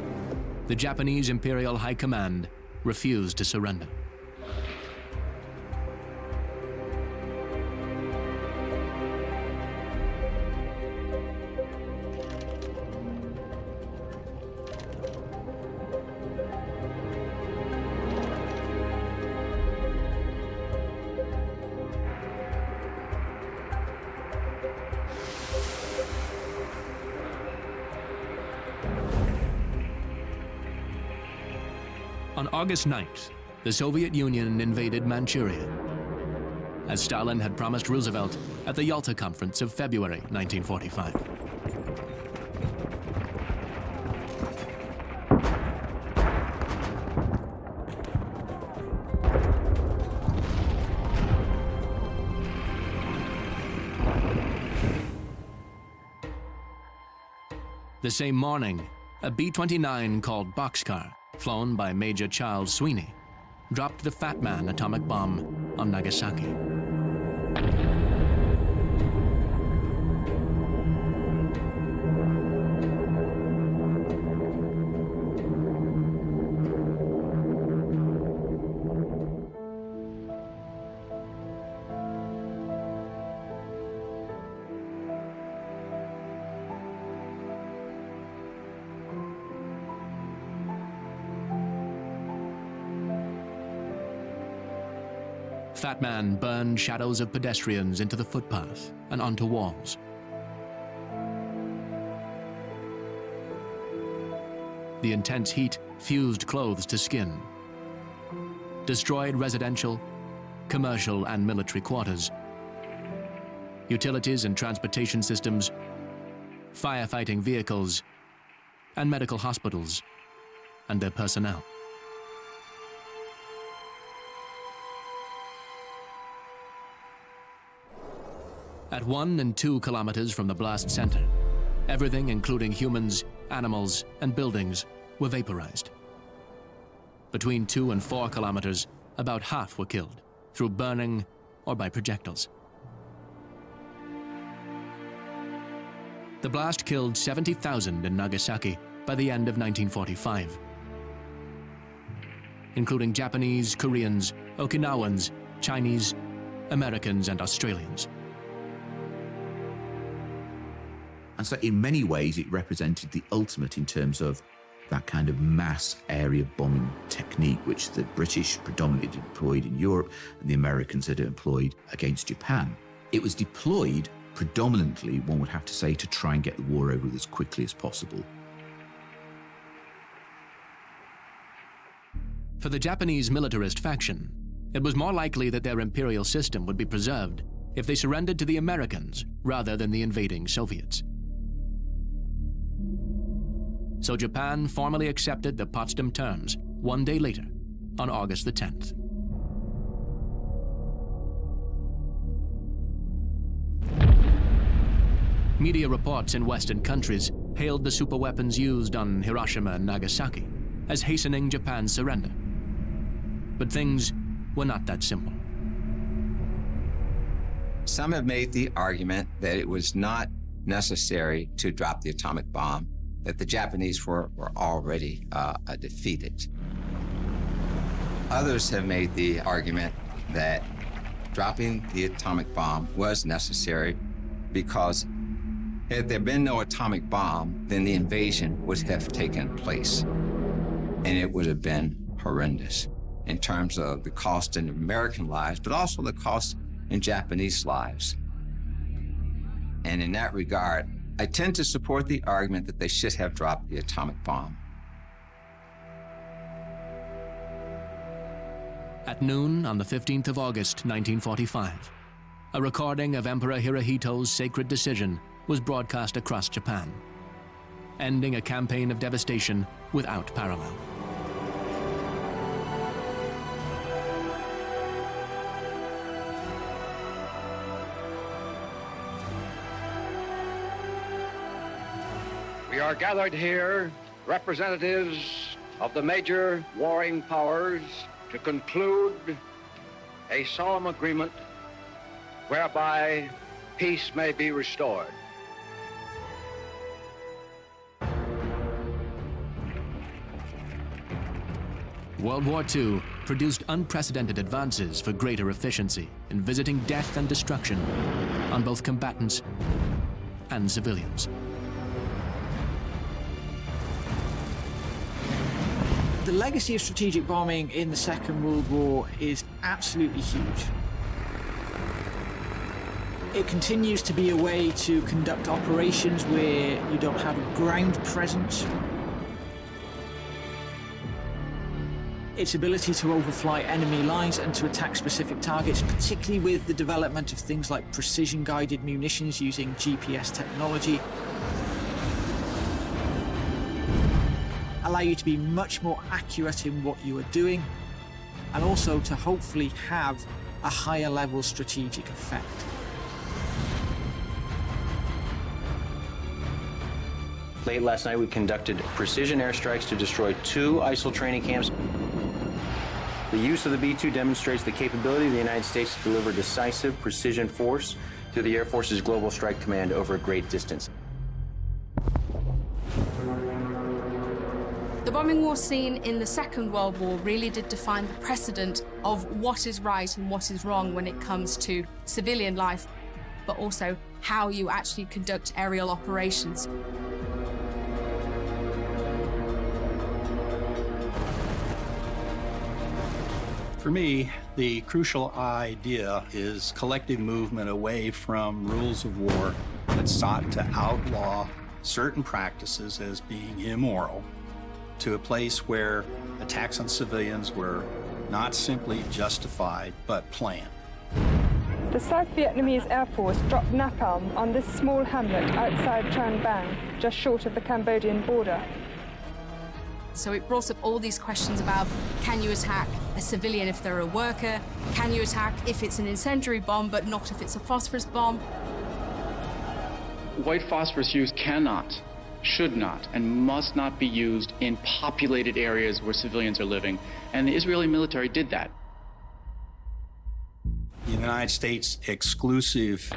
the Japanese Imperial High Command refused to surrender. On August 9th, the Soviet Union invaded Manchuria, as Stalin had promised Roosevelt at the Yalta Conference of February 1945. The same morning, a B-29 called Boxcar, flown by Major Charles Sweeney, dropped the Fat Man atomic bomb on Nagasaki. Fat Man burned shadows of pedestrians into the footpath and onto walls. The intense heat fused clothes to skin, destroyed residential, commercial, and military quarters, utilities and transportation systems, firefighting vehicles, and medical hospitals and their personnel. At 1 and 2 kilometers from the blast center, everything, including humans, animals, and buildings, were vaporized. Between 2 and 4 kilometers, about half were killed through burning or by projectiles. The blast killed 70,000 in Nagasaki by the end of 1945, including Japanese, Koreans, Okinawans, Chinese, Americans, and Australians. And so in many ways, it represented the ultimate in terms of that kind of mass area bombing technique, which the British predominantly employed in Europe and the Americans had employed against Japan. It was deployed predominantly, one would have to say, to try and get the war over with as quickly as possible. For the Japanese militarist faction, it was more likely that their imperial system would be preserved if they surrendered to the Americans rather than the invading Soviets. So Japan formally accepted the Potsdam Terms 1 day later, on August the 10th. Media reports in Western countries hailed the superweapons used on Hiroshima and Nagasaki as hastening Japan's surrender. But things were not that simple. Some have made the argument that it was not necessary to drop the atomic bomb, that the Japanese were already defeated. Others have made the argument that dropping the atomic bomb was necessary because had there been no atomic bomb, then the invasion would have taken place. And it would have been horrendous in terms of the cost in American lives, but also the cost in Japanese lives. And in that regard, I tend to support the argument that they should have dropped the atomic bomb. At noon on the 15th of August, 1945, a recording of Emperor Hirohito's sacred decision was broadcast across Japan, ending a campaign of devastation without parallel. We are gathered here, representatives of the major warring powers, to conclude a solemn agreement whereby peace may be restored. World War II produced unprecedented advances for greater efficiency in visiting death and destruction on both combatants and civilians. The legacy of strategic bombing in the Second World War is absolutely huge. It continues to be a way to conduct operations where you don't have a ground presence. Its ability to overfly enemy lines and to attack specific targets, particularly with the development of things like precision-guided munitions using GPS technology, allow you to be much more accurate in what you are doing, and also to hopefully have a higher level strategic effect. Late last night, we conducted precision airstrikes to destroy 2 ISIL training camps. The use of the B-2 demonstrates the capability of the United States to deliver decisive precision force to the Air Force's Global Strike Command over a great distance. The bombing war scene in the Second World War really did define the precedent of what is right and what is wrong when it comes to civilian life, but also how you actually conduct aerial operations. For me, the crucial idea is collective movement away from rules of war that sought to outlaw certain practices as being immoral to a place where attacks on civilians were not simply justified, but planned. The South Vietnamese Air Force dropped napalm on this small hamlet outside Trang Bang, just short of the Cambodian border. So it brought up all these questions about, can you attack a civilian if they're a worker? Can you attack if it's an incendiary bomb, but not if it's a phosphorus bomb? White phosphorus use cannot, should not, and must not be used in populated areas where civilians are living. And the Israeli military did that. The United States' exclusive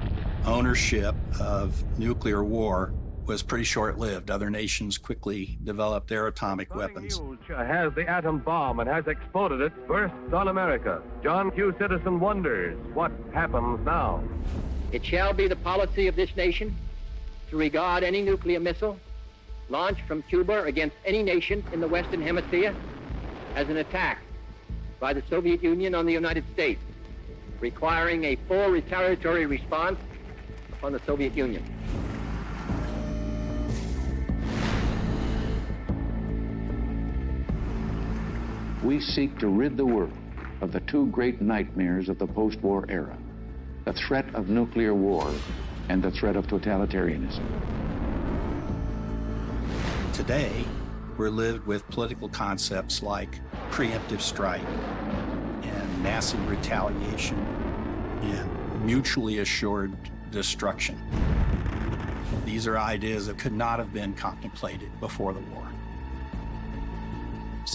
ownership of nuclear war was pretty short-lived. Other nations quickly developed their atomic weapons. Has the atom bomb and has exploded it first on America. John Q. Citizen wonders what happens now. It shall be the policy of this nation to regard any nuclear missile launched from Cuba against any nation in the Western Hemisphere as an attack by the Soviet Union on the United States, requiring a full retaliatory response upon the Soviet Union. We seek to rid the world of the two great nightmares of the post-war era, the threat of nuclear war and the threat of totalitarianism. Today, we're lived with political concepts like preemptive strike and massive retaliation and mutually assured destruction. These are ideas that could not have been contemplated before the war.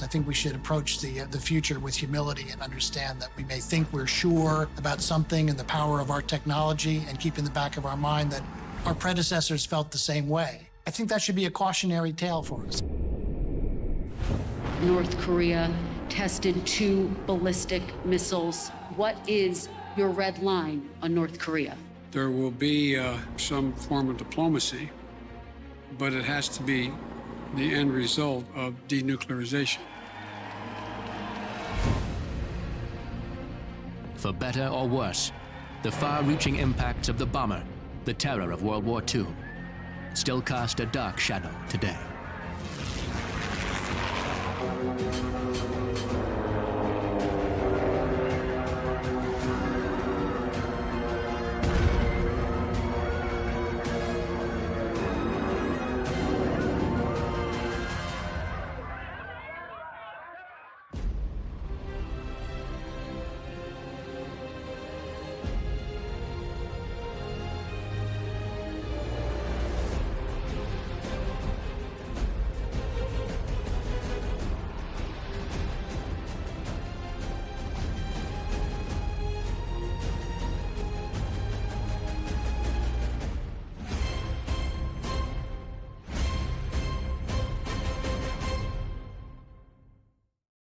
I think we should approach the future with humility and understand that we may think we're sure about something and the power of our technology, and keep in the back of our mind that our predecessors felt the same way. I think that should be a cautionary tale for us. North Korea tested 2 ballistic missiles. What is your red line on North Korea? There will be some form of diplomacy, but it has to be the end result of denuclearization. For better or worse, the far-reaching impacts of the bomber, the terror of World War II, still cast a dark shadow today.